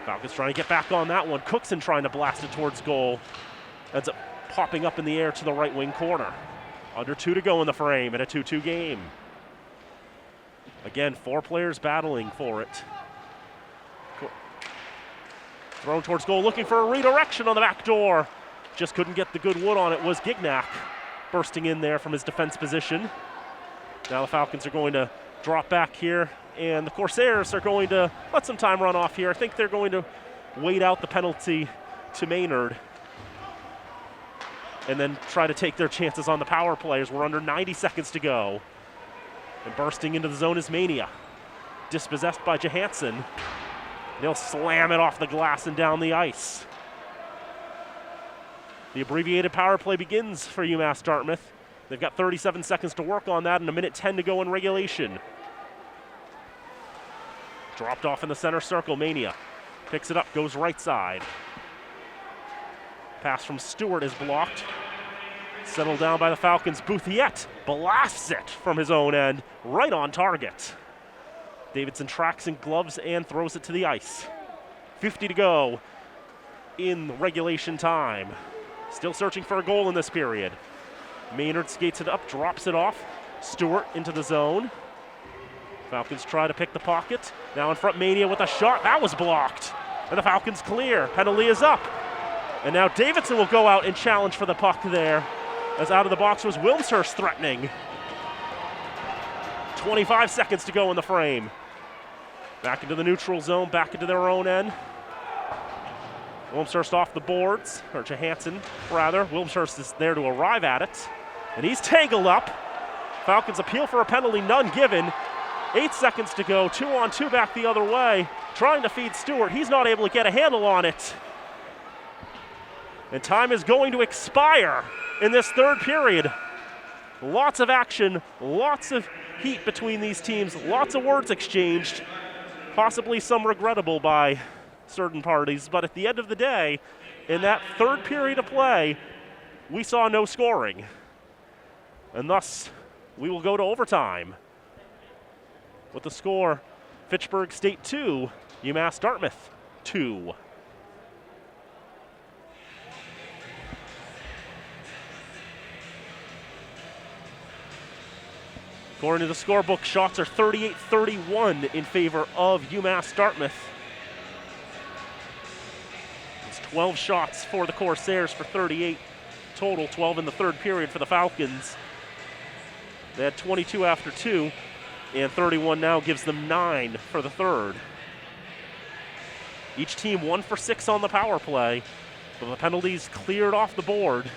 Falcons trying to get back on that one. Cookson trying to blast it towards goal. Ends up popping up in the air to the right wing corner. Under 2 to go in the frame in a 2-2 game. Again, 4 players battling for it. Thrown towards goal, looking for a redirection on the back door. Just couldn't get the good wood on it, was Gignac bursting in there from his defense position. Now the Falcons are going to drop back here, and the Corsairs are going to let some time run off here. I think they're going to wait out the penalty to Maynard and then try to take their chances on the power plays. We're under 90 seconds to go. And bursting into the zone is Mania. Dispossessed by Johansson. They'll slam it off the glass and down the ice. The abbreviated power play begins for UMass Dartmouth. They've got 37 seconds to work on that and 1:10 to go in regulation. Dropped off in the center circle, Mania. Picks it up, goes right side. Pass from Stewart is blocked. Settled down by the Falcons. Bouthiette blasts it from his own end, right on target. Davidson tracks in gloves and throws it to the ice. 50 to go in regulation time. Still searching for a goal in this period. Maynard skates it up, drops it off. Stewart into the zone. Falcons try to pick the pocket. Now in front, Mania with a shot. That was blocked. And the Falcons clear. Penalty is up. And now Davidson will go out and challenge for the puck there, as out of the box was Wilmshurst threatening. 25 seconds to go in the frame. Back into the neutral zone, back into their own end. Wilmshurst off the boards, or Johansson rather. Wilmshurst is there to arrive at it. And he's tangled up. Falcons appeal for a penalty, none given. 8 seconds to go, 2-on-2 back the other way. Trying to feed Stewart, he's not able to get a handle on it. And time is going to expire in this third period. Lots of action, lots of heat between these teams, lots of words exchanged, possibly some regrettable by certain parties, but at the end of the day, in that third period of play, we saw no scoring. And thus, we will go to overtime. With the score, Fitchburg State 2, UMass Dartmouth 2. According to the scorebook, shots are 38-31 in favor of UMass Dartmouth. It's 12 shots for the Corsairs for 38 total, 12 in the third period for the Falcons. They had 22 after 2, and 31 now gives them 9 for the third. Each team 1 for 6 on the power play, but the penalties cleared off the board.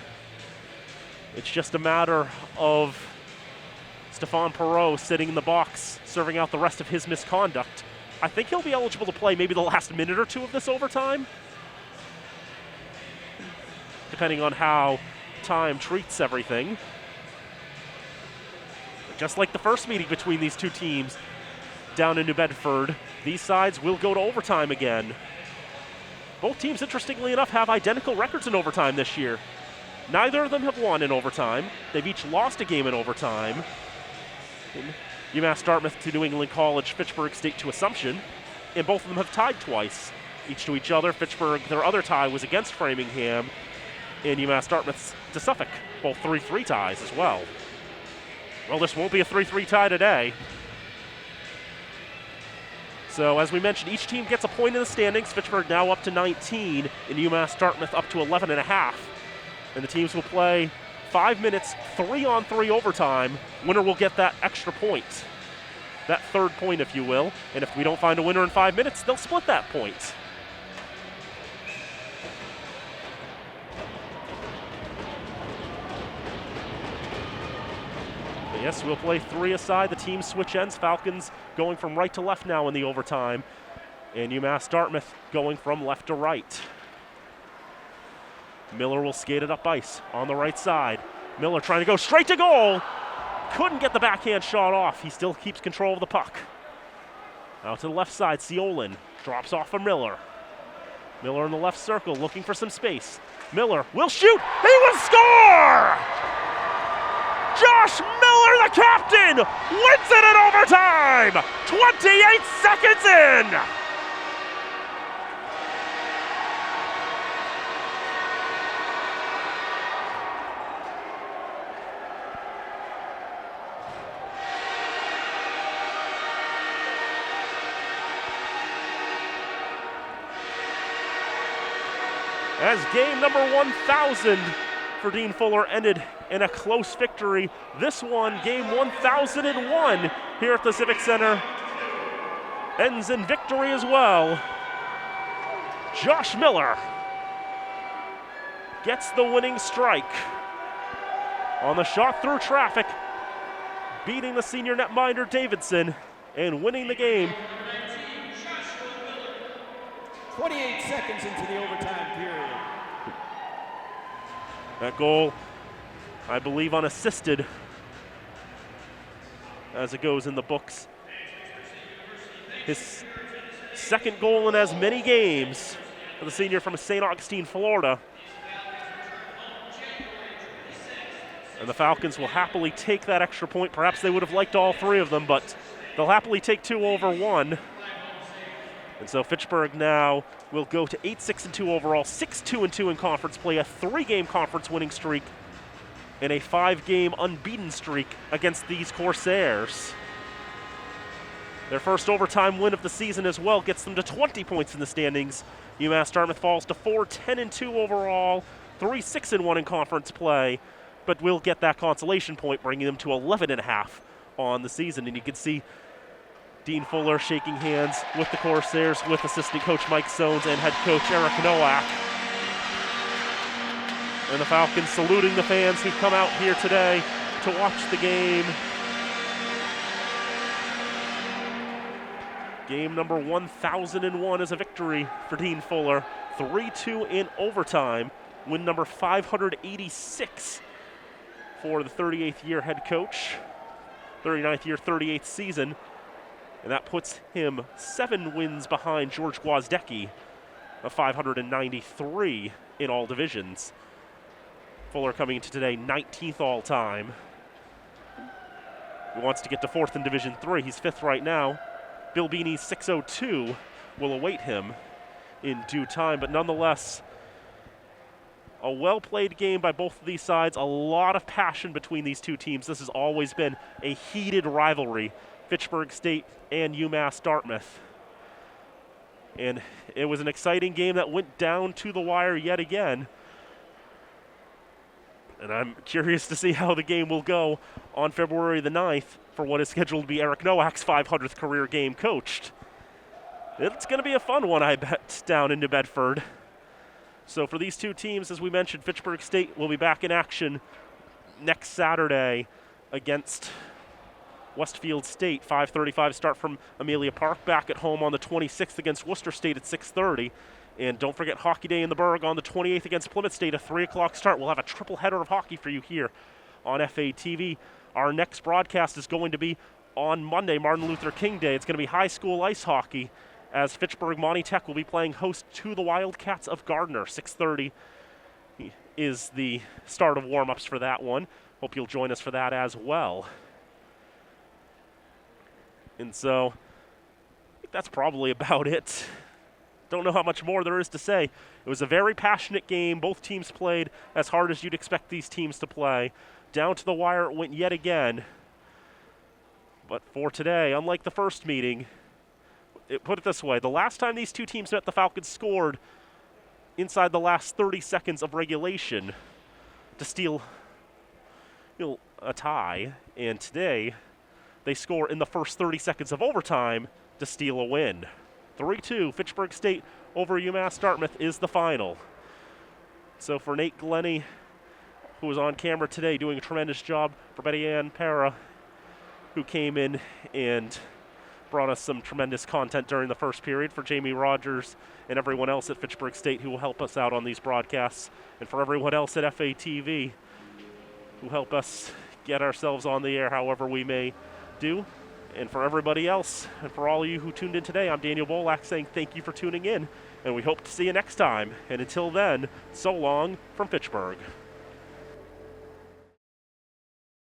It's just a matter of Stephon Perreault sitting in the box, serving out the rest of his misconduct. I think he'll be eligible to play maybe the last minute or two of this overtime, depending on how time treats everything. But just like the first meeting between these two teams down in New Bedford, these sides will go to overtime again. Both teams, interestingly enough, have identical records in overtime this year. Neither of them have won in overtime. They've each lost a game in overtime. UMass Dartmouth to New England College, Fitchburg State to Assumption, and both of them have tied twice, each to each other. Fitchburg, their other tie was against Framingham, and UMass Dartmouth to Suffolk, both 3-3 ties as well. Well, this won't be a 3-3 tie today. So as we mentioned, each team gets a point in the standings. Fitchburg now up to 19, and UMass Dartmouth up to 11.5. And the teams will play 5 minutes, 3-on-3 overtime. Winner will get that extra point, that third point, if you will. And if we don't find a winner in 5 minutes, they'll split that point. But yes, we'll play 3 aside. The teams switch ends. Falcons going from right to left now in the overtime, and UMass Dartmouth going from left to right. Miller will skate it up ice on the right side. Miller trying to go straight to goal. Couldn't get the backhand shot off. He still keeps control of the puck. Out to the left side, Seolin drops off of Miller. Miller in the left circle looking for some space. Miller will shoot. He will score! Josh Miller, the captain, wins it in overtime! 28 seconds in! As game number 1,000 for Dean Fuller ended in a close victory. This one, game 1,001 here at the Civic Center, ends in victory as well. Josh Miller gets the winning strike on the shot through traffic, beating the senior netminder Davidson and winning the game. 28 seconds into the overtime period. That goal, I believe, unassisted as it goes in the books. His second goal in as many games for the senior from St. Augustine, Florida. And the Falcons will happily take that extra point. Perhaps they would have liked all 3 of them, but they'll happily take 2 over 1. And so Fitchburg now will go to 8-6-2 overall, 6-2-2 in conference play, a 3-game conference winning streak, and a 5-game unbeaten streak against these Corsairs. Their first overtime win of the season as well gets them to 20 points in the standings. UMass Dartmouth falls to 4-10-2 overall, 3-6-1 in conference play, but will get that consolation point, bringing them to 11.5 on the season. And you can see Dean Fuller shaking hands with the Corsairs, with assistant coach Mike Sones and head coach Eric Nowak. And the Falcons saluting the fans who've come out here today to watch the game. Game number 1,001 is a victory for Dean Fuller. 3-2 in overtime. Win number 586 for the 38th year head coach. 39th year, 38th season. And that puts him 7 wins behind George Gwozdecki of 593 in all divisions. Fuller coming into today 19th all time. He wants to get to 4th in Division 3. He's 5th right now. Bill Beanie's 602 will await him in due time, but nonetheless, a well-played game by both of these sides. A lot of passion between these two teams. This has always been a heated rivalry. Fitchburg State and UMass Dartmouth. And it was an exciting game that went down to the wire yet again. And I'm curious to see how the game will go on February the 9th for what is scheduled to be Eric Nowak's 500th career game coached. It's going to be a fun one, I bet, down in New Bedford. So for these two teams, as we mentioned, Fitchburg State will be back in action next Saturday against Westfield State. 5:35 start from Amelia Park. Back at home on the 26th against Worcester State at 6:30. And don't forget Hockey Day in the Berg on the 28th against Plymouth State, a 3 o'clock start. We'll have a triple header of hockey for you here on FATV. Our next broadcast is going to be on Monday, Martin Luther King Day. It's going to be high school ice hockey as Fitchburg Monty Tech will be playing host to the Wildcats of Gardner. 6:30 is the start of warm-ups for that one. Hope you'll join us for that as well. And so I think that's probably about it. Don't know how much more there is to say. It was a very passionate game. Both teams played as hard as you'd expect these teams to play. Down to the wire it went yet again. But for today, unlike the first meeting, put it this way, the last time these two teams met, the Falcons scored inside the last 30 seconds of regulation to steal a tie. And today, they score in the first 30 seconds of overtime to steal a win. 3-2, Fitchburg State over UMass Dartmouth is the final. So for Nate Glennie, who was on camera today doing a tremendous job, for Betty Ann Para, who came in and brought us some tremendous content during the first period, for Jamie Rogers and everyone else at Fitchburg State who will help us out on these broadcasts, and for everyone else at FATV who help us get ourselves on the air however we may do. And for everybody else, and for all of you who tuned in today, I'm Daniel Bolak saying thank you for tuning in, and we hope to see you next time. And until then, so long from Fitchburg.